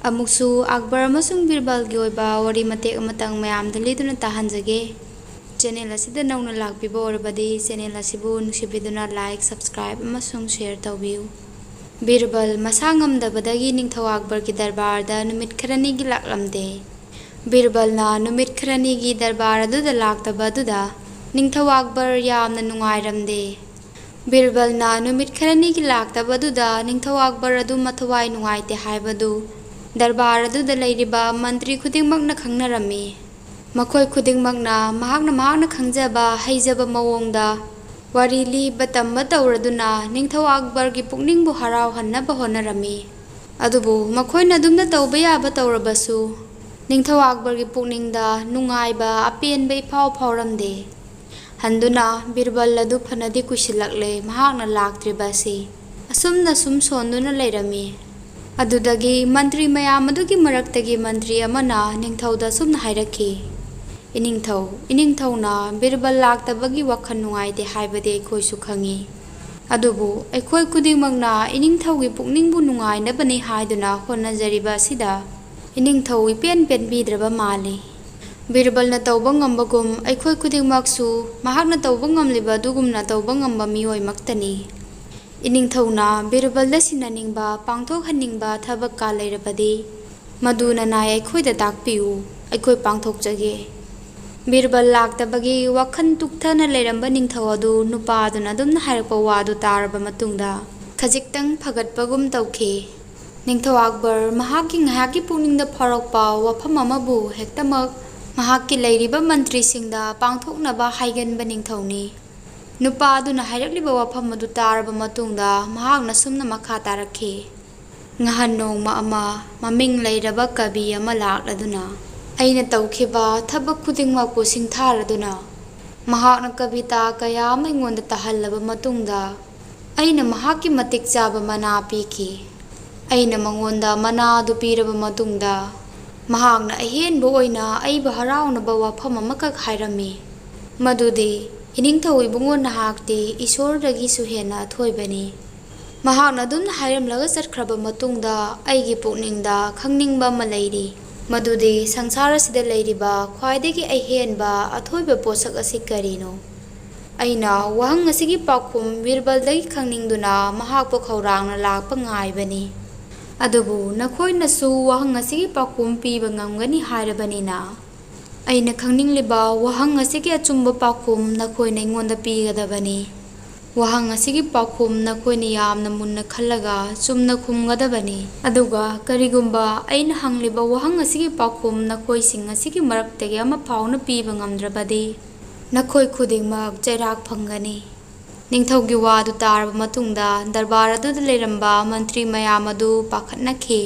ꯑꯃꯨꯛꯁꯨ ꯑꯛꯕꯔ ꯑꯃꯁꯨꯡ ꯕꯤꯔꯕꯜꯒꯤ ꯑꯣꯏꯕ ꯋꯥꯔꯤ ꯃꯇꯦꯛ ꯑꯃꯇꯪ ꯃꯌꯥꯝꯗ ꯂꯤꯗꯨꯅ ꯇꯥꯍꯟꯖꯒꯦ꯫ ꯆꯦꯅꯦꯜ ꯑꯁꯤꯗ ꯅꯧꯅ ꯂꯥꯛꯄꯤꯕ ꯑꯣꯏꯔꯕꯗꯤ ꯆꯦꯅꯦꯜ ꯑꯁꯤꯕꯨ ꯅꯨꯡꯁꯤꯕꯤꯗꯨꯅ ꯂꯥꯏꯛ, ꯁꯕꯁꯀ꯭ꯔꯥꯏꯕ ꯑꯃꯁꯨꯡ ꯁꯦꯌꯔ ꯇꯧꯕꯤꯌꯨ꯫ ꯕꯤꯔꯕꯜ ꯃꯁꯥ ꯉꯝꯗꯕꯗꯒꯤ ꯅꯤꯡꯊꯧ ꯑꯛꯕꯔꯒꯤ ꯗꯔꯕꯥꯔꯗ ꯅꯨꯃꯤꯠ ꯈꯔꯅꯤꯒꯤ ꯂꯥꯛꯂꯝꯗꯦ꯫ ꯕꯤꯔꯕꯜꯅ ꯅꯨꯃꯤꯠ ꯈꯔꯅꯤꯒꯤ ꯗꯔꯕꯥꯔ ꯑꯗꯨꯗ ꯂꯥꯛꯇꯕ ꯑꯗꯨꯗ ꯅꯤꯡꯊꯧ ꯑꯛꯕꯔ ꯌꯥꯝꯅ ꯅꯨꯡꯉꯥꯏꯔꯝꯗꯦ꯫ ꯕꯤꯔꯕꯜꯅ ꯅꯨꯃꯤꯠ ꯈꯔꯅꯤꯒꯤ ꯂꯥꯛꯇꯕ ꯑꯗꯨꯗ ꯅꯤꯡꯊꯧ ꯑꯛꯕꯔ ꯑꯗꯨ ꯃꯊꯋꯥꯏ ꯅꯨꯡꯉꯥꯏꯇꯦ ꯍꯥꯏꯕꯗꯨ ꯗꯔꯕꯥꯔ ꯑꯗꯨꯗ ꯂꯩꯔꯤꯕ ꯃꯟꯇ꯭ꯔꯤ ꯈꯨꯗꯤꯡꯃꯛꯅ ꯈꯪꯅꯔꯝꯃꯤ꯫ ꯃꯈꯣꯏ ꯈꯨꯗꯤꯡꯃꯛꯅ ꯃꯍꯥꯛꯅ ꯈꯪꯖꯕ ꯍꯩꯖꯕ ꯃꯑꯣꯡꯗ ꯋꯥꯔꯤ ꯂꯤꯕ ꯇꯝꯕ ꯇꯧꯔꯗꯨꯅ ꯅꯤꯡꯊꯧ ꯑꯛꯕꯔꯒꯤ ꯄꯨꯛꯅꯤꯡꯕꯨ ꯍꯔꯥꯎꯍꯟꯅꯕ ꯍꯣꯠꯅꯔꯝꯃꯤ꯫ ꯑꯗꯨꯕꯨ ꯃꯈꯣꯏꯅ ꯑꯗꯨꯝꯅ ꯇꯧꯕ ꯌꯥꯕ ꯇꯧꯔꯕꯁꯨ ꯅꯤꯡꯊꯧ ꯑꯛꯕꯔꯒꯤ ꯄꯨꯛꯅꯤꯡꯗ ꯅꯨꯡꯉꯥꯏꯕ, ꯑꯄꯦꯟꯕ ꯏꯐꯥꯎ ꯐꯥꯎꯔꯝꯗꯦ꯫ ꯍꯟꯗꯨꯅ ꯕꯤꯔꯕꯜ ꯑꯗꯨ ꯐꯅꯗꯤ ꯀꯨꯏꯁꯤꯜꯂꯛꯂꯦ ꯃꯍꯥꯛꯅ ꯂꯥꯛꯇ꯭ꯔꯤꯕ ꯑꯁꯤ ꯑꯁꯨꯝꯅ ꯁꯨꯝ ꯁꯣꯟꯗꯨꯅ ꯂꯩꯔꯝꯃꯤ꯫ ꯑꯗꯨꯗꯒꯤ ꯃꯟꯇ꯭ꯔꯤ ꯃꯌꯥꯝ ꯑꯗꯨꯒꯤ ꯃꯔꯛꯇꯒꯤ ꯃꯟꯇ꯭ꯔꯤ ꯑꯃꯅ ꯅꯤꯡꯊꯧꯗ ꯑꯁꯨꯝꯅ ꯍꯥꯏꯔꯛꯈꯤ, "ꯏꯅꯤꯡꯊꯧꯅ ꯕꯤꯔꯕꯜ ꯂꯥꯛꯇꯕꯒꯤ ꯋꯥꯈꯜ ꯅꯨꯡꯉꯥꯏꯇꯦ ꯍꯥꯏꯕꯗꯤ ꯑꯩꯈꯣꯏꯁꯨ ꯈꯪꯏ꯫ ꯑꯗꯨꯕꯨ ꯑꯩꯈꯣꯏ ꯈꯨꯗꯤꯡꯃꯛꯅ ꯏꯅꯤꯡꯊꯧꯒꯤ ꯄꯨꯛꯅꯤꯡꯕꯨ ꯅꯨꯡꯉꯥꯏꯅꯕꯅꯤ ꯍꯥꯏꯗꯨꯅ ꯍꯣꯠꯅꯖꯔꯤꯕ ꯑꯁꯤꯗ ꯏꯅꯤꯡꯊꯧ ꯏꯄꯦꯟ ꯄꯦꯟꯕꯤꯗ꯭ꯔꯕ ꯃꯥꯜꯂꯤ꯫ ꯕꯤꯔꯕꯜꯅ ꯇꯧꯕ ꯉꯝꯕꯒꯨꯝ ꯑꯩꯈꯣꯏ ꯈꯨꯗꯤꯡꯃꯛꯁꯨ ꯃꯍꯥꯛꯅ ꯇꯧꯕ ꯉꯝꯂꯤꯕ ꯑꯗꯨꯒꯨꯝꯅ ꯇꯧꯕ ꯉꯝꯕ ꯃꯤꯑꯣꯏꯃꯛꯇꯅꯤ꯫ ꯏꯅꯤꯡꯊꯧꯅ ꯕꯤꯔꯕꯜꯗ ꯁꯤꯟꯅꯅꯤꯡꯕ, ꯄꯥꯡꯊꯣꯛꯍꯟꯅꯤꯡꯕ ꯊꯕꯛꯀ ꯂꯩꯔꯕꯗꯤ ꯃꯗꯨ ꯅꯅꯥꯏ ꯑꯩꯈꯣꯏꯗ ꯇꯥꯛꯄꯤꯌꯨ, ꯑꯩꯈꯣꯏ ꯄꯥꯡꯊꯣꯛꯆꯒꯦ"꯫ ꯕꯤꯔꯕꯜ ꯂꯥꯛꯇꯕꯒꯤ ꯋꯥꯈꯜ ꯇꯨꯛꯊꯅ ꯂꯩꯔꯝꯕ ꯅꯤꯡꯊꯧ ꯑꯗꯨ ꯅꯨꯄꯥꯗꯨꯅ ꯑꯗꯨꯝꯅ ꯍꯥꯏꯔꯛꯄ ꯋꯥꯗꯨ ꯇꯥꯔꯕ ꯃꯇꯨꯡꯗ ꯈꯖꯤꯛꯇꯪ ꯐꯒꯠꯄꯒꯨꯝ ꯇꯧꯈꯤ꯫ ꯅꯤꯡꯊꯧ ꯑꯛꯕꯔ ꯃꯍꯥꯛꯀꯤ ꯉꯥꯏꯍꯥꯛꯀꯤ ꯄꯨꯛꯅꯤꯡꯗ ꯐꯥꯎꯔꯛꯄ ꯋꯥꯐꯝ ꯑꯃꯕꯨ ꯍꯦꯛꯇꯃꯛ ꯃꯍꯥꯛꯀꯤ ꯂꯩꯔꯤꯕ ꯃꯟꯇ꯭ꯔꯤꯁꯤꯡꯗ ꯄꯥꯡꯊꯣꯛꯅꯕ ꯍꯥꯏꯒꯟꯕ ꯅꯤꯡꯊꯧꯅꯤ꯫ ꯅꯨꯄꯥ ꯑꯗꯨꯅ ꯍꯥꯏꯔꯛꯂꯤꯕ ꯋꯥꯐꯝ ꯑꯗꯨ ꯇꯥꯔꯕ ꯃꯇꯨꯡꯗ ꯃꯍꯥꯛꯅ ꯁꯨꯝꯅ ꯃꯈꯥ ꯇꯥꯔꯛꯈꯤ, "ꯉꯍꯥꯟ ꯅꯣꯡꯃ ꯑꯃ ꯃꯃꯤꯡ ꯂꯩꯔꯕ ꯀꯕꯤ ꯑꯃ ꯂꯥꯛꯂꯗꯨꯅ ꯑꯩꯅ ꯇꯧꯈꯤꯕ ꯊꯕꯛ ꯈꯨꯗꯤꯡꯃꯛꯄꯨ ꯁꯤꯡꯊꯥꯔꯗꯨꯅ ꯃꯍꯥꯛꯅ ꯀꯕꯤꯇꯥ ꯀꯌꯥ ꯑꯃ ꯑꯩꯉꯣꯟꯗ ꯇꯥꯍꯜꯂꯕ ꯃꯇꯨꯡꯗ ꯑꯩꯅ ꯃꯍꯥꯛꯀꯤ ꯃꯇꯤꯛ ꯆꯥꯕ ꯃꯅꯥ ꯄꯤꯈꯤ꯫ ꯑꯩꯅ ꯃꯉꯣꯟꯗ ꯃꯅꯥ ꯑꯗꯨ ꯄꯤꯔꯕ ꯃꯇꯨꯡꯗ ꯃꯍꯥꯛꯅ ꯑꯍꯦꯟꯕ ꯑꯣꯏꯅ ꯑꯩꯕꯨ ꯍꯔꯥꯎꯅꯕ ꯋꯥꯐꯝ ꯑꯃꯈꯛ ꯍꯥꯏꯔꯝꯃꯤ, ꯃꯗꯨꯗꯤ ꯏꯅꯤꯡꯊꯧ ꯏꯕꯨꯡꯉꯣ ꯅꯍꯥꯛꯇꯤ ꯏꯁꯣꯔꯗꯒꯤꯁꯨ ꯍꯦꯟꯅ ꯑꯊꯣꯏꯕꯅꯤ꯫ ꯃꯍꯥꯛꯅ ꯑꯗꯨꯝꯅ ꯍꯥꯏꯔꯝꯂꯒ ꯆꯠꯈ꯭ꯔꯕ ꯃꯇꯨꯡꯗ ꯑꯩꯒꯤ ꯄꯨꯛꯅꯤꯡꯗ ꯈꯪꯅꯤꯡꯕ ꯑꯃ ꯂꯩꯔꯤ, ꯃꯗꯨꯗꯤ ꯁꯪꯁꯥꯔ ꯑꯁꯤꯗ ꯂꯩꯔꯤꯕ ꯈ꯭ꯋꯥꯏꯗꯒꯤ ꯑꯍꯦꯟꯕ ꯑꯊꯣꯏꯕ ꯄꯣꯠꯁꯛ ꯑꯁꯤ ꯀꯔꯤꯅꯣ? ꯑꯩꯅ ꯋꯥꯍꯪ ꯑꯁꯤꯒꯤ ꯄꯥꯎꯈꯨꯝ ꯕꯤꯔꯕꯜꯗꯒꯤ ꯈꯪꯅꯤꯡꯗꯨꯅ ꯃꯍꯥꯛꯄꯨ ꯈꯧꯔꯥꯡꯅ ꯂꯥꯛꯄ ꯉꯥꯏꯕꯅꯤ꯫ ꯑꯗꯨꯕꯨ ꯅꯈꯣꯏꯅꯁꯨ ꯋꯥꯍꯪ ꯑꯁꯤꯒꯤ ꯄꯥꯎꯈꯨꯝ ꯄꯤꯕ ꯉꯝꯒꯅꯤ ꯍꯥꯏꯔꯕꯅꯤꯅ ꯑꯩꯅ ꯈꯪꯅꯤꯡꯂꯤꯕ ꯋꯥꯍꯪ ꯑꯁꯤꯒꯤ ꯑꯆꯨꯝꯕ ꯄꯥꯎꯈꯨꯝ ꯅꯈꯣꯏꯅ ꯑꯩꯉꯣꯟꯗ ꯄꯤꯒꯗꯕꯅꯤ꯫ ꯋꯥꯍꯪ ꯑꯁꯤꯒꯤ ꯄꯥꯎꯈꯨꯝ ꯅꯈꯣꯏꯅ ꯌꯥꯝꯅ ꯃꯨꯟꯅ ꯈꯜꯂꯒ ꯆꯨꯝꯅ ꯈꯨꯝꯒꯗꯕꯅꯤ꯫ ꯑꯗꯨꯒ ꯀꯔꯤꯒꯨꯝꯕ ꯑꯩꯅ ꯍꯪꯂꯤꯕ ꯋꯥꯍꯪ ꯑꯁꯤꯒꯤ ꯄꯥꯎꯈꯨꯝ ꯅꯈꯣꯏꯁꯤꯡ ꯑꯁꯤꯒꯤ ꯃꯔꯛꯇꯒꯤ ꯑꯃ ꯐꯥꯎꯅ ꯄꯤꯕ ꯉꯝꯗ꯭ꯔꯕꯗꯤ ꯅꯈꯣꯏ ꯈꯨꯗꯤꯡꯃꯛ ꯆꯩꯔꯥꯛ ꯐꯪꯒꯅꯤ꯫ ꯅꯤꯡꯊꯧꯒꯤ ꯋꯥꯗꯨ ꯇꯥꯔꯕ ꯃꯇꯨꯡꯗ ꯗꯔꯕꯥꯔ ꯑꯗꯨꯗ ꯂꯩꯔꯝꯕ ꯃꯟꯇ꯭ꯔꯤ ꯃꯌꯥꯝ ꯑꯗꯨ ꯄꯥꯈꯠꯅꯈꯤ꯫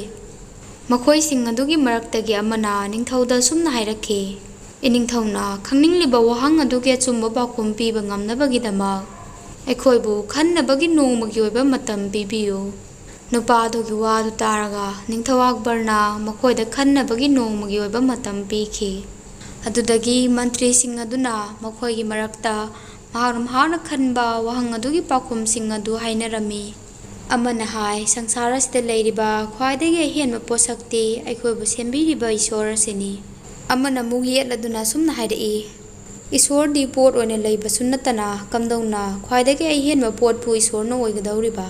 ꯃꯈꯣꯏꯁꯤꯡ ꯑꯗꯨꯒꯤ ꯃꯔꯛꯇꯒꯤ ꯑꯃꯅ ꯅꯤꯡꯊꯧꯗ ꯑꯁꯨꯝꯅ ꯍꯥꯏꯔꯛꯈꯤ, "ꯏꯅꯤꯡꯊꯧꯅ ꯈꯪꯅꯤꯡꯂꯤꯕ ꯋꯥꯍꯪ ꯑꯗꯨꯒꯤ ꯑꯆꯨꯝꯕ ꯄꯥꯎꯈꯨꯝ ꯄꯤꯕ ꯉꯝꯅꯕꯒꯤꯗꯃꯛ ꯑꯩꯈꯣꯏꯕꯨ ꯈꯟꯅꯕꯒꯤ ꯅꯣꯡꯃꯒꯤ ꯑꯣꯏꯕ ꯃꯇꯝ ꯄꯤꯕꯤꯌꯨ"꯫ ꯅꯨꯄꯥ ꯑꯗꯨꯒꯤ ꯋꯥꯗꯨ ꯇꯥꯔꯒ ꯅꯤꯡꯊꯧ ꯑꯛꯕꯔꯅ ꯃꯈꯣꯏꯗ ꯈꯟꯅꯕꯒꯤ ꯅꯣꯡꯃꯒꯤ ꯑꯣꯏꯕ ꯃꯇꯝ ꯄꯤꯈꯤ꯫ ꯑꯗꯨꯗꯒꯤ ꯃꯟꯇ꯭ꯔꯤꯁꯤꯡ ꯑꯗꯨꯅ ꯃꯈꯣꯏꯒꯤ ꯃꯔꯛꯇ ꯃꯍꯥꯛꯅ ꯈꯟꯕ ꯋꯥꯍꯪ ꯑꯗꯨꯒꯤ ꯄꯥꯎꯈꯨꯝꯁꯤꯡ ꯑꯗꯨ ꯍꯥꯏꯅꯔꯝꯃꯤ꯫ ꯑꯃꯅ ꯍꯥꯏ, "ꯁꯪꯁꯥꯔ ꯑꯁꯤꯗ ꯂꯩꯔꯤꯕ ꯈ꯭ꯋꯥꯏꯗꯒꯤ ꯑꯍꯦꯟꯕ ꯄꯣꯠꯁꯛꯇꯤ ꯑꯩꯈꯣꯏꯕꯨ ꯁꯦꯝꯕꯤꯔꯤꯕ ꯏꯁꯣꯔ ꯑꯁꯤꯅꯤ"꯫ ꯑꯃꯅ ꯑꯃꯨꯛ ꯌꯦꯠꯂꯗꯨꯅ ꯑꯁꯨꯝꯅ ꯍꯥꯏꯔꯛꯏ, "ꯏꯁꯣꯔꯗꯤ ꯄꯣꯠ ꯑꯣꯏꯅ ꯂꯩꯕꯁꯨ ꯅꯠꯇꯅ ꯀꯝꯗꯧꯅ ꯈ꯭ꯋꯥꯏꯗꯒꯤ ꯑꯍꯦꯟꯕ ꯄꯣꯠꯄꯨ ꯏꯁꯣꯔꯅ ꯑꯣꯏꯒꯗꯧꯔꯤꯕ"꯫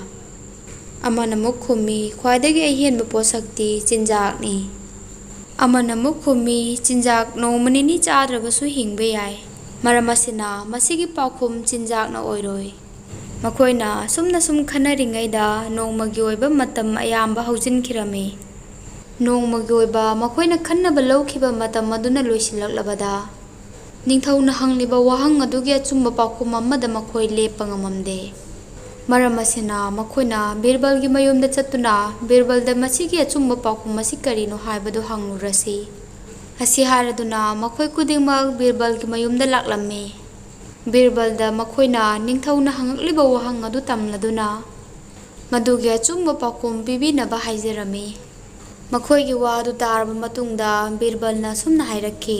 ꯑꯃꯅ ꯑꯃꯨꯛ ꯈꯨꯝꯃꯤ, "ꯈ꯭ꯋꯥꯏꯗꯒꯤ ꯑꯍꯦꯟꯕ ꯄꯣꯠꯁꯛꯇꯤ ꯆꯤꯟꯖꯥꯛꯅꯤ"꯫ ꯑꯃꯅ ꯑꯃꯨꯛ ꯈꯨꯝꯃꯤ, "ꯆꯤꯟꯖꯥꯛ ꯅꯣꯡꯃ ꯅꯤꯅꯤ ꯆꯥꯗ꯭ꯔꯕꯁꯨ ꯍꯤꯡꯕ ꯌꯥꯏ, ꯃꯔꯝ ꯑꯁꯤꯅ ꯃꯁꯤꯒꯤ ꯄꯥꯎꯈꯨꯝ ꯆꯤꯟꯖꯥꯛꯅ ꯑꯣꯏꯔꯣꯏ"꯫ ꯃꯈꯣꯏꯅ ꯑꯁꯨꯝꯅ ꯁꯨꯝ ꯈꯟꯅꯔꯤꯉꯩꯗ ꯅꯣꯡꯃꯒꯤ ꯑꯣꯏꯕ ꯃꯇꯝ ꯑꯌꯥꯝꯕ ꯍꯧꯖꯤꯟꯈꯤꯔꯝꯃꯤ꯫ ꯅꯣꯡꯃꯒꯤ ꯑꯣꯏꯕ ꯃꯈꯣꯏꯅ ꯈꯟꯅꯕ ꯂꯧꯈꯤꯕ ꯃꯇꯝ ꯑꯗꯨꯅ ꯂꯣꯏꯁꯤꯜꯂꯛꯂꯕꯗ ꯅꯤꯡꯊꯧꯅ ꯍꯪꯂꯤꯕ ꯋꯥꯍꯪ ꯑꯗꯨꯒꯤ ꯑꯆꯨꯝꯕ ꯄꯥꯎꯈꯨꯝ ꯑꯃꯗ ꯃꯈꯣꯏ ꯂꯦꯞꯄ ꯉꯝꯃꯝꯗꯦ꯫ ꯃꯔꯝ ꯑꯁꯤꯅ ꯃꯈꯣꯏꯅ ꯕꯤꯔꯕꯜꯒꯤ ꯃꯌꯨꯝꯗ ꯆꯠꯇꯨꯅ ꯕꯤꯔꯕꯜꯗ ꯃꯁꯤꯒꯤ ꯑꯆꯨꯝꯕ ꯄꯥꯎꯈꯨꯝ ꯑꯁꯤ ꯀꯔꯤꯅꯣ ꯍꯥꯏꯕꯗꯨ ꯍꯪꯂꯨꯔꯁꯤ꯫ ꯑꯁꯤ ꯍꯥꯏꯔꯗꯨꯅ ꯃꯈꯣꯏ ꯈꯨꯗꯤꯡꯃꯛ ꯕꯤꯔꯕꯜꯒꯤ ꯃꯌꯨꯝꯗ ꯂꯥꯛꯂꯝꯃꯤ꯫ ꯕꯤꯔꯕꯜꯗ ꯃꯈꯣꯏꯅ ꯅꯤꯡꯊꯧꯅ ꯍꯪꯂꯛꯂꯤꯕ ꯋꯥꯍꯪ ꯑꯗꯨ ꯇꯝꯂꯗꯨꯅ ꯃꯗꯨꯒꯤ ꯑꯆꯨꯝꯕ ꯄꯥꯎꯈꯨꯝ ꯄꯤꯕꯤꯅꯕ ꯍꯥꯏꯖꯔꯝꯃꯤ꯫ ꯃꯈꯣꯏꯒꯤ ꯋꯥꯗꯨ ꯇꯥꯔꯕ ꯃꯇꯨꯡꯗ ꯕꯤꯔꯕꯜꯅ ꯑꯁꯨꯝꯅ ꯍꯥꯏꯔꯛꯈꯤ,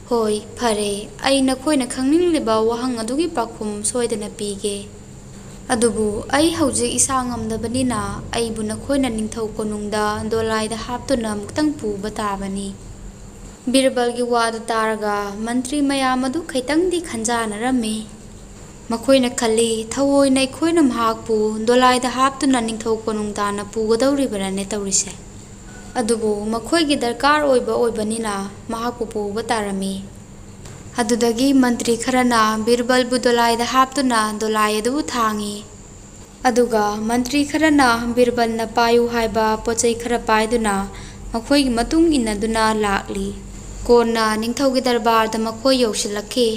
"ꯍꯣꯏ, ꯐꯔꯦ, ꯑꯩ ꯅꯈꯣꯏꯅ ꯈꯪꯅꯤꯡꯂꯤꯕ ꯋꯥꯍꯪ ꯑꯗꯨꯒꯤ ꯄꯥꯎꯈꯨꯝ ꯁꯣꯏꯗꯅ ꯄꯤꯒꯦ"꯫ ꯑꯗꯨꯕꯨ ꯑꯩ ꯍꯧꯖꯤꯛ ꯏꯁꯥ ꯉꯝꯗꯕꯅꯤꯅ ꯑꯩꯕꯨ ꯅꯈꯣꯏꯅ ꯅꯤꯡꯊꯧ ꯀꯣꯅꯨꯡꯗ ꯗꯣꯂꯥꯏꯗ ꯍꯥꯞꯇꯨꯅ ꯑꯃꯨꯛꯇꯪ ꯄꯨꯕ ꯇꯥꯕꯅꯤ꯫ ꯕꯤꯔꯕꯜꯒꯤ ꯋꯥꯗꯨ ꯇꯥꯔꯒ ꯃꯟꯇ꯭ꯔꯤ ꯃꯌꯥꯝ ꯑꯗꯨ ꯈꯩꯇꯪꯗꯤ ꯈꯟꯖꯥꯅꯔꯝꯃꯤ꯫ ꯃꯈꯣꯏꯅ ꯈꯜꯂꯤ ꯊꯑꯣꯏꯅ ꯑꯩꯈꯣꯏꯅ ꯃꯍꯥꯛꯄꯨ ꯗꯣꯂꯥꯏꯗ ꯍꯥꯞꯇꯨꯅ ꯅꯤꯡꯊꯧ ꯀꯣꯅꯨꯡ ꯇꯥꯟꯅ ꯄꯨꯒꯗꯧꯔꯤꯕꯔꯅꯦ ꯇꯧꯔꯤꯁꯦ꯫ ꯑꯗꯨꯕꯨ ꯃꯈꯣꯏꯒꯤ ꯗꯔꯀꯥꯔ ꯑꯣꯏꯕꯅꯤꯅ ꯃꯍꯥꯛꯄꯨ ꯄꯨꯕ ꯇꯥꯔꯝꯃꯤ꯫ ꯑꯗꯨꯗꯒꯤ ꯃꯟꯇ꯭ꯔꯤ ꯈꯔꯅ ꯕꯤꯔꯕꯜꯕꯨ ꯗꯣꯂꯥꯏꯗ ꯍꯥꯞꯇꯨꯅ ꯗꯣꯂꯥꯏ ꯑꯗꯨꯕꯨ ꯊꯥꯡꯉꯤ꯫ ꯑꯗꯨꯒ ꯃꯟꯇ꯭ꯔꯤ ꯈꯔꯅ ꯕꯤꯔꯕꯜꯅ ꯄꯥꯏꯌꯨ ꯍꯥꯏꯕ ꯄꯣꯠꯆꯩ ꯈꯔ ꯄꯥꯏꯗꯨꯅ ꯃꯈꯣꯏꯒꯤ ꯃꯇꯨꯡ ꯏꯟꯅꯗꯨꯅ ꯂꯥꯛꯂꯤ꯫ ꯀꯣꯟꯅ ꯅꯤꯡꯊꯧꯒꯤ ꯗꯔꯕꯥꯔꯗ ꯃꯈꯣꯏ ꯌꯧꯁꯤꯜꯂꯛꯈꯤ꯫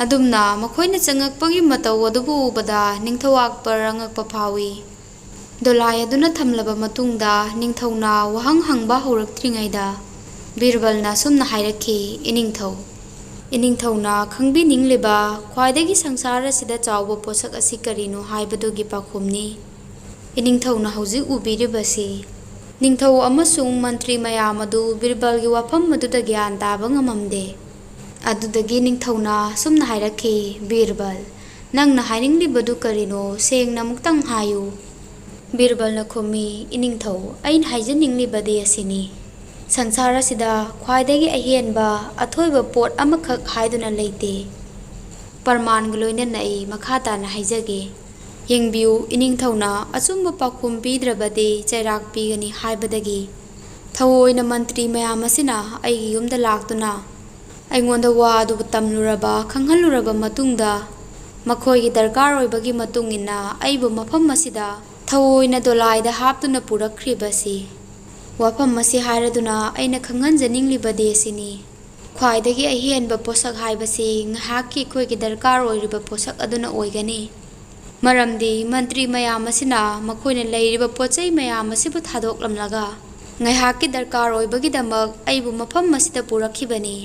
ꯑꯗꯨꯝꯅ ꯃꯈꯣꯏꯅ ꯆꯪꯉꯛꯄꯒꯤ ꯃꯇꯧ ꯑꯗꯨꯕꯨ ꯎꯕꯗ ꯅꯤꯡꯊꯧ ꯑꯛꯕꯔ ꯑꯉꯛꯄ ꯐꯥꯎꯏ꯫ ꯗꯣꯂꯥꯏ ꯑꯗꯨꯅ ꯊꯝꯂꯕ ꯃꯇꯨꯡꯗ ꯅꯤꯡꯊꯧꯅ ꯋꯥꯍꯪ ꯍꯪꯕ ꯍꯧꯔꯛꯇ꯭ꯔꯤꯉꯩꯗ ꯕꯤꯔꯕꯜꯅ ꯑꯁꯨꯝꯅ ꯍꯥꯏꯔꯛꯈꯤ, "ꯏꯅꯤꯡꯊꯧ, ꯏꯅꯤꯡꯊꯧꯅ ꯈꯪꯕꯤꯅꯤꯡꯂꯤꯕ ꯈ꯭ꯋꯥꯏꯗꯒꯤ ꯁꯪꯁꯥꯔ ꯑꯁꯤꯗ ꯆꯥꯎꯕ ꯄꯣꯠꯁꯛ ꯑꯁꯤ ꯀꯔꯤꯅꯣ ꯍꯥꯏꯕꯗꯨꯒꯤ ꯄꯥꯎꯈꯨꯝꯅꯤ꯫ ꯏꯅꯤꯡꯊꯧꯅ ꯍꯧꯖꯤꯛ ꯎꯕꯤꯔꯤꯕꯁꯤ ꯅꯤꯡꯊꯧ ꯑꯃꯁꯨꯡ ꯃꯟꯇ꯭ꯔꯤ ꯃꯌꯥꯝ ꯑꯗꯨ ꯕꯤꯔꯕꯜꯒꯤ ꯋꯥꯐꯝ ꯑꯗꯨꯗ ꯒ꯭ꯌꯥꯟ ꯇꯥꯕ ꯉꯝꯃꯝꯗꯦ꯫ ꯑꯗꯨꯗꯒꯤ ꯅꯤꯡꯊꯧꯅ ꯑꯁꯨꯝꯅ ꯍꯥꯏꯔꯛꯈꯤ, "ꯕꯤꯔꯕꯜ, ꯅꯪꯅ ꯍꯥꯏꯅꯤꯡꯂꯤꯕꯗꯨ ꯀꯔꯤꯅꯣ ꯁꯦꯡꯅ ꯑꯃꯨꯛꯇꯪ ꯍꯥꯏꯌꯨ"꯫ ꯕꯤꯔꯕꯜꯅ ꯈꯨꯝꯃꯤ, "ꯏꯅꯤꯡꯊꯧ, ꯑꯩꯅ ꯍꯥꯏꯖꯅꯤꯡꯂꯤꯕꯗꯤ ꯑꯁꯤꯅꯤ, ꯁꯪꯁꯥꯔ ꯑꯁꯤꯗ ꯈ꯭ꯋꯥꯏꯗꯒꯤ ꯑꯍꯦꯟꯕ ꯑꯊꯣꯏꯕ ꯄꯣꯠ ꯑꯃꯈꯛ ꯍꯥꯏꯗꯨꯅ ꯂꯩꯇꯦ꯫ ꯄ꯭ꯔꯃꯥꯟꯒ ꯂꯣꯏꯅꯅ ꯑꯩ ꯃꯈꯥ ꯇꯥꯅ ꯍꯥꯏꯖꯒꯦ꯫ ꯌꯦꯡꯕꯤꯌꯨ, ꯏꯅꯤꯡꯊꯧꯅ ꯑꯆꯨꯝꯕ ꯄꯥꯎꯈꯨꯝ ꯄꯤꯗ꯭ꯔꯕꯗꯤ ꯆꯩꯔꯥꯛ ꯄꯤꯒꯅꯤ ꯍꯥꯏꯕꯗꯒꯤ ꯊꯑꯣꯏꯅ ꯃꯟꯇ꯭ꯔꯤ ꯃꯌꯥꯝ ꯑꯁꯤꯅ ꯑꯩꯒꯤ ꯌꯨꯝꯗ ꯂꯥꯛꯇꯨꯅ ꯑꯩꯉꯣꯟꯗ ꯋꯥ ꯑꯗꯨꯕꯨ ꯇꯝꯂꯨꯔꯕ ꯈꯪꯍꯜꯂꯨꯔꯕ ꯃꯇꯨꯡꯗ ꯃꯈꯣꯏꯒꯤ ꯗꯔꯀꯥꯔ ꯑꯣꯏꯕꯒꯤ ꯃꯇꯨꯡ ꯏꯟꯅ ꯑꯩꯕꯨ ꯃꯐꯝ ꯑꯁꯤꯗ ꯊꯑꯣꯏꯅ ꯗꯣꯂꯥꯏꯗ ꯍꯥꯞꯇꯨꯅ ꯄꯨꯔꯛꯈ꯭ꯔꯤꯕꯁꯤ꯫ ꯋꯥꯐꯝ ꯑꯁꯤ ꯍꯥꯏꯔꯗꯨꯅ ꯑꯩꯅ ꯈꯪꯍꯟꯖꯅꯤꯡꯂꯤꯕꯗꯤ ꯑꯁꯤꯅꯤ, ꯈ꯭ꯋꯥꯏꯗꯒꯤ ꯑꯍꯦꯟꯕ ꯄꯣꯠꯁꯛ ꯍꯥꯏꯕꯁꯤ ꯉꯥꯏꯍꯥꯛꯀꯤ ꯑꯩꯈꯣꯏꯒꯤ ꯗꯔꯀꯥꯔ ꯑꯣꯏꯔꯤꯕ ꯄꯣꯠꯁꯛ ꯑꯗꯨꯅ ꯑꯣꯏꯒꯅꯤ꯫ ꯃꯔꯝꯗꯤ ꯃꯟꯇ꯭ꯔꯤ ꯃꯌꯥꯝ ꯑꯁꯤꯅ ꯃꯈꯣꯏꯅ ꯂꯩꯔꯤꯕ ꯄꯣꯠꯆꯩ ꯃꯌꯥꯝ ꯑꯁꯤꯕꯨ ꯊꯥꯗꯣꯛꯂꯝꯂꯒ ꯉꯥꯏꯍꯥꯛꯀꯤ ꯗꯔꯀꯥꯔ ꯑꯣꯏꯕꯒꯤꯗꯃꯛ ꯑꯩꯕꯨ ꯃꯐꯝ ꯑꯁꯤꯗ ꯄꯨꯔꯛꯈꯤꯕꯅꯤ꯫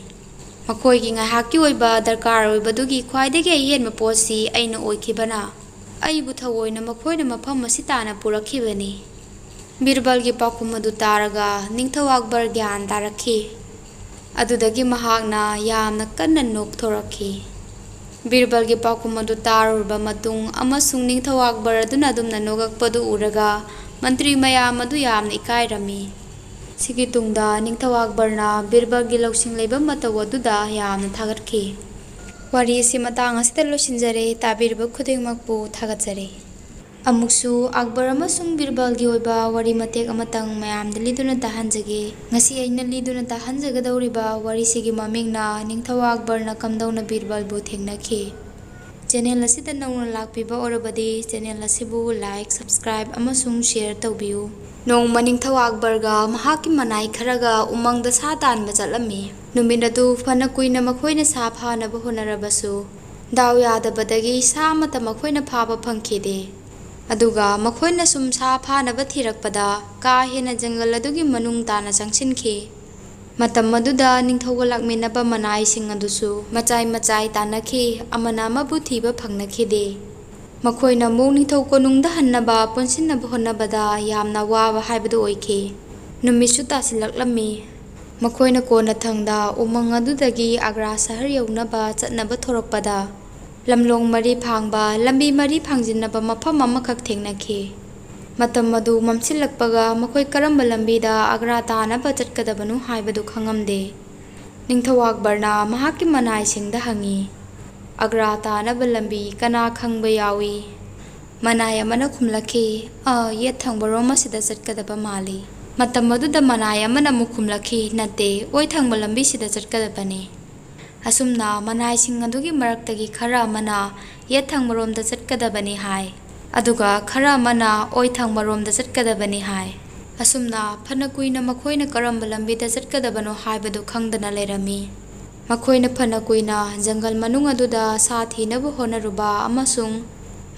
ꯃꯈꯣꯏꯒꯤ ꯉꯥꯏꯍꯥꯛꯀꯤ ꯑꯣꯏꯕ ꯗꯔꯀꯥꯔ ꯑꯣꯏꯕꯗꯨꯒꯤ ꯈ꯭ꯋꯥꯏꯗꯒꯤ ꯑꯍꯦꯟꯕ ꯄꯣꯠꯁꯤ ꯑꯩꯅ ꯑꯣꯏꯈꯤꯕꯅ ꯑꯩꯕꯨ ꯊꯑꯣꯏꯅ ꯃꯈꯣꯏꯅ ꯃꯐꯝ ꯑꯁꯤ ꯇꯥꯟꯅ ꯄꯨꯔꯛꯈꯤꯕꯅꯤ"꯫ ꯕꯤꯔꯕꯜꯒꯤ ꯄꯥꯎꯈꯨꯝ ꯑꯗꯨ ꯇꯥꯔꯒ ꯅꯤꯡꯊꯧ ꯑꯛꯕꯔ ꯒ꯭ꯌꯥꯟ ꯇꯥꯔꯛꯈꯤ꯫ ꯑꯗꯨꯗꯒꯤ ꯃꯍꯥꯛꯅ ꯌꯥꯝꯅ ꯀꯟꯅ ꯅꯣꯛꯊꯣꯔꯛꯈꯤ꯫ ꯕꯤꯔꯕꯜꯒꯤ ꯄꯥꯎꯈꯨꯝ ꯑꯗꯨ ꯇꯥꯔꯨꯔꯕ ꯃꯇꯨꯡ ꯑꯃꯁꯨꯡ ꯅꯤꯡꯊꯧ ꯑꯛꯕꯔ ꯑꯗꯨꯅ ꯑꯗꯨꯝꯅ ꯅꯣꯛꯂꯛꯄꯗꯨ ꯎꯔꯒ ꯃꯟꯇ꯭ꯔꯤ ꯃꯌꯥꯝ ꯑꯗꯨ ꯌꯥꯝꯅ ꯏꯀꯥꯏꯔꯝꯃꯤ꯫ ꯁꯤꯒꯤ ꯇꯨꯡꯗ ꯅꯤꯡꯊꯧ ꯑꯛꯕꯔꯅ ꯕꯤꯔꯕꯜꯒꯤ ꯂꯧꯁꯤꯡ ꯂꯩꯕ ꯃꯇꯧ ꯑꯗꯨꯗ ꯌꯥꯝꯅ ꯊꯥꯒꯠꯈꯤ꯫ ꯋꯥꯔꯤ ꯑꯁꯤ ꯃꯇꯥꯡ ꯑꯁꯤꯗ ꯂꯣꯏꯁꯤꯟꯖꯔꯦ꯫ ꯇꯥꯕꯤꯔꯤꯕ ꯈꯨꯗꯤꯡꯃꯛꯄꯨ ꯊꯥꯒꯠꯆꯔꯤ꯫ ꯑꯃꯨꯛꯁꯨ ꯑꯛꯕꯔ ꯑꯃꯁꯨꯡ ꯕꯤꯔꯕꯜꯒꯤ ꯑꯣꯏꯕ ꯋꯥꯔꯤ ꯃꯇꯦꯛ ꯑꯃꯇꯪ ꯃꯌꯥꯝꯗ ꯂꯤꯗꯨꯅ ꯇꯥꯍꯟꯖꯒꯦ꯫ ꯉꯁꯤ ꯑꯩꯅ ꯂꯤꯗꯨꯅ ꯇꯥꯍꯟꯖꯒꯗꯧꯔꯤꯕ ꯋꯥꯔꯤꯁꯤꯒꯤ ꯃꯃꯤꯡꯅ ꯅꯤꯡꯊꯧ ꯑꯛꯕꯔꯅ ꯀꯝꯗꯧꯅ ꯕꯤꯔꯕꯜꯕꯨ ꯊꯦꯡꯅꯈꯤ꯫ ꯆꯦꯅꯦꯜ ꯑꯁꯤꯗ ꯅꯧꯅ ꯂꯥꯛꯄꯤꯕ ꯑꯣꯏꯔꯕꯗꯤ ꯆꯦꯅꯦꯜ ꯑꯁꯤꯕꯨ ꯂꯥꯏꯛ, ꯁꯕꯁꯀ꯭ꯔꯥꯏꯕ ꯑꯃꯁꯨꯡ ꯁꯦꯌꯔ ꯇꯧꯕꯤꯌꯨ꯫ ꯅꯣꯡꯃ ꯅꯤꯡꯊꯧ ꯑꯛꯕꯔꯒ ꯃꯍꯥꯛꯀꯤ ꯃꯅꯥꯏ ꯈꯔꯒ ꯎꯃꯪꯗ ꯁꯥ ꯇꯥꯟꯕ ꯆꯠꯂꯝꯃꯤ꯫ ꯅꯨꯃꯤꯠ ꯑꯗꯨ ꯐꯅ ꯀꯨꯏꯅ ꯃꯈꯣꯏꯅ ꯁꯥ ꯐꯥꯅꯕ ꯍꯣꯠꯅꯔꯕꯁꯨ ꯗꯥꯎ ꯌꯥꯗꯕꯗꯒꯤ ꯁꯥ ꯑꯃꯠꯇ ꯃꯈꯣꯏꯅ ꯐꯥꯕ ꯐꯪꯈꯤꯗꯦ꯫ ꯑꯗꯨꯒ ꯃꯈꯣꯏꯅ ꯁꯨꯝ ꯁꯥ ꯐꯥꯅꯕ ꯊꯤꯔꯛꯄꯗ ꯀꯥ ꯍꯦꯟꯅ ꯖꯪꯒꯜ ꯑꯗꯨꯒꯤ ꯃꯅꯨꯡ ꯇꯥꯅ ꯆꯪꯁꯤꯟꯈꯤ꯫ ꯃꯇꯝ ꯑꯗꯨꯗ ꯅꯤꯡꯊꯧꯒ ꯂꯥꯛꯃꯤꯟꯅꯕ ꯃꯅꯥꯏꯁꯤꯡ ꯑꯗꯨꯁꯨ ꯃꯆꯥꯏ ꯃꯆꯥꯏ ꯇꯥꯟꯅꯈꯤ, ꯑꯃꯅ ꯑꯃꯕꯨ ꯊꯤꯕ ꯐꯪꯅꯈꯤꯗꯦ꯫ ꯃꯈꯣꯏꯅ ꯑꯃꯨꯛ ꯅꯤꯡꯊꯧ ꯀꯣꯅꯨꯡꯗ ꯍꯟꯅꯕ ꯄꯨꯟꯁꯤꯟꯅꯕ ꯍꯣꯠꯅꯕꯗ ꯌꯥꯝꯅ ꯋꯥꯕ ꯍꯥꯏꯕꯗꯨ ꯑꯣꯏꯈꯤ꯫ ꯅꯨꯃꯤꯠꯁꯨ ꯇꯥꯁꯤꯜꯂꯛꯂꯝꯃꯤ꯫ ꯃꯈꯣꯏꯅ ꯀꯣꯟꯅꯊꯪꯗ ꯎꯃꯪ ꯑꯗꯨꯗꯒꯤ ꯑꯒ꯭ꯔꯥ ꯁꯍꯔ ꯌꯧꯅꯕ ꯆꯠꯅꯕ ꯊꯣꯔꯛꯄꯗ ꯂꯝꯂꯣꯡ ꯃꯔꯤ ꯐꯥꯡꯕ ꯂꯝꯕꯤ ꯃꯔꯤ ꯐꯥꯡꯖꯤꯟꯅꯕ ꯃꯐꯝ ꯑꯃꯈꯛ ꯊꯦꯡꯅꯈꯤ꯫ ꯃꯇꯝ ꯑꯗꯨ ꯃꯝꯁꯤꯜꯂꯛꯄꯒ ꯃꯈꯣꯏ ꯀꯔꯝꯕ ꯂꯝꯕꯤꯗ ꯑꯒ꯭ꯔꯥ ꯇꯥꯅꯕ ꯆꯠꯀꯗꯕꯅꯣ ꯍꯥꯏꯕꯗꯨ ꯈꯪꯉꯝꯗꯦ꯫ ꯅꯤꯡꯊꯧ ꯑꯛꯕꯔꯅ ꯃꯍꯥꯛꯀꯤ ꯃꯅꯥꯏꯁꯤꯡꯗ ꯍꯪꯉꯤ, "ꯑꯒ꯭ꯔꯥ ꯇꯥꯅꯕ ꯂꯝꯕꯤ ꯀꯅꯥ ꯈꯪꯕ ꯌꯥꯎꯏ"꯫ ꯃꯅꯥꯏ ꯑꯃꯅ ꯈꯨꯝꯂꯛꯈꯤ, "ꯌꯦꯠ ꯊꯪꯕꯔꯣꯝ ꯑꯁꯤꯗ ꯆꯠꯀꯗꯕ ꯃꯥꯜꯂꯤ"꯫ ꯃꯇꯝ ꯑꯗꯨꯗ ꯃꯅꯥꯏ ꯑꯃꯅ ꯑꯃꯨꯛ ꯈꯨꯝꯂꯛꯈꯤ, "ꯅꯠꯇꯦ, ꯑꯣꯏ ꯊꯪꯕ ꯂꯝꯕꯤꯁꯤꯗ ꯆꯠꯀꯗꯕꯅꯤ"꯫ ꯑꯁꯨꯝꯅ ꯃꯅꯥꯏꯁꯤꯡ ꯑꯗꯨꯒꯤ ꯃꯔꯛꯇꯒꯤ ꯈꯔ ꯑꯃꯅ ꯌꯦꯠ ꯊꯪꯕꯔꯣꯝꯗ ꯆꯠꯀꯗꯕꯅꯤ ꯍꯥꯏ, ꯑꯗꯨꯒ ꯈꯔ ꯑꯃꯅ ꯑꯣꯏ ꯊꯪꯕꯔꯣꯝꯗ ꯆꯠꯀꯗꯕꯅꯤ ꯍꯥꯏ꯫ ꯑꯁꯨꯝꯅ ꯐꯅ ꯀꯨꯏꯅ ꯃꯈꯣꯏꯅ ꯀꯔꯝꯕ ꯂꯝꯕꯤꯗ ꯆꯠꯀꯗꯕꯅꯣ ꯍꯥꯏꯕꯗꯨ ꯈꯪꯗꯅ ꯂꯩꯔꯝꯃꯤ꯫ ꯃꯈꯣꯏꯅ ꯐꯅ ꯀꯨꯏꯅ ꯖꯪꯒꯜ ꯃꯅꯨꯡ ꯑꯗꯨꯗ ꯁꯥ ꯊꯤꯅꯕ ꯍꯣꯠꯅꯔꯨꯕ ꯑꯃꯁꯨꯡ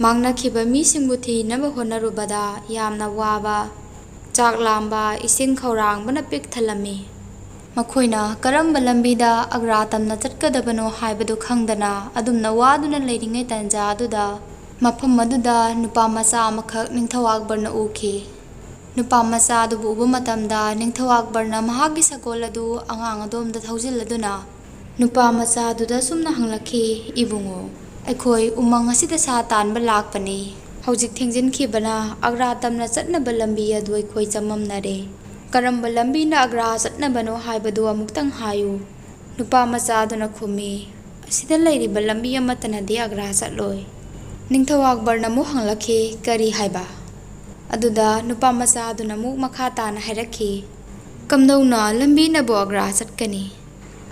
ꯃꯥꯡꯅꯈꯤꯕ ꯃꯤꯁꯤꯡꯕꯨ ꯊꯤꯅꯕ ꯍꯣꯠꯅꯔꯨꯕꯗ ꯌꯥꯝꯅ ꯋꯥꯕ, ꯆꯥꯛ ꯂꯥꯝꯕ, ꯏꯁꯤꯡ ꯈꯧꯔꯥꯡꯕꯅ ꯄꯤꯛ ꯊꯜꯂꯝꯃꯤ꯫ ꯃꯈꯣꯏꯅ ꯀꯔꯝꯕ ꯂꯝꯕꯤꯗ ꯑꯒ꯭ꯔꯥ ꯇꯝꯅ ꯆꯠꯀꯗꯕꯅꯣ ꯍꯥꯏꯕꯗꯨ ꯈꯪꯗꯅ ꯑꯗꯨꯝꯅ ꯋꯥꯗꯨꯅ ꯂꯩꯔꯤꯉꯩ ꯇꯥꯟꯖꯥ ꯑꯗꯨꯗ ꯃꯐꯝ ꯑꯗꯨꯗ ꯅꯨꯄꯥ ꯃꯆꯥ ꯑꯃꯈꯛ ꯅꯤꯡꯊꯧ ꯑꯛꯕꯔꯅ ꯎꯈꯤ꯫ ꯅꯨꯄꯥ ꯃꯆꯥ ꯑꯗꯨꯕꯨ ꯎꯕ ꯃꯇꯝꯗ ꯅꯤꯡꯊꯧ ꯑꯛꯕꯔꯅ ꯃꯍꯥꯛꯀꯤ ꯁꯒꯣꯜ ꯑꯗꯨ ꯑꯉꯥꯡ ꯑꯗꯣꯝꯗ ꯊꯧꯖꯤꯜꯂꯗꯨꯅ ꯅꯨꯄꯥ ꯃꯆꯥ ꯑꯗꯨꯗ ꯁꯨꯝꯅ ꯍꯪꯂꯛꯈꯤ, "ꯏꯕꯨꯡꯉꯣ, ꯑꯩꯈꯣꯏ ꯎꯃꯪ ꯑꯁꯤꯗ ꯁꯥ ꯇꯥꯟꯕ ꯂꯥꯛꯄꯅꯤ꯫ ꯍꯧꯖꯤꯛ ꯊꯦꯡꯖꯤꯟꯈꯤꯕꯅ ꯑꯒ꯭ꯔꯥ ꯇꯝꯅ ꯆꯠꯅꯕ ꯂꯝꯕꯤ ꯑꯗꯨ ꯑꯩꯈꯣꯏ ꯆꯃꯝꯅꯔꯦ꯫ ꯀꯔꯝꯕ ꯂꯝꯕꯤꯅ ꯑꯒ꯭ꯔꯥ ꯆꯠꯅꯕꯅꯣ ꯍꯥꯏꯕꯗꯨ ꯑꯃꯨꯛꯇꯪ ꯍꯥꯏꯌꯨ꯫ ꯅꯨꯄꯥ ꯃꯆꯥꯗꯨꯅ ꯈꯨꯝꯃꯤ, ꯑꯁꯤꯗ ꯂꯩꯔꯤꯕ ꯂꯝꯕꯤ ꯑꯃꯠꯇꯅꯗꯤ ꯑꯒ꯭ꯔꯥ ꯆꯠꯂꯣꯏ꯫ ꯅꯤꯡꯊꯧ ꯑꯛꯕꯔꯅ ꯑꯃꯨꯛ ꯍꯪꯂꯛꯈꯤ, ꯀꯔꯤ ꯍꯥꯏꯕ? ꯑꯗꯨꯗ ꯅꯨꯄꯥ ꯃꯆꯥꯗꯨꯅ ꯑꯃꯨꯛ ꯃꯈꯥ ꯇꯥꯅ ꯍꯥꯏꯔꯛꯈꯤ, ꯀꯝꯗꯧꯅ ꯂꯝꯕꯤꯅꯕꯨ ꯑꯒ꯭ꯔꯥ ꯆꯠꯀꯅꯤ?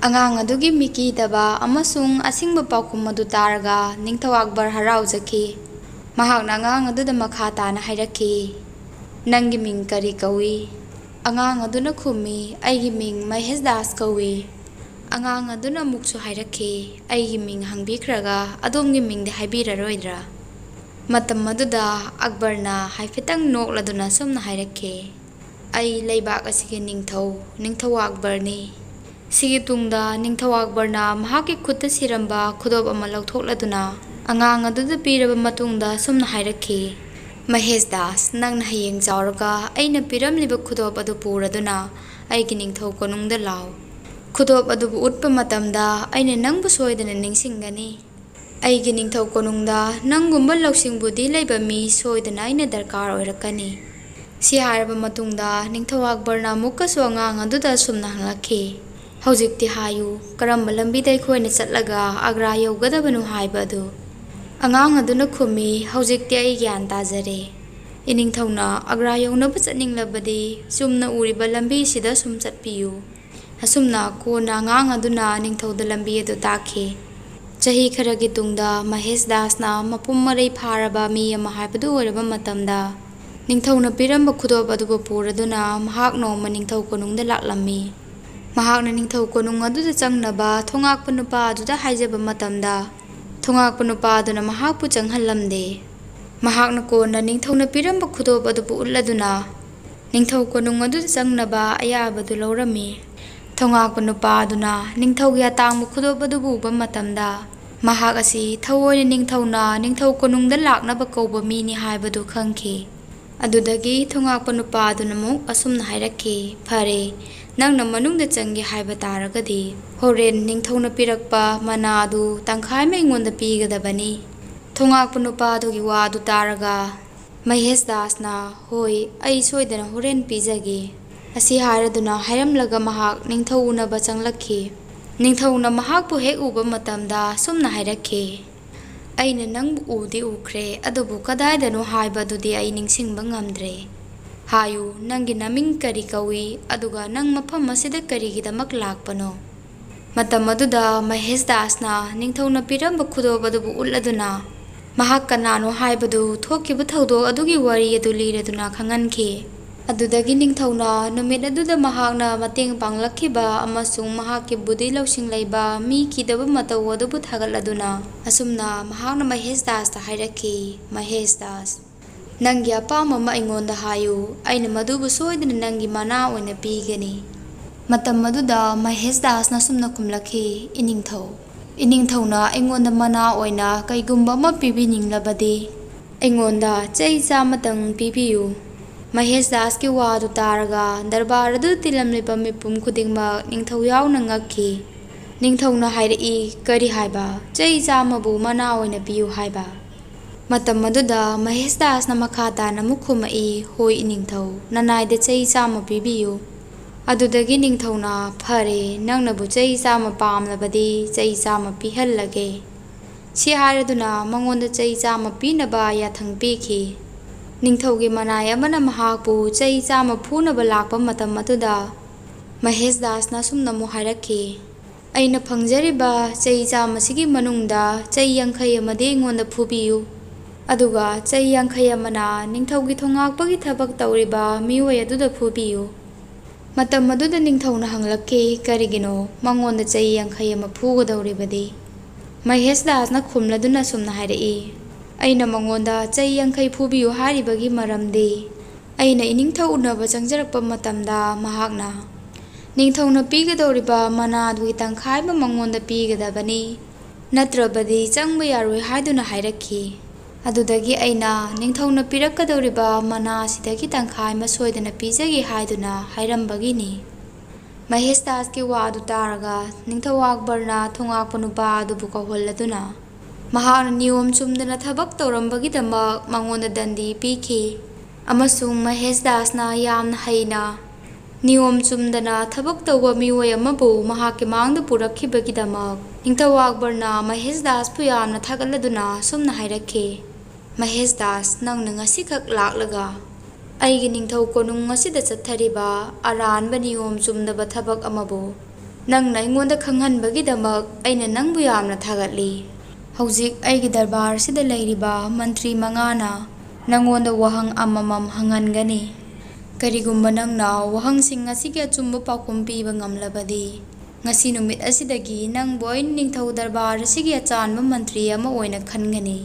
ꯑꯉꯥꯡ ꯑꯗꯨꯒꯤ ꯃꯤꯀꯤꯗꯕ ꯑꯃꯁꯨꯡ ꯑꯁꯤꯡꯕ ꯄꯥꯎꯈꯨꯝ ꯑꯗꯨ ꯇꯥꯔꯒ ꯅꯤꯡꯊꯧ ꯑꯛꯕꯔ ꯍꯔꯥꯎꯖꯈꯤ꯫ ꯃꯍꯥꯛꯅ ꯑꯉꯥꯡ ꯑꯗꯨꯗ ꯃꯈꯥ ꯇꯥꯅ ꯍꯥꯏꯔꯛꯈꯤ, ꯅꯪꯒꯤ ꯃꯤꯡ ꯀꯔꯤ ꯀꯧꯏ? ꯑꯉꯥꯡ ꯑꯗꯨꯅ ꯈꯨꯝꯃꯤ, ꯑꯩꯒꯤ ꯃꯤꯡ ꯃꯍꯦꯁꯗꯥꯁ ꯀꯧꯏ꯫ ꯑꯉꯥꯡ ꯑꯗꯨꯅ ꯑꯃꯨꯛꯁꯨ ꯍꯥꯏꯔꯛꯈꯤ, ꯑꯩꯒꯤ ꯃꯤꯡ ꯍꯪꯕꯤꯈ꯭ꯔꯒ ꯑꯗꯣꯝꯒꯤ ꯃꯤꯡꯗꯤ ꯍꯥꯏꯕꯤꯔꯔꯣꯏꯗ꯭ꯔꯥ? ꯃꯇꯝ ꯑꯗꯨꯗ ꯑꯛꯕꯔꯅ ꯍꯥꯏꯐꯦꯠꯇꯪ ꯅꯣꯛꯂꯗꯨꯅ ꯁꯨꯝꯅ ꯍꯥꯏꯔꯛꯈꯤ, ꯑꯩ ꯂꯩꯕꯥꯛ ꯑꯁꯤꯒꯤ ꯅꯤꯡꯊꯧ ꯑꯛꯕꯔꯅꯤ꯫ ꯁꯤꯒꯤ ꯇꯨꯡꯗ ꯅꯤꯡꯊꯧ ꯑꯛꯕꯔꯅ ꯃꯍꯥꯛꯀꯤ ꯈꯨꯠꯇ ꯁꯤꯔꯝꯕ ꯈꯨꯗꯣꯞ ꯑꯃ ꯂꯧꯊꯣꯛꯂꯗꯨꯅ ꯑꯉꯥꯡ ꯑꯗꯨꯗ ꯄꯤꯔꯕ ꯃꯇꯨꯡꯗ ꯁꯨꯝꯅ ꯍꯥꯏꯔꯛꯈꯤ, ꯃꯍꯦꯁꯗꯥꯁ, ꯅꯪꯅ ꯍꯌꯦꯡ ꯆꯥꯎꯔꯒ ꯑꯩꯅ ꯄꯤꯔꯝꯂꯤꯕ ꯈꯨꯗꯣꯞ ꯑꯗꯨ ꯄꯨꯔꯗꯨꯅ ꯑꯩꯒꯤ ꯅꯤꯡꯊꯧ ꯀꯣꯅꯨꯡꯗ ꯂꯥꯛꯎ꯫ ꯈꯨꯗꯣꯞ ꯑꯗꯨꯕꯨ ꯎꯠꯄ ꯃꯇꯝꯗ ꯑꯩꯅ ꯅꯪꯕꯨ ꯁꯣꯏꯗꯅ ꯅꯤꯡꯁꯤꯡꯒꯅꯤ꯫ ꯑꯩꯒꯤ ꯅꯤꯡꯊꯧ ꯀꯣꯅꯨꯡꯗ ꯅꯪꯒꯨꯝꯕ ꯂꯧꯁꯤꯡ ꯕꯨꯙꯤ ꯂꯩꯕ ꯃꯤ ꯁꯣꯏꯗꯅ ꯑꯩꯅ ꯗꯔꯀꯥꯔ ꯑꯣꯏꯔꯛꯀꯅꯤ꯫ ꯁꯤ ꯍꯥꯏꯔꯕ ꯃꯇꯨꯡꯗ ꯅꯤꯡꯊꯧ ꯑꯛꯕꯔꯅ ꯑꯃꯨꯛꯀꯁꯨ ꯑꯉꯥꯡ ꯑꯗꯨꯗ ꯁꯨꯝꯅ ꯍꯪꯂꯛꯈꯤ, ꯍꯧꯖꯤꯛꯇꯤ ꯍꯥꯏꯌꯨ, ꯀꯔꯝꯕ ꯂꯝꯕꯤꯗ ꯑꯩꯈꯣꯏꯅ ꯆꯠꯂꯒ ꯑꯒ꯭ꯔꯥ ꯌꯧꯒꯗꯕꯅꯣ ꯍꯥꯏꯕ ꯑꯗꯨ? ꯑꯉꯥꯡ ꯑꯗꯨꯅ ꯈꯨꯝꯃꯤ, ꯍꯧꯖꯤꯛꯇꯤ ꯑꯩ ꯒ꯭ꯌꯥꯟ ꯇꯥꯖꯔꯦ꯫ ꯏꯅꯤꯡꯊꯧꯅ ꯑꯒ꯭ꯔꯥ ꯌꯧꯅꯕ ꯆꯠꯅꯤꯡꯂꯕꯗꯤ ꯆꯨꯝꯅ ꯎꯔꯤꯕ ꯂꯝꯕꯤꯁꯤꯗ ꯁꯨꯝ ꯆꯠꯄꯤꯌꯨ꯫ ꯑꯁꯨꯝꯅ ꯀꯣꯟꯅ ꯑꯉꯥꯡ ꯑꯗꯨꯅ ꯅꯤꯡꯊꯧꯗ ꯂꯝꯕꯤ ꯑꯗꯨ ꯇꯥꯛꯈꯤ꯫ ꯆꯍꯤ ꯈꯔꯒꯤ ꯇꯨꯡꯗ ꯃꯍꯦꯁꯗꯥꯁꯅ ꯃꯄꯨꯡ ꯃꯔꯩ ꯐꯥꯔꯕ ꯃꯤ ꯑꯃ ꯍꯥꯏꯕꯗꯨ ꯑꯣꯏꯔꯕ ꯃꯇꯝꯗ ꯅꯤꯡꯊꯧꯅ ꯄꯤꯔꯝꯕ ꯈꯨꯗꯣꯞ ꯑꯗꯨꯕꯨ ꯄꯨꯔꯗꯨꯅ ꯃꯍꯥꯛ ꯅꯣꯡꯃ ꯅꯤꯡꯊꯧ ꯀꯣꯅꯨꯡꯗ ꯂꯥꯛꯂꯝꯃꯤ꯫ ꯃꯍꯥꯛꯅ ꯅꯤꯡꯊꯧ ꯀꯣꯅꯨꯡ ꯑꯗꯨꯗ ꯆꯪꯅꯕ ꯊꯣꯉꯥꯛꯄ ꯅꯨꯄꯥ ꯑꯗꯨꯗ ꯍꯥꯏꯖꯕ ꯃꯇꯝꯗ ꯊꯣꯉꯥꯛꯄ ꯅꯨꯄꯥ ꯑꯗꯨꯅ ꯃꯍꯥꯛꯄꯨ ꯆꯪꯍꯜꯂꯝꯗꯦ꯫ ꯃꯍꯥꯛꯅ ꯀꯣꯟꯅ ꯅꯤꯡꯊꯧꯅ ꯄꯤꯔꯝꯕ ꯈꯨꯗꯣꯞ ꯑꯗꯨꯕꯨ ꯎꯠꯂꯗꯨꯅ ꯅꯤꯡꯊꯧ ꯀꯣꯅꯨꯡ ꯑꯗꯨꯗ ꯆꯪꯅꯕ ꯑꯌꯥꯕꯗꯨ ꯂꯧꯔꯝꯃꯤ꯫ ꯊꯣꯉꯥꯛꯄ ꯅꯨꯄꯥ ꯑꯗꯨꯅ ꯅꯤꯡꯊꯧꯒꯤ ꯑꯇꯥꯡꯕ ꯈꯨꯗꯣꯞ ꯑꯗꯨꯕꯨ ꯎꯕ ꯃꯇꯝꯗ ꯃꯍꯥꯛ ꯑꯁꯤ ꯊꯑꯣꯏꯅ ꯅꯤꯡꯊꯧꯅ ꯅꯤꯡꯊꯧ ꯀꯣꯅꯨꯡꯗ ꯂꯥꯛꯅꯕ ꯀꯧꯕ ꯃꯤꯅꯤ ꯍꯥꯏꯕꯗꯨ ꯈꯪꯈꯤ꯫ ꯑꯗꯨꯗꯒꯤ ꯊꯣꯉꯥꯛꯄ ꯅꯨꯄꯥ ꯑꯗꯨꯅ ꯑꯃꯨꯛ ꯑꯁꯨꯝꯅ ꯍꯥꯏꯔꯛꯈꯤ, ꯐꯔꯦ, ꯅꯪꯅ ꯃꯅꯨꯡꯗ ꯆꯪꯒꯦ ꯍꯥꯏꯕ ꯇꯥꯔꯒꯗꯤ ꯍꯣꯔꯦꯟ ꯅꯤꯡꯊꯧꯅ ꯄꯤꯔꯛꯄ ꯃꯅꯥ ꯑꯗꯨ ꯇꯪꯈꯥꯏ ꯑꯃ ꯑꯩꯉꯣꯟꯗ ꯄꯤꯒꯗꯕꯅꯤ꯫ ꯊꯣꯉꯥꯛꯄ ꯅꯨꯄꯥ ꯑꯗꯨꯒꯤ ꯋꯥ ꯑꯗꯨ ꯇꯥꯔꯒ ꯃꯍꯦꯁꯗꯥꯁꯅ, ꯍꯣꯏ, ꯑꯩ ꯁꯣꯏꯗꯅ ꯍꯣꯔꯦꯟ ꯄꯤꯖꯒꯦ꯫ ꯑꯁꯤ ꯍꯥꯏꯔꯗꯨꯅ ꯍꯥꯏꯔꯝꯂꯒ ꯃꯍꯥꯛ ꯅꯤꯡꯊꯧ ꯎꯅꯕ ꯆꯪꯂꯛꯈꯤ꯫ ꯅꯤꯡꯊꯧꯅ ꯃꯍꯥꯛꯄꯨ ꯍꯦꯛ ꯎꯕ ꯃꯇꯝꯗ ꯁꯨꯝꯅ ꯍꯥꯏꯔꯛꯈꯤ, ꯑꯩꯅ ꯅꯪꯕꯨ ꯎꯗꯤ ꯎꯈ꯭ꯔꯦ, ꯑꯗꯨꯕꯨ ꯀꯗꯥꯏꯗꯅꯣ ꯍꯥꯏꯕ ꯑꯗꯨꯗꯤ ꯑꯩ ꯅꯤꯡꯁꯤꯡꯕ ꯉꯝꯗ꯭ꯔꯦ꯫ ꯍꯥꯏꯌꯨ, ꯅꯪꯒꯤ ꯅꯃꯤꯡ ꯀꯔꯤ ꯀꯧꯏ, ꯑꯗꯨꯒ ꯅꯪ ꯃꯐꯝ ꯑꯁꯤꯗ ꯀꯔꯤꯒꯤꯗꯃꯛ ꯂꯥꯛꯄꯅꯣ? ꯃꯇꯝ ꯑꯗꯨꯗ ꯃꯍꯦꯁꯗꯥꯁꯅ ꯅꯤꯡꯊꯧꯅ ꯄꯤꯔꯝꯕ ꯈꯨꯗꯣꯞ ꯑꯗꯨꯕꯨ ꯎꯠꯂꯗꯨꯅ ꯃꯍꯥꯛ ꯀꯅꯥꯅꯣ ꯍꯥꯏꯕꯗꯨ ꯊꯣꯛꯈꯤꯕ ꯊꯧꯗꯣꯛ ꯑꯗꯨꯒꯤ ꯋꯥꯔꯤ ꯑꯗꯨ ꯂꯤꯔꯗꯨꯅ ꯈꯪꯍꯟꯈꯤ꯫ ꯑꯗꯨꯗꯒꯤ ꯅꯤꯡꯊꯧꯅ ꯅꯨꯃꯤꯠ ꯑꯗꯨꯗ ꯃꯍꯥꯛꯅ ꯃꯇꯦꯡ ꯄꯥꯡꯂꯛꯈꯤꯕ ꯑꯃꯁꯨꯡ ꯃꯍꯥꯛꯀꯤ ꯕꯨꯙꯤ ꯂꯧꯁꯤꯡ ꯂꯩꯕ ꯃꯤ ꯀꯤꯗꯕ ꯃꯇꯧ ꯑꯗꯨꯕꯨ ꯊꯥꯒꯠꯂꯗꯨꯅ ꯑꯁꯨꯝꯅ ꯃꯍꯥꯛꯅ ꯃꯍꯦꯁꯗꯥꯁꯇ ꯍꯥꯏꯔꯛꯈꯤ, ꯃꯍꯦꯁꯗꯥꯁ, ꯅꯪꯒꯤ ꯑꯄꯥꯝꯕ ꯑꯃ ꯑꯩꯉꯣꯟꯗ ꯍꯥꯏꯌꯨ, ꯑꯩꯅ ꯃꯗꯨꯕꯨ ꯁꯣꯏꯗꯅ ꯅꯪꯒꯤ ꯃꯅꯥ ꯑꯣꯏꯅ ꯄꯤꯒꯅꯤ꯫ ꯃꯇꯝ ꯑꯗꯨꯗ ꯃꯍꯦꯁꯗꯥꯁꯅ ꯁꯨꯝꯅ ꯈꯨꯝꯂꯛꯈꯤ, ꯏꯅꯤꯡꯊꯧꯅ ꯑꯩꯉꯣꯟꯗ ꯃꯅꯥ ꯑꯣꯏꯅ ꯀꯩꯒꯨꯝꯕ ꯑꯃ ꯄꯤꯕꯤꯅꯤꯡꯂꯕꯗꯤ ꯑꯩꯉꯣꯟꯗ ꯆꯩ 100ꯇꯪ ꯄꯤꯕꯤꯌꯨ꯫ ꯃꯍꯦꯁꯗꯥꯁꯀꯤ ꯋꯥ ꯑꯗꯨ ꯇꯥꯔꯒ ꯗꯔꯕꯥꯔ ꯑꯗꯨꯗ ꯇꯤꯜꯂꯝꯂꯤꯕ ꯃꯤꯄꯨꯝ ꯈꯨꯗꯤꯡꯃꯛ ꯅꯤꯡꯊꯧ ꯌꯥꯎꯅ ꯉꯛꯈꯤ꯫ ꯅꯤꯡꯊꯧꯅ ꯍꯥꯏꯔꯛꯏ, ꯀꯔꯤ ꯍꯥꯏꯕ? ꯆꯩ 100ꯕꯨ ꯃꯅꯥ ꯑꯣꯏꯅ ꯄꯤꯌꯨ ꯍꯥꯏꯕ? ꯃꯇꯝ ꯑꯗꯨꯗ ꯃꯍꯦꯁꯗꯥꯁꯅ ꯃꯈꯥ ꯇꯥꯅ ꯑꯃꯨꯛ ꯈꯨꯝꯃꯛꯏ, ꯍꯣꯏ ꯏꯅꯤꯡꯊꯧ, ꯅꯅꯥꯏꯗ ꯆꯩ 100 ꯄꯤꯕꯤꯌꯨ꯫ ꯑꯗꯨꯗꯒꯤ ꯅꯤꯡꯊꯧꯅ, ꯐꯔꯦ, ꯅꯪꯅꯕꯨ ꯆꯩ 100 ꯄꯥꯝꯂꯕꯗꯤ ꯆꯩ 100 ꯄꯤꯍꯜꯂꯒꯦ꯫ ꯁꯤ ꯍꯥꯏꯔꯗꯨꯅ ꯃꯉꯣꯟꯗ ꯆꯩ 100 ꯄꯤꯅꯕ ꯌꯥꯊꯪ ꯄꯤꯈꯤ꯫ ꯅꯤꯡꯊꯧꯒꯤ ꯃꯅꯥꯏ ꯑꯃꯅ ꯃꯍꯥꯛꯄꯨ ꯆꯩ 100 ꯐꯨꯅꯕ ꯂꯥꯛꯄ ꯃꯇꯝ ꯑꯗꯨꯗ ꯃꯍꯦꯁꯗꯥꯁꯅ ꯑꯁꯨꯝꯅ ꯑꯃꯨꯛ ꯍꯥꯏꯔꯛꯈꯤ, ꯑꯩꯅ ꯐꯪꯖꯔꯤꯕ ꯆꯩ 100ꯁꯤꯒꯤ ꯃꯅꯨꯡꯗ ꯆꯩ 50 ꯑꯃꯗꯤ ꯑꯩꯉꯣꯟꯗ ꯐꯨꯕꯤꯌꯨ, ꯑꯗꯨꯒ ꯆꯩ 50 ꯑꯃꯅ ꯅꯤꯡꯊꯧꯒꯤ ꯊꯣꯉꯥꯛꯄꯒꯤ ꯊꯕꯛ ꯇꯧꯔꯤꯕ ꯃꯤꯑꯣꯏ ꯑꯗꯨꯗ ꯐꯨꯕꯤꯌꯨ꯫ ꯃꯇꯝ ꯑꯗꯨꯗ ꯅꯤꯡꯊꯧꯅ ꯍꯪꯂꯛꯈꯤ, ꯀꯔꯤꯒꯤꯅꯣ ꯃꯉꯣꯟꯗ ꯆꯩ 50 ꯑꯃ ꯐꯨꯒꯗꯧꯔꯤꯕꯗꯤ? ꯃꯍꯦꯁꯗꯥꯁꯅ ꯈꯨꯝꯂꯗꯨꯅ ꯁꯨꯝꯅ ꯍꯥꯏꯔꯛꯏ, ꯑꯩꯅ ꯃꯉꯣꯟꯗ ꯆꯩ 50 ꯐꯨꯕꯤꯌꯨ ꯍꯥꯏꯔꯤꯕꯒꯤ ꯃꯔꯝꯗꯤ ꯑꯩꯅ ꯏꯅꯤꯡꯊꯧ ꯎꯅꯕ ꯆꯪꯖꯔꯛꯄ ꯃꯇꯝꯗ ꯃꯍꯥꯛꯅ ꯅꯤꯡꯊꯧꯅ ꯄꯤꯒꯗꯧꯔꯤꯕ ꯃꯅꯥ ꯑꯗꯨꯒꯤ ꯇꯪꯈꯥꯏ ꯑꯃ ꯃꯉꯣꯟꯗ ꯄꯤꯒꯗꯕꯅꯤ, ꯅꯠꯇ꯭ꯔꯕꯗꯤ ꯆꯪꯕ ꯌꯥꯔꯣꯏ ꯍꯥꯏꯗꯨꯅ ꯍꯥꯏꯔꯛꯈꯤ꯫ ꯑꯗꯨꯗꯒꯤ ꯑꯩꯅ ꯅꯤꯡꯊꯧꯅ ꯄꯤꯔꯛꯀꯗꯧꯔꯤꯕ ꯃꯅꯥ ꯑꯁꯤꯗꯒꯤ ꯇꯪꯈꯥꯏ ꯑꯃ ꯁꯣꯏꯗꯅ ꯄꯤꯖꯒꯦ ꯍꯥꯏꯗꯨꯅ ꯍꯥꯏꯔꯝꯕꯒꯤꯅꯤ꯫ ꯃꯍꯦꯁꯗꯥꯁꯀꯤ ꯋꯥ ꯑꯗꯨ ꯇꯥꯔꯒ ꯅꯤꯡꯊꯧ ꯑꯛꯕꯔꯅ ꯊꯣꯉꯥꯛꯄ ꯅꯨꯄꯥ ꯑꯗꯨꯕꯨ ꯀꯧꯍꯜꯂꯗꯨꯅ ꯃꯍꯥꯛꯅ ꯅꯤꯌꯣꯝ ꯆꯨꯝꯗꯅ ꯊꯕꯛ ꯇꯧꯔꯝꯕꯒꯤꯗꯃꯛ ꯃꯉꯣꯟꯗ ꯗꯟꯗꯤ ꯄꯤꯈꯤ ꯑꯃꯁꯨꯡ ꯃꯍꯦꯁ ꯗꯥꯁꯅ ꯌꯥꯝꯅ ꯍꯩꯅ ꯅꯤꯌꯣꯝ ꯆꯨꯝꯗꯅ ꯊꯕꯛ ꯇꯧꯕ ꯃꯤꯑꯣꯏ ꯑꯃꯕꯨ ꯃꯍꯥꯛꯀꯤ ꯃꯥꯡꯗ ꯄꯨꯔꯛꯈꯤꯕꯒꯤꯗꯃꯛ ꯅꯤꯡꯊꯧ ꯑꯛꯕꯔꯅ ꯃꯍꯦꯁ ꯗꯥꯁꯄꯨ ꯌꯥꯝꯅ ꯊꯥꯒꯠꯂꯗꯨꯅ ꯁꯨꯝꯅ ꯍꯥꯏꯔꯛꯈꯤ, ꯃꯍꯦꯁ ꯗꯥꯁ, ꯅꯪꯅ ꯉꯁꯤꯈꯛ ꯂꯥꯛꯂꯒ ꯑꯩꯒꯤ ꯅꯤꯡꯊꯧ ꯀꯣꯅꯨꯡ ꯑꯁꯤꯗ ꯆꯠꯊꯔꯤꯕ ꯑꯔꯥꯟꯕ ꯅꯤꯌꯣꯝ ꯆꯨꯝꯗꯕ ꯊꯕꯛ ꯑꯃꯕꯨ ꯅꯪꯅ ꯑꯩꯉꯣꯟꯗ ꯈꯪꯍꯟꯕꯒꯤꯗꯃꯛ ꯑꯩꯅ ꯅꯪꯕꯨ ꯌꯥꯝꯅ ꯊꯥꯒꯠꯂꯤ꯫ ꯍꯧꯖꯤꯛ ꯑꯩꯒꯤ ꯗꯔꯕꯥꯔꯁꯤꯗ ꯂꯩꯔꯤꯕ ꯃꯟꯇ꯭ꯔꯤ ꯃꯉꯥꯅ ꯅꯪꯉꯣꯟꯗ ꯋꯥꯍꯪ ꯑꯃꯃꯝ ꯍꯪꯍꯟꯒꯅꯤ꯫ ꯀꯔꯤꯒꯨꯝꯕ ꯅꯪꯅ ꯋꯥꯍꯪꯁꯤꯡ ꯑꯁꯤꯒꯤ ꯑꯆꯨꯝꯕ ꯄꯥꯎꯈꯨꯝ ꯄꯤꯕ ꯉꯝꯂꯕꯗꯤ ꯉꯁꯤ ꯅꯨꯃꯤꯠ ꯑꯁꯤꯗꯒꯤ ꯅꯪꯕꯨ ꯑꯩꯅ ꯅꯤꯡꯊꯧ ꯗꯔꯕꯥꯔ ꯑꯁꯤꯒꯤ ꯑꯆꯥꯟꯕ ꯃꯟꯇ꯭ꯔꯤ ꯑꯃ ꯑꯣꯏꯅ ꯈꯟꯒꯅꯤ꯫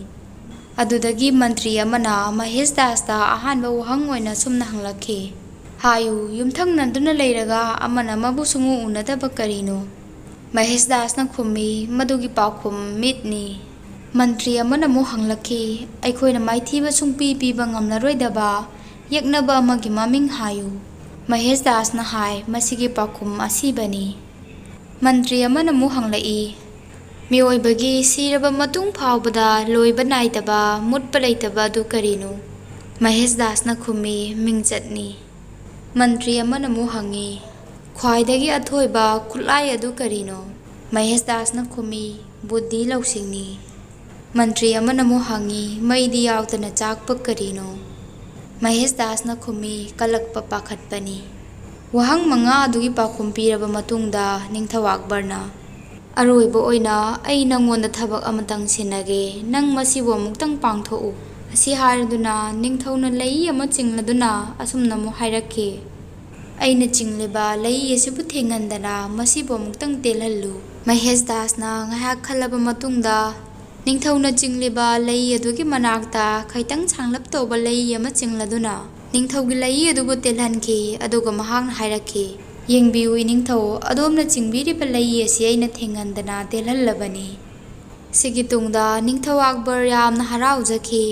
ꯑꯗꯨꯗꯒꯤ ꯃꯟꯇ꯭ꯔꯤ ꯑꯃꯅ ꯃꯍꯦꯁ ꯗꯥꯁꯇ ꯑꯍꯥꯟꯕ ꯋꯥꯍꯪ ꯑꯣꯏꯅ ꯁꯨꯝꯅ ꯍꯪꯂꯛꯈꯤ, ꯍꯥꯏꯌꯨ, ꯌꯨꯝꯊꯪꯅꯗꯨꯅ ꯂꯩꯔꯒ ꯑꯃꯅ ꯑꯃꯕꯨ ꯁꯨꯡꯎ ꯎꯅꯗꯕ ꯀꯔꯤꯅꯣ? ꯃꯍꯦꯁ ꯗꯥꯁꯅ ꯈꯨꯝꯃꯤ, ꯃꯗꯨꯒꯤ ꯄꯥꯎꯈꯨꯝ ꯃꯤꯠꯅꯤ꯫ ꯃꯟꯇ꯭ꯔꯤ ꯑꯃꯅ ꯑꯃꯨꯛ ꯍꯪꯂꯛꯈꯤ, ꯑꯩꯈꯣꯏꯅ ꯃꯥꯏꯊꯤꯕ ꯁꯨꯡꯄꯤ ꯄꯤꯕ ꯉꯝꯂꯔꯣꯏꯗꯕ ꯌꯦꯛꯅꯕ ꯑꯃꯒꯤ ꯃꯃꯤꯡ ꯍꯥꯏꯌꯨ꯫ ꯃꯍꯦꯁ ꯗꯥꯁꯅ ꯍꯥꯏ, ꯃꯁꯤꯒꯤ ꯄꯥꯎꯈꯨꯝ ꯑꯁꯤꯕꯅꯤ꯫ ꯃꯟꯇ꯭ꯔꯤ ꯑꯃꯅ ꯑꯃꯨꯛ ꯍꯪꯂꯛꯏ, ꯃꯤꯑꯣꯏꯕꯒꯤ ꯁꯤꯔꯕ ꯃꯇꯨꯡ ꯐꯥꯎꯕꯗ ꯂꯣꯏꯕ ꯅꯥꯏꯗꯕ ꯃꯨꯠꯄ ꯂꯩꯇꯕ ꯑꯗꯨ ꯀꯔꯤꯅꯣ? ꯃꯍꯦꯁ ꯗꯥꯁꯅ ꯈꯨꯝꯃꯤ, ꯃꯤꯡꯆꯠꯅꯤ꯫ ꯃꯟꯇ꯭ꯔꯤ ꯑꯃꯅ ꯑꯃꯨꯛ ꯍꯪꯉꯤ, ꯈ꯭ꯋꯥꯏꯗꯒꯤ ꯑꯊꯣꯏꯕ ꯈꯨꯠꯂꯥꯏ ꯑꯗꯨ ꯀꯔꯤꯅꯣ? ꯃꯍꯦꯁ ꯗꯥꯁꯅ ꯈꯨꯝꯃꯤ, ꯕꯨꯗ꯭ꯙꯤ ꯂꯧꯁꯤꯡꯅꯤ꯫ ꯃꯟꯇ꯭ꯔꯤ ꯑꯃꯅ ꯑꯃꯨꯛ ꯍꯪꯉꯤ, ꯃꯩꯗꯤ ꯌꯥꯎꯗꯅ ꯆꯥꯛꯄ ꯀꯔꯤꯅꯣ? ꯃꯍꯦꯁ ꯗꯥꯁꯅ ꯈꯨꯝꯃꯤ, ꯀꯜꯂꯛꯄ ꯄꯥꯈꯠꯄꯅꯤ꯫ ꯋꯥꯍꯪ ꯃꯉꯥ ꯑꯗꯨꯒꯤ ꯄꯥꯎꯈꯨꯝ ꯄꯤꯔꯕ ꯃꯇꯨꯡꯗ ꯅꯤꯡꯊꯧ ꯑꯛꯕꯔꯅ, ꯑꯔꯣꯏꯕ ꯑꯣꯏꯅ ꯑꯩ ꯅꯪꯉꯣꯟꯗ ꯊꯕꯛ ꯑꯃꯇꯪ ꯁꯤꯟꯅꯒꯦ, ꯅꯪ ꯃꯁꯤꯕꯨ ꯑꯃꯨꯛꯇꯪ ꯄꯥꯡꯊꯣꯛꯎ꯫ ꯑꯁꯤ ꯍꯥꯏꯔꯗꯨꯅ ꯅꯤꯡꯊꯧꯅ ꯂꯩꯏ ꯑꯃ ꯆꯤꯡꯂꯗꯨꯅ ꯑꯁꯨꯝꯅ ꯑꯃꯨꯛ ꯍꯥꯏꯔꯛꯈꯤ, ꯑꯩꯅ ꯆꯤꯡꯂꯤꯕ ꯂꯩꯏ ꯑꯁꯤꯕꯨ ꯊꯦꯡꯍꯟꯗꯅ ꯃꯁꯤꯕꯨ ꯑꯃꯨꯛꯇꯪ ꯇꯦꯜꯍꯜꯂꯨ꯫ ꯃꯍꯦꯁ ꯗꯥꯁꯅ ꯉꯥꯏꯍꯥꯛ ꯈꯜꯂꯕ ꯃꯇꯨꯡꯗ ꯅꯤꯡꯊꯧꯅ ꯆꯤꯡꯂꯤꯕ ꯂꯩꯏ ꯑꯗꯨꯒꯤ ꯃꯅꯥꯛꯇ ꯈꯩꯇꯪ ꯁꯥꯡꯂꯞ ꯇꯧꯕ ꯂꯩꯏ ꯑꯃ ꯆꯤꯡꯂꯗꯨꯅ ꯅꯤꯡꯊꯧꯒꯤ ꯂꯩꯏ ꯑꯗꯨꯕꯨ ꯇꯦꯜꯍꯟꯈꯤ꯫ ꯑꯗꯨꯒ ꯃꯍꯥꯛꯅ ꯍꯥꯏꯔꯛꯈꯤ, ꯌꯦꯡꯕꯤꯌꯨ ꯏꯅꯤꯡꯊꯧ, ꯑꯗꯣꯝꯅ ꯆꯤꯡꯕꯤꯔꯤꯕ ꯂꯩꯏ ꯑꯁꯤ ꯑꯩꯅ ꯊꯦꯡꯍꯟꯗꯅ ꯇꯦꯜꯍꯜꯂꯕꯅꯤ꯫ ꯁꯤꯒꯤ ꯇꯨꯡꯗ ꯅꯤꯡꯊꯧ ꯑꯛꯕꯔ ꯌꯥꯝꯅ ꯍꯔꯥꯎꯖꯈꯤ꯫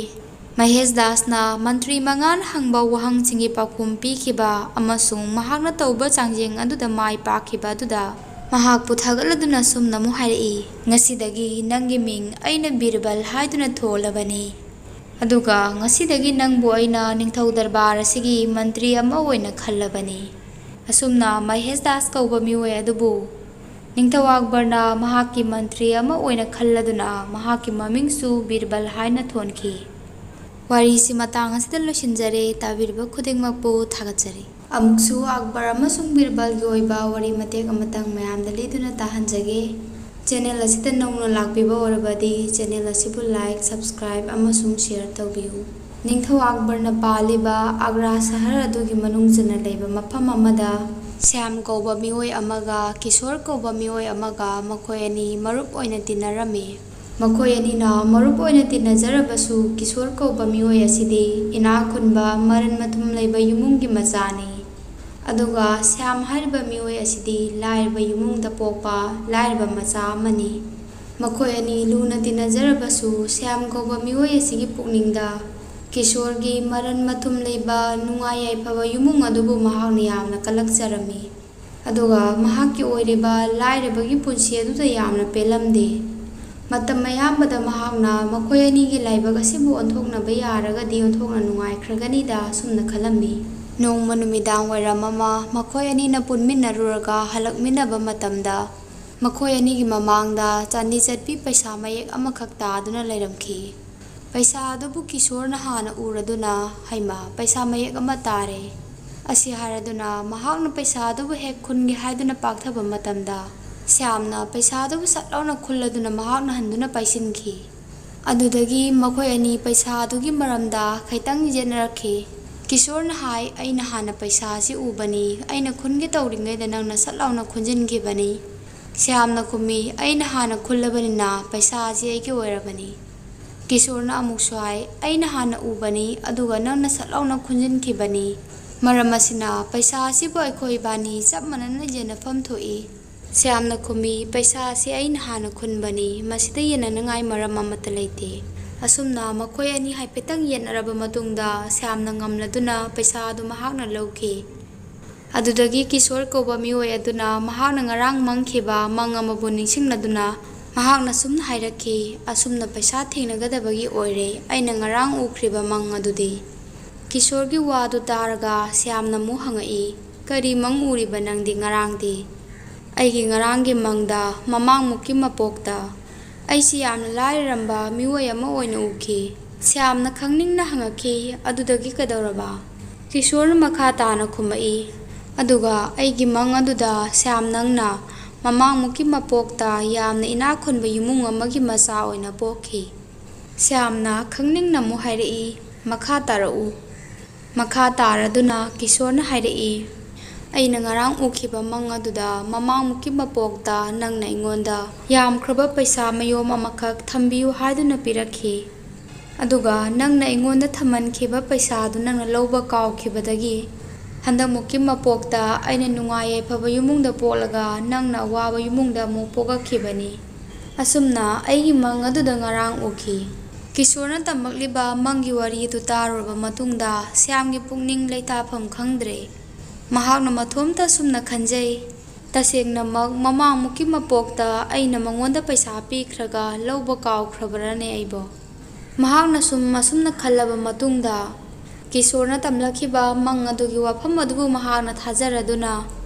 ꯃꯍꯦꯁ ꯗꯥꯁꯅ ꯃꯟꯇ꯭ꯔꯤ ꯃꯉꯥꯅ ꯍꯪꯕ ꯋꯥꯍꯪꯁꯤꯡꯒꯤ ꯄꯥꯎꯈꯨꯝ ꯄꯤꯈꯤꯕ ꯑꯃꯁꯨꯡ ꯃꯍꯥꯛꯅ ꯇꯧꯕ ꯆꯥꯡꯌꯦꯡ ꯑꯗꯨꯗ ꯃꯥꯏ ꯄꯥꯛꯈꯤꯕ ꯑꯗꯨꯗ ꯃꯍꯥꯛꯄꯨ ꯊꯥꯒꯠꯂꯗꯨꯅ ꯁꯨꯝꯅ ꯑꯃꯨꯛ ꯍꯥꯏꯔꯛꯏ, ꯉꯁꯤꯗꯒꯤ ꯅꯪꯒꯤ ꯃꯤꯡ ꯑꯩꯅ ꯕꯤꯔꯕꯜ ꯍꯥꯏꯗꯨꯅ ꯊꯣꯜꯂꯕꯅꯤ꯫ ꯑꯗꯨꯒ ꯉꯁꯤꯗꯒꯤ ꯅꯪꯕꯨ ꯑꯩꯅ ꯅꯤꯡꯊꯧ ꯗꯔꯕꯥꯔ ꯑꯁꯤꯒꯤ ꯃꯟꯇ꯭ꯔꯤ ꯑꯃ ꯑꯣꯏꯅ ꯈꯜꯂꯕꯅꯤ꯫ ꯑꯁꯨꯝꯅ ꯃꯍꯦꯁ ꯗꯥꯁ ꯀꯧꯕ ꯃꯤꯑꯣꯏ ꯑꯗꯨꯕꯨ ꯅꯤꯡꯊꯧ ꯑꯛꯕꯔꯅ ꯃꯍꯥꯛꯀꯤ ꯃꯟꯇ꯭ꯔꯤ ꯑꯃ ꯑꯣꯏꯅ ꯈꯜꯂꯗꯨꯅ ꯃꯍꯥꯛꯀꯤ ꯃꯃꯤꯡꯁꯨ ꯕꯤꯔꯕꯜ ꯍꯥꯏꯅ ꯊꯣꯟꯈꯤ꯫ ꯋꯥꯔꯤꯁꯤ ꯃꯇꯥꯡ ꯑꯁꯤꯗ ꯂꯣꯏꯁꯤꯟꯖꯔꯦ꯫ ꯇꯥꯕꯤꯔꯤꯕ ꯈꯨꯗꯤꯡꯃꯛꯄꯨ ꯊꯥꯒꯠꯆꯔꯤ꯫ ꯑꯃꯨꯛꯁꯨ ꯑꯛꯕꯔ ꯑꯃꯁꯨꯡ ꯕꯤꯔꯕꯜꯒꯤ ꯑꯣꯏꯕ ꯋꯥꯔꯤ ꯃꯇꯦꯛ ꯑꯃꯇꯪ ꯃꯌꯥꯝꯗ ꯂꯤꯗꯨꯅ ꯇꯥꯍꯟꯖꯒꯦ꯫ ꯆꯦꯅꯦꯜ ꯑꯁꯤꯗ ꯅꯧꯅ ꯂꯥꯛꯄꯤꯕ ꯑꯣꯏꯔꯕꯗꯤ ꯆꯦꯅꯦꯜ ꯑꯁꯤꯕꯨ ꯂꯥꯏꯛ, ꯁꯕꯁꯀ꯭ꯔꯥꯏꯕ ꯑꯃꯁꯨꯡ ꯁꯦꯌꯔ ꯇꯧꯕꯤꯌꯨ꯫ ꯅꯤꯡꯊꯧ ꯑꯛꯕꯔꯅ ꯄꯥꯜꯂꯤꯕ ꯑꯒ꯭ꯔꯥ ꯁꯍꯔ ꯑꯗꯨꯒꯤ ꯃꯅꯨꯡ ꯆꯟꯅ ꯂꯩꯕ ꯃꯐꯝ ꯑꯃꯗ ꯁ꯭ꯌꯥꯝ ꯀꯧꯕ ꯃꯤꯑꯣꯏ ꯑꯃꯒ ꯀꯤꯁꯣꯔ ꯀꯧꯕ ꯃꯤꯑꯣꯏ ꯑꯃꯒ ꯃꯈꯣꯏ ꯑꯅꯤ ꯃꯔꯨꯞ ꯑꯣꯏꯅ ꯇꯤꯟꯅꯔꯝꯃꯤ꯫ ꯃꯈꯣꯏ ꯑꯅꯤꯅ ꯃꯔꯨꯞ ꯑꯣꯏꯅ ꯇꯤꯟꯅꯖꯔꯕꯁꯨ ꯀꯤꯁꯣꯔ ꯀꯧꯕ ꯃꯤꯑꯣꯏ ꯑꯁꯤꯗꯤ ꯏꯅꯥꯛ ꯈꯨꯟꯕ ꯃꯔꯟ ꯃꯊꯨꯝ ꯂꯩꯕ ꯏꯃꯨꯡꯒꯤ ꯃꯆꯥꯅꯤ꯫ ꯑꯗꯨꯒ ꯁ꯭ꯌꯥꯝ ꯍꯥꯏꯔꯤꯕ ꯃꯤꯑꯣꯏ ꯑꯁꯤꯗꯤ ꯂꯥꯏꯔꯕ ꯏꯃꯨꯡꯗ ꯄꯣꯛꯄ ꯂꯥꯏꯔꯕ ꯃꯆꯥ ꯑꯃꯅꯤ꯫ ꯃꯈꯣꯏ ꯑꯅꯤ ꯂꯨꯅ ꯇꯤꯟꯅꯖꯔꯕꯁꯨ ꯁ꯭ꯌꯥꯝ ꯀꯧꯕ ꯃꯤꯑꯣꯏ ꯑꯁꯤꯒꯤ ꯄꯨꯛꯅꯤꯡꯗ ꯀꯤꯁꯣꯔꯒꯤ ꯃꯔꯟ ꯃꯊꯨꯝ ꯂꯩꯕ ꯅꯨꯡꯉꯥꯏ ꯌꯥꯏꯐꯕ ꯏꯃꯨꯡ ꯑꯗꯨꯕꯨ ꯃꯍꯥꯛꯅ ꯌꯥꯝꯅ ꯀꯜꯂꯛꯆꯔꯝꯃꯤ꯫ ꯑꯗꯨꯒ ꯃꯍꯥꯛꯀꯤ ꯑꯣꯏꯔꯤꯕ ꯂꯥꯏꯔꯕꯒꯤ ꯄꯨꯟꯁꯤ ꯑꯗꯨꯗ ꯌꯥꯝꯅ ꯄꯦꯜꯂꯝꯗꯦ꯫ ꯃꯇꯝ ꯑꯌꯥꯝꯕꯗ ꯃꯍꯥꯛꯅ ꯃꯈꯣꯏ ꯑꯅꯤꯒꯤ ꯂꯥꯏꯕꯛ ꯑꯁꯤꯕꯨ ꯑꯣꯟꯊꯣꯛꯅꯕ ꯌꯥꯔꯒꯗꯤ ꯑꯣꯟꯊꯣꯛꯅ ꯅꯨꯡꯉꯥꯏꯈ꯭ꯔꯒꯅꯤꯗ ꯁꯨꯝꯅ ꯈꯜꯂꯝꯃꯤ꯫ ꯅꯣꯡꯃ ꯅꯨꯃꯤꯗꯥꯡ ꯋꯥꯏꯔꯝ ꯑꯃ ꯃꯈꯣꯏ ꯑꯅꯤꯅ ꯄꯨꯟꯃꯤꯟꯅꯔꯨꯔꯒ ꯍꯜꯂꯛꯃꯤꯟꯅꯕ ꯃꯇꯝꯗ ꯃꯈꯣꯏ ꯑꯅꯤꯒꯤ ꯃꯃꯥꯡꯗ ꯆꯥꯟꯗꯤ ꯆꯠꯄꯤ ꯄꯩꯁꯥ ꯃꯌꯦꯛ ꯑꯃꯈꯛ ꯇꯥꯗꯨꯅ ꯂꯩꯔꯝꯈꯤ꯫ ꯄꯩꯁꯥ ꯑꯗꯨꯕꯨ ꯀꯤꯁꯣꯔꯅ ꯍꯥꯟꯅ ꯎꯔꯗꯨꯅ, ꯍꯩꯃꯥ, ꯄꯩꯁꯥ ꯃꯌꯦꯛ ꯑꯃ ꯇꯥꯔꯦ, ꯑꯁꯤ ꯍꯥꯏꯔꯗꯨꯅ ꯃꯍꯥꯛꯅ ꯄꯩꯁꯥ ꯑꯗꯨꯕꯨ ꯍꯦꯛ ꯈꯨꯟꯒꯦ ꯍꯥꯏꯗꯨꯅ ꯄꯥꯛꯊꯕ ꯃꯇꯝꯗ ꯁ꯭ꯌꯥꯝꯅ ꯄꯩꯁꯥ ꯑꯗꯨꯕు ꯁꯠ ꯂꯥꯎꯅ ꯈꯨꯜꯂꯗꯨꯅ ꯃꯍꯥꯛꯅ ꯍꯟꯗꯨꯅ ꯄꯥꯏꯁꯤꯟꯈꯤ꯫ ꯑꯗꯨꯗꯒꯤ ꯃꯈꯣꯏ ꯑꯅꯤ ꯄꯩꯁꯥ ꯑꯗꯨꯒꯤ ꯃꯔꯝꯗ ꯈꯩꯇꯪ ꯌꯦꯠꯅꯔꯛꯈꯤ꯫ ꯀꯤꯁꯣꯔꯅ ꯍꯥꯏ, ꯑꯩꯅ ꯍꯥꯟꯅ ꯄꯩꯁꯥ ꯑꯁꯤ ꯎꯕꯅꯤ, ꯑꯩꯅ ꯈꯨꯟꯒꯦ ꯇꯧꯔꯤꯉꯩꯗ ꯅꯪꯅ ꯁꯠ ꯂꯥꯎꯅ ꯈꯨꯟꯖꯤꯟꯈꯤꯕꯅꯤ꯫ ꯁ꯭ꯌꯥꯝꯅ ꯈꯨꯝꯃꯤ, ꯑꯩꯅ ꯍꯥꯟꯅ ꯈꯨꯜꯂꯕꯅꯤꯅ ꯄꯩꯁꯥ ꯑꯁꯤ ꯑꯩꯒꯤ ꯑꯣꯏꯔꯕꯅꯤ꯫ ꯀꯤꯁꯣꯔꯅ ꯑꯃꯨꯛꯁꯨ ꯍꯥꯏ, ꯑꯩꯅ ꯍꯥꯟꯅ ꯎꯕꯅꯤ ꯑꯗꯨꯒ ꯅꯪꯅ ꯁꯠ ꯂꯥꯎꯅ ꯈꯨꯟꯖꯤꯟꯈꯤꯕꯅꯤ꯫ ꯃꯔꯝ ꯑꯁꯤꯅ ꯄꯩꯁꯥ ꯑꯁꯤꯕꯨ ꯑꯩꯈꯣꯏ ꯏꯕꯥꯅꯤ ꯆꯞ ꯃꯥꯟꯅꯅ ꯌꯦꯟꯅꯐꯝ ꯊꯣꯛꯏ꯫ ꯁ꯭ꯌꯥꯝꯅ ꯈꯨꯝꯃꯤ, ꯄꯩꯁꯥ ꯑꯁꯤ ꯑꯩꯅ ꯍꯥꯟꯅ ꯈꯨꯟꯕꯅꯤ, ꯃꯁꯤꯗ ꯌꯦꯟꯅꯅꯤꯡꯉꯥꯏ ꯃꯔꯝ ꯑꯃꯠꯇ ꯂꯩꯇꯦ꯫ ꯑꯁꯨꯝꯅ ꯃꯈꯣꯏ ꯑꯅꯤ ꯍꯥꯏꯐꯦꯠꯇꯪ ꯌꯦꯠꯅꯔꯕ ꯃꯇꯨꯡꯗ ꯁ꯭ꯌꯥꯝꯅ ꯉꯝꯂꯗꯨꯅ ꯄꯩꯁꯥ ꯑꯗꯨ ꯃꯍꯥꯛꯅ ꯂꯧꯈꯤ꯫ ꯑꯗꯨꯗꯒꯤ ꯀꯤꯁꯣꯔ ꯀꯧꯕ ꯃꯤꯑꯣꯏ ꯑꯗꯨꯅ ꯃꯍꯥꯛꯅ ꯉꯔꯥꯡ ꯃꯪꯈꯤꯕ ꯃꯪ ꯑꯃꯕꯨ ꯅꯤꯡꯁꯤꯡꯂꯗꯨꯅ ꯃꯍꯥꯛꯅ ꯁꯨꯝꯅ ꯍꯥꯏꯔꯛꯈꯤ, ꯑꯁꯨꯝꯅ ꯄꯩꯁꯥ ꯊꯦꯡꯅꯒꯗꯕꯒꯤ ꯑꯣꯏꯔꯦ ꯑꯩꯅ ꯉꯔꯥꯡ ꯎꯈ꯭ꯔꯤꯕ ꯃꯪ ꯑꯗꯨꯗꯤ꯫ ꯀꯤꯁꯣꯔꯒꯤ ꯋꯥꯗꯨ ꯇꯥꯔꯒ ꯁ꯭ꯌꯥꯝꯅ ꯑꯃꯨꯛ ꯍꯪꯉꯛꯏ, ꯀꯔꯤ ꯃꯪ ꯎꯔꯤꯕ ꯅꯪꯗꯤ ꯉꯔꯥꯡꯗꯤ? ꯑꯩꯒꯤ ꯉꯔꯥꯡꯒꯤ ꯃꯪꯗ ꯃꯃꯥꯡꯃꯨꯛꯀꯤ ꯃꯄꯣꯛꯇ ꯑꯩꯁꯤ ꯌꯥꯝꯅ ꯂꯥꯏꯔꯔꯝꯕ ꯃꯤꯑꯣꯏ ꯑꯃ ꯑꯣꯏꯅ ꯎꯈꯤ꯫ ꯁ꯭ꯌꯥꯝꯅ ꯈꯪꯅꯤꯡꯅ ꯍꯪꯉꯛꯈꯤ, ꯑꯗꯨꯗꯒꯤ ꯀꯩꯗꯧꯔꯕ? ꯀꯤꯁꯣꯔꯅ ꯃꯈꯥ ꯇꯥꯅ ꯈꯨꯝꯃꯛꯏ, ꯑꯗꯨꯒ ꯑꯩꯒꯤ ꯃꯪ ꯑꯗꯨꯗ ꯁ꯭ꯌꯥꯝ ꯅꯪꯅ ꯃꯃꯥꯡꯃꯨꯛꯀꯤ ꯃꯄꯣꯛꯇ ꯌꯥꯝꯅ ꯏꯅꯥꯛ ꯈꯨꯟꯕ ꯏꯃꯨꯡ ꯑꯃꯒꯤ ꯃꯆꯥ ꯑꯣꯏꯅ ꯄꯣꯛꯈꯤ꯫ ꯁ꯭ꯌꯥꯝꯅ ꯈꯪꯅꯤꯡꯅ ꯑꯃꯨꯛ ꯍꯥꯏꯔꯛꯏ, ꯃꯈꯥ ꯇꯥꯔꯛꯎ꯫ ꯃꯈꯥ ꯇꯥꯔꯗꯨꯅ ꯀꯤꯁꯣꯔꯅ ꯍꯥꯏꯔꯛꯏ, ꯑꯩꯅ ꯉꯔꯥꯡ ꯎꯈꯤꯕ ꯃꯪ ꯑꯗꯨꯗ ꯃꯃꯥꯡꯃꯨꯛꯀꯤ ꯃꯄꯣꯛꯇ ꯅꯪꯅ ꯑꯩꯉꯣꯟꯗ ꯌꯥꯝꯈ꯭ꯔꯕ ꯄꯩꯁా ꯃꯌꯣꯝ ꯑꯃꯈꯛ ꯊꯝꯕꯤꯌꯨ ꯍꯥꯏꯗꯨꯅ ꯄꯤꯔꯛꯈꯤ꯫ ꯑꯗꯨꯒ ꯅꯪꯅ ꯑꯩꯉꯣꯟꯗ ꯊꯝꯍꯟꯈꯤꯕ ꯄꯩꯁꯥꯗꯨ ꯅꯪꯅ ꯂꯧꯕ ꯀꯥꯎꯈꯤꯕꯗꯒꯤ ꯍꯟꯗꯛꯃꯨꯛꯀꯤ ꯃꯄꯣꯛꯇ ꯑꯩꯅ ꯅꯨꯡꯉꯥꯏ ꯌꯥꯏꯐꯕ ꯏꯃꯨꯡꯗ ꯄꯣꯛꯂꯒ ꯅꯪꯅ ꯑꯋꯥꯕ ꯏꯃꯨꯡꯗ ꯑꯃꯨꯛ ꯄꯣꯛꯂꯛꯈꯤꯕꯅꯤ꯫ ꯑꯁꯨꯝꯅ ꯑꯩꯒꯤ ꯃꯪ ꯑꯗꯨꯗ ꯉꯔꯥꯡ ꯎꯈꯤ꯫ ꯀꯤꯁꯣꯔꯅ ꯇꯝꯃꯛꯂꯤꯕ ꯃꯪꯒꯤ ꯋꯥꯔꯤ ꯑꯗꯨ ꯇꯥꯔꯨꯔꯕ ꯃꯇꯨꯡꯗ ꯁ꯭ꯌꯥꯝꯒꯤ ꯄꯨꯛꯅꯤꯡ ꯂꯩꯇꯥꯐꯝ ꯈꯪꯗ꯭ꯔꯦ꯫ ꯃꯍꯥꯛꯅ ꯃꯊꯣꯝꯇ ꯑꯁꯨꯝꯅ ꯈꯟꯖꯩ, ꯇꯁꯦꯡꯅꯃꯛ ꯃꯃꯥꯡꯃꯨꯛꯀꯤ ꯃꯄꯣꯛꯇ ꯑꯩꯅ ꯃꯉꯣꯟꯗ ꯄꯩꯁꯥ ꯄꯤꯈ꯭ꯔꯒ ꯂꯧꯕ ꯀꯥꯎꯈ꯭ꯔꯕꯔꯅꯦ ꯑꯩꯕꯣ? ꯃꯍꯥꯛꯅ ꯑꯁꯨꯝꯅ ꯈꯜꯂꯕ ꯃꯇꯨꯡꯗ ꯀꯤꯁꯣꯔꯅ ꯇꯝꯂꯛꯈꯤꯕ ꯃꯪ ꯑꯗꯨꯒꯤ ꯋꯥꯐꯝ ꯑꯗꯨꯕꯨ ꯃꯍꯥꯛꯅ ꯊꯥꯖꯔꯗꯨꯅ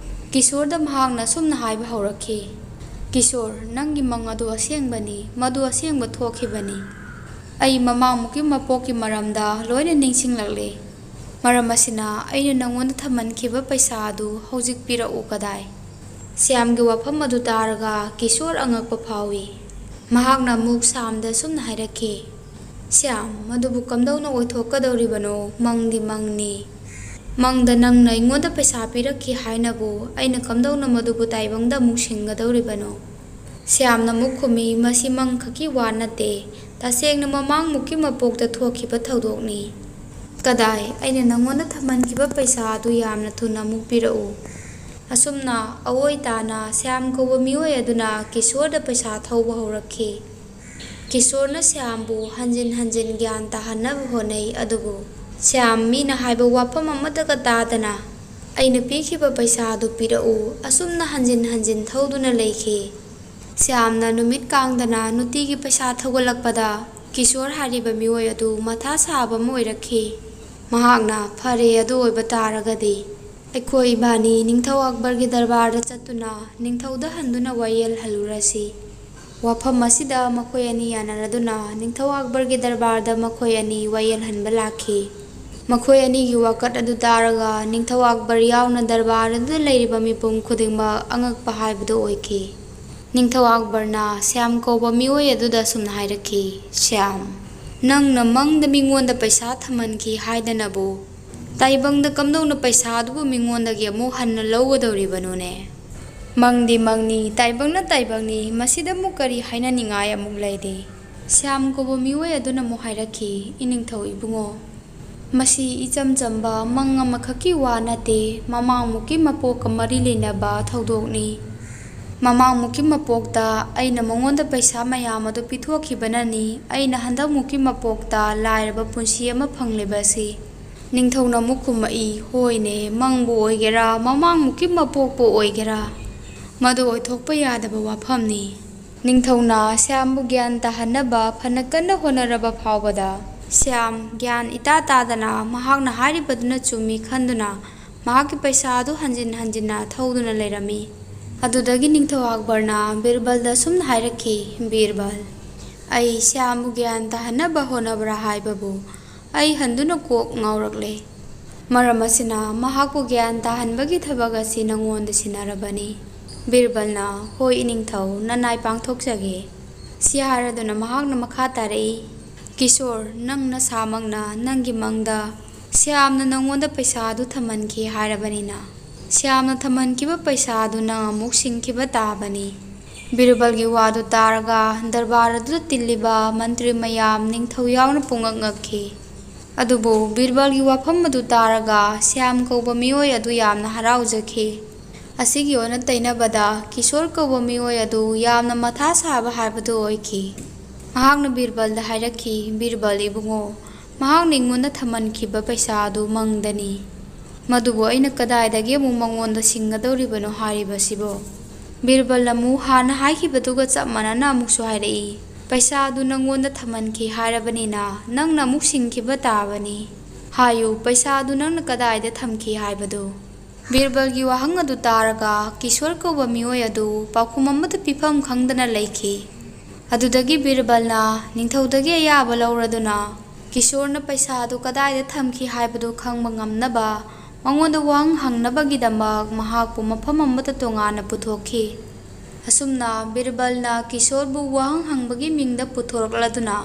ꯀꯤꯁꯣꯔꯗ ꯃꯍꯥꯛꯅ ꯑꯁꯨꯝꯅ ꯍꯥꯏꯕ ꯍꯧꯔꯛꯈꯤ, ꯀꯤꯁꯣꯔ, ꯅꯪꯒꯤ ꯃꯪ ꯑꯗꯨ ꯑꯁꯦꯡꯕꯅꯤ, ꯃꯗꯨ ꯑꯁꯦꯡꯕ ꯊꯣꯛꯈꯤꯕꯅꯤ꯫ ꯑꯩ ꯃꯃꯥꯡꯃꯨꯛꯀꯤ ꯃꯄꯣꯛꯀꯤ ꯃꯔꯝꯗ ꯂꯣꯏꯅ ꯅꯤꯡꯁꯤꯡꯂꯛꯂꯦ꯫ ꯃꯔꯝ ꯑꯁꯤꯅ ꯑꯩꯅ ꯅꯪꯉꯣꯟꯗ ꯊꯝꯍꯟꯈꯤꯕ ꯄꯩꯁꯥ ꯑꯗꯨ ꯍꯧꯖꯤꯛ ꯄꯤꯔꯛꯎ ꯀꯗꯥꯏ? ꯁ꯭ꯌꯥꯝꯒꯤ ꯋꯥꯐꯝ ꯑꯗꯨ ꯇꯥꯔꯒ ꯀꯤꯁꯣꯔ ꯑꯉꯛꯄ ꯐꯥꯎꯏ꯫ ꯃꯍꯥꯛꯅ ꯑꯃꯨꯛ ꯁ꯭ꯌꯥꯝꯗ ꯑꯁꯨꯝꯅ ꯍꯥꯏꯔꯛꯈꯤ, ꯁ꯭ꯌꯥꯝ, ꯃꯗꯨꯕꯨ ꯀꯝꯗꯧꯅ ꯑꯣꯏꯊꯣꯛꯀꯗꯧꯔꯤꯕꯅꯣ? ꯃꯪꯗꯤ ꯃꯪꯅꯤ꯫ ꯃꯪꯗ ꯅꯪꯅ ꯑꯩꯉꯣꯟꯗ ꯄꯩꯁꯥ ꯄꯤꯔꯛꯈꯤ ꯍꯥꯏꯅꯕꯨ ꯑꯩꯅ ꯀꯝꯗꯧꯅ ꯃꯗꯨꯕꯨ ꯇꯥꯏꯕꯪꯗ ꯑꯃꯨꯛ ꯁꯤꯡꯒꯗꯧꯔꯤꯕꯅꯣ? ꯁ꯭ꯌꯥꯝꯅ ꯑꯃꯨꯛ ꯈꯨꯝꯃꯤ, ꯃꯁꯤ ꯃꯪ ꯈꯛꯀꯤ ꯋꯥ ꯅꯠꯇꯦ, ꯇꯁꯦꯡꯅ ꯃꯃꯥꯡꯃꯨꯛꯀꯤ ꯃꯄꯣꯛꯇ ꯊꯣꯛꯈꯤꯕ ꯊꯧꯗꯣꯛꯅꯤ꯫ ꯀꯗꯥꯏ? ꯑꯩꯅ ꯅꯪꯉꯣꯟꯗ ꯊꯝꯍꯟꯈꯤꯕ ꯄꯩꯁꯥ ꯑꯗꯨ ꯌꯥꯝꯅ ꯊꯨꯅ ꯑꯃꯨꯛ ꯄꯤꯔꯛꯎ꯫ ꯑꯁꯨꯝꯅ ꯑꯑꯣꯏ ꯇꯥꯅ ꯁ꯭ꯌꯥꯝ ꯀꯧꯕ ꯃꯤꯑꯣꯏ ꯑꯗꯨꯅ ꯀꯤꯁꯣꯔꯗ ꯄꯩꯁꯥ ꯊꯧꯕ ꯍꯧꯔꯛꯈꯤ꯫ ꯀꯤꯁꯣꯔꯅ ꯁ꯭ꯌꯥꯝꯕꯨ ꯍꯟꯖꯤꯟ ꯍꯟꯖꯤन ꯒ꯭ꯌꯥꯟ ꯇꯥꯍꯟꯅꯕ ꯍꯣꯠꯅꯩ, ꯑꯗꯨꯕꯨ ꯁ꯭ꯌꯥꯝ ꯃꯤꯅ ꯍꯥꯏꯕ ꯋꯥꯐꯝ ꯑꯃꯠꯇꯒ ꯇꯥꯗꯅ ꯑꯩꯅ ꯄꯤꯈꯤꯕ ꯄꯩꯁꯥ ꯑꯗꯨ ꯄꯤꯔꯛꯎ ꯑꯁꯨꯝꯅ ꯍꯟꯖꯤꯟ ꯍꯟꯖꯤन ꯊꯧꯗꯨꯅ ꯂꯩꯈꯤ꯫ ꯁ꯭ꯌꯥꯝꯅ ꯅꯨꯃꯤꯠ ꯀꯥꯡꯗꯅ ꯅꯨꯡꯇꯤꯒꯤ ꯄꯩꯁꯥ ꯊꯧꯒꯠꯂꯛꯄꯗ ꯀꯤꯁꯣꯔ ꯍꯥꯏꯔꯤꯕ ꯃꯤꯑꯣꯏ ꯑꯗꯨ ꯃꯊꯥ ꯁꯥꯕ ꯑꯃ ꯑꯣꯏꯔꯛꯈꯤ꯫ ꯃꯍꯥꯛꯅ, ꯐꯔꯦ, ꯑꯗꯨ ꯑꯣꯏꯕ ꯇꯥꯔꯒꯗꯤ ꯑꯩꯈꯣꯏ ꯏꯕꯥꯅꯤ ꯅꯤꯡꯊꯧ ꯑꯛꯕꯔꯒꯤ ꯗꯔꯕꯥꯔꯗ ꯆꯠꯇꯨꯅ ꯅꯤꯡꯊꯧꯗ ꯍꯟꯗꯨꯅ ꯋꯥꯌꯦꯜ ꯍꯜꯂꯨꯔꯁꯤ꯫ ꯋꯥꯐꯝ ꯑꯁꯤꯗ ꯃꯈꯣꯏ ꯑꯅꯤ ꯌꯥꯅꯔꯗꯨꯅ ꯅꯤꯡꯊꯧ ꯑꯛꯕꯔꯒꯤ ꯗꯔꯕꯥꯔꯗ ꯃꯈꯣꯏ ꯑꯅꯤ ꯋꯥꯌꯦꯜꯍꯟꯕ ꯂꯥꯛꯈꯤ꯫ ꯃꯈꯣꯏ ꯑꯅꯤꯒꯤ ꯋꯥꯀꯠ ꯑꯗꯨ ꯇꯥꯔꯒ ꯅꯤꯡꯊꯧ ꯑꯛꯕꯔ ꯌꯥꯎꯅ ꯗꯔꯕꯥꯔ ꯑꯗꯨꯗ ꯂꯩꯔꯤꯕ ꯃꯤꯄꯨꯝ ꯈꯨꯗꯤꯡꯃꯛ ꯑꯉꯛꯄ ꯍꯥꯏꯕꯗꯨ ꯑꯣꯏꯈꯤ꯫ ꯅꯤꯡꯊꯧ ꯑꯛꯕꯔꯅ ꯁ꯭ꯌꯥꯝ ꯀꯧꯕ ꯃꯤꯑꯣꯏ ꯑꯗꯨꯗ ꯑꯁꯨꯝꯅ ꯍꯥꯏꯔꯛꯈꯤ, ꯁ꯭ꯌꯥꯝ, ꯅꯪꯅ ꯃꯪꯗ ꯃꯤꯉꯣꯟꯗ ꯄꯩꯁꯥ ꯊꯝꯍꯟꯈꯤ ꯍꯥꯏꯗꯅꯕꯨ ꯇꯥꯏꯕꯪꯗ ꯀꯝꯗꯧꯅ ꯄꯩꯁꯥ ꯑꯗꯨꯕꯨ ꯃꯤꯉꯣꯟꯗꯒꯤ ꯑꯃꯨꯛ ꯍꯟꯅ ꯂꯧꯒꯗꯧꯔꯤꯕꯅꯣꯅꯦ? ꯃꯪꯗꯤ ꯃꯪꯅꯤ, ꯇꯥꯏꯕꯪꯅ ꯇꯥꯏꯕꯪꯅꯤ, ꯃꯁꯤꯗ ꯑꯃꯨꯛ ꯀꯔꯤ ꯍꯥꯏꯅꯅꯤꯡꯉꯥꯏ ꯑꯃꯨꯛ ꯂꯩꯔꯤ? ꯁ꯭ꯌꯥꯝ ꯀꯧꯕ ꯃꯤꯑꯣꯏ ꯑꯗꯨꯅ ꯑꯃꯨꯛ ꯍꯥꯏꯔꯛꯈꯤ, ꯏꯅꯤꯡꯊꯧ ꯏꯕꯨꯡꯉꯣ, ꯃꯁꯤ ꯏꯆꯝ ꯆꯝꯕ ꯃꯪ ꯑꯃꯈꯛꯀꯤ ꯋꯥ ꯅꯠꯇꯦ, ꯃꯃꯥꯡꯃꯨꯛꯀꯤ ꯃꯄꯣꯛꯀ ꯃꯔꯤ ꯂꯩꯅꯕ ꯊꯧꯗꯣꯛꯅꯤ꯫ ꯃꯃꯥꯡꯃꯨꯛꯀꯤ ꯃꯄꯣꯛꯇ ꯑꯩꯅ ꯃꯉꯣꯟꯗ ꯄꯩꯁꯥ ꯃꯌꯥꯝ ꯑꯗꯨ ꯄꯤꯊꯣꯛꯈꯤꯕꯅꯅꯤ ꯑꯩꯅ ꯍꯟꯗꯛꯃꯨꯛꯀꯤ ꯃꯄꯣꯛꯇ ꯂꯥꯏꯔꯕ ꯄꯨꯟꯁꯤ ꯑꯃ ꯐꯪꯂꯤꯕꯁꯤ꯫ ꯅꯤꯡꯊꯧꯅ ꯑꯃꯨꯛ ꯈꯨꯝꯃꯛꯏ, ꯍꯣꯏꯅꯦ, ꯃꯪꯕꯨ ꯑꯣꯏꯒꯦꯔꯥ ꯃꯃꯥꯡꯃꯨꯛꯀꯤ ꯃꯄꯣꯛꯄꯨ ꯑꯣꯏꯒꯦꯔꯥ, ꯃꯗꯨ ꯑꯣꯏꯊꯣꯛꯄ ꯌꯥꯗꯕ ꯋꯥꯐꯝꯅꯤ꯫ ꯅꯤꯡꯊꯧꯅ ꯁ꯭ꯌꯥꯝꯕꯨ ꯒ꯭ꯌꯥꯟ ꯇꯥꯍꯟꯅꯕ ꯐꯅ ꯀꯟꯅ ꯍꯣꯠꯅꯔꯕ ꯐꯥꯎꯕꯗ ꯁ꯭ꯌꯥꯝ ꯒ꯭ꯌꯥꯟ ꯏꯇꯥ ꯇꯥꯗꯅ ꯃꯍꯥꯛꯅ ꯍꯥꯏꯔꯤꯕꯗꯨꯅ ꯆꯨꯝꯃꯤ ꯈꯟꯗꯨꯅ ꯃꯍꯥꯛꯀꯤ ꯄꯩꯁꯥ ꯑꯗꯨ ꯍꯟꯖꯤꯟ ꯍꯟꯖꯤꯟꯅ ꯊꯧꯗꯨꯅ ꯂꯩꯔꯝꯃꯤ꯫ ꯑꯗꯨꯗꯒꯤ ꯅꯤꯡꯊꯧ ꯑꯛꯕꯔꯅ ꯕꯤꯔꯕꯜꯗ ꯑꯁꯨꯝꯅ ꯍꯥꯏꯔꯛꯈꯤ, ꯕꯤꯔꯕꯜ, ꯑꯩ ꯁ꯭ꯌꯥꯝꯕꯨ ꯒ꯭ꯌꯥꯟ ꯇꯥꯍꯟꯅꯕ ꯍꯣꯠꯅꯕ꯭ꯔꯥ ꯍꯥꯏꯕꯕꯨ ꯑꯩ ꯍꯟꯗꯨꯅ ꯀꯣꯛ ꯉꯥꯎꯔꯛꯂꯦ꯫ ꯃꯔꯝ ꯑꯁꯤꯅ ꯃꯍꯥꯛꯄꯨ ꯒ꯭ꯌꯥꯟ ꯇꯥꯍꯟꯕꯒꯤ ꯊꯕꯛ ꯑꯁꯤ ꯅꯉꯣꯟꯗ ꯁꯤꯟꯅꯔꯕꯅꯤ꯫ ꯕꯤꯔꯕꯜꯅ, ꯍꯣꯏ ꯏꯅꯤꯡꯊꯧ, ꯅꯅꯥꯏ ꯄꯥꯡꯊꯣꯛꯆꯒꯦ꯫ ꯁꯤ ꯍꯥꯏꯔꯗꯨꯅ ꯃꯍꯥꯛꯅ ꯃꯈꯥ ꯇꯥꯔꯛꯏ, ꯀꯤꯁꯣꯔ, ꯅꯪ ꯅꯁꯥꯃꯛꯅ ꯅꯪꯒꯤ ꯃꯪꯗ ꯁ꯭ꯌꯥꯝꯅ ꯅꯪꯉꯣꯟꯗ ꯄꯩꯁꯥ ꯑꯗꯨ ꯊꯝꯍꯟꯈꯤ ꯍꯥꯏꯔꯕꯅꯤꯅ ꯁ꯭ꯌꯥꯝꯅ ꯊꯝꯍꯟꯈꯤꯕ ꯄꯩꯁꯥ ꯑꯗꯨ ꯅꯪ ꯑꯃꯨꯛ ꯁꯤꯡꯈꯤꯕ ꯇꯥꯕꯅꯤ꯫ ꯕꯤꯔꯕꯜꯒꯤ ꯋꯥꯗꯨ ꯇꯥꯔꯒ ꯗꯔꯕꯥꯔ ꯑꯗꯨꯗ ꯇꯤꯜꯂꯤꯕ ꯃꯟꯇ꯭ꯔꯤ ꯃꯌꯥꯝ ꯅꯤꯡꯊꯧ ꯌꯥꯎꯅ ꯄꯨꯡꯉꯛ ꯉꯛꯈꯤ꯫ ꯑꯗꯨꯕꯨ ꯕꯤꯔꯕꯜꯒꯤ ꯋꯥꯐꯝ ꯑꯗꯨ ꯇꯥꯔꯒ ꯁ꯭ꯌꯥꯝ ꯀꯧꯕ ꯃꯤꯑꯣꯏ ꯑꯗꯨ ꯌꯥꯝꯅ ꯍꯔꯥꯎꯖꯈꯤ꯫ ꯑꯁꯤꯒꯤ ꯑꯣꯟꯅ ꯇꯩꯅꯕꯗ ꯀꯤꯁꯣꯔ ꯀꯧꯕ ꯃꯤꯑꯣꯏ ꯑꯗꯨ ꯌꯥꯝꯅ ꯃꯊꯥ ꯁꯥꯕ ꯍꯥꯏꯕꯗꯨ ꯑꯣꯏꯈꯤ꯫ ꯃꯍꯥꯛꯅ ꯕꯤꯔꯕꯜꯗ ꯍꯥꯏꯔꯛꯈꯤ, ꯕꯤꯔꯕꯜ ꯏꯕꯨꯡꯉꯣ, ꯃꯍꯥꯛꯅ ꯑꯩꯉꯣꯟꯗ ꯊꯝꯍꯟꯈꯤꯕ ꯄꯩꯁꯥ ꯑꯗꯨ ꯃꯪꯗꯅꯤ, ꯃꯗꯨꯕꯨ ꯑꯩꯅ ꯀꯗꯥꯏꯗꯒꯤ ꯑꯃꯨꯛ ꯃꯉꯣꯟꯗ ꯁꯤꯡꯒꯗꯧꯔꯤꯕꯅꯣ ꯍꯥꯏꯔꯤꯕꯁꯤꯕꯣ? ꯕꯤꯔꯕꯜ ꯑꯃꯨꯛ ꯍꯥꯟꯅ ꯍꯥꯏꯈꯤꯕꯗꯨꯒ ꯆꯞ ꯃꯥꯟꯅꯅ ꯑꯃꯨꯛꯁꯨ ꯍꯥꯏꯔꯛꯏ, ꯄꯩꯁꯥꯗꯨ ꯅꯪꯉꯣꯟꯗ ꯊꯝꯍꯟꯈꯤ ꯍꯥꯏꯔꯕꯅꯤꯅ ꯅꯪꯅ ꯑꯃꯨꯛ ꯁꯤꯡꯈꯤꯕ ꯇꯥꯕꯅꯤ꯫ ꯍꯥꯏꯌꯨ ꯄꯩꯁꯥꯗꯨ ꯅꯪꯅ ꯀꯗꯥꯏꯗ ꯊꯝꯈꯤ ꯍꯥꯏꯕꯗꯨ꯫ ꯕꯤꯔꯕꯜꯒꯤ ꯋꯥꯍꯪ ꯑꯗꯨ ꯇꯥꯔꯒ ꯀꯤꯁꯣꯔ ꯀꯧꯕ ꯃꯤꯑꯣꯏ ꯑꯗꯨ ꯄꯥꯎꯈꯨꯝ ꯑꯃꯠꯇ ꯄꯤꯐꯝ ꯈꯪꯗꯅ ꯂꯩꯈꯤ꯫ ꯑꯗꯨꯗꯒꯤ ꯕꯤꯔꯕꯜꯅ ꯅꯤꯡꯊꯧꯗꯒꯤ ꯑꯌꯥꯕ ꯂꯧꯔꯗꯨꯅ ꯀꯤꯁꯣꯔꯅ ꯄꯩꯁꯥꯗꯨ ꯀꯗꯥꯏꯗ ꯊꯝꯈꯤ ꯍꯥꯏꯕꯗꯨ ꯈꯪꯕ ꯉꯝꯅꯕ ꯃꯉꯣꯟꯗ ꯋꯥꯍꯪ ꯍꯪꯅꯕꯒꯤꯗꯃꯛ ꯃꯍꯥꯛꯄꯨ ꯃꯐꯝ ꯑꯃꯗ ꯇꯣꯉꯥꯟꯅ ꯄꯨꯊꯣꯛꯈꯤ꯫ ꯑꯁꯨꯝꯅ ꯕꯤꯔꯕꯜꯅ ꯀꯤꯁꯣꯔꯕꯨ ꯋꯥꯍꯪ ꯍꯪꯕꯒꯤ ꯃꯤꯡꯗ ꯄꯨꯊꯣꯔꯛꯂꯗꯨꯅ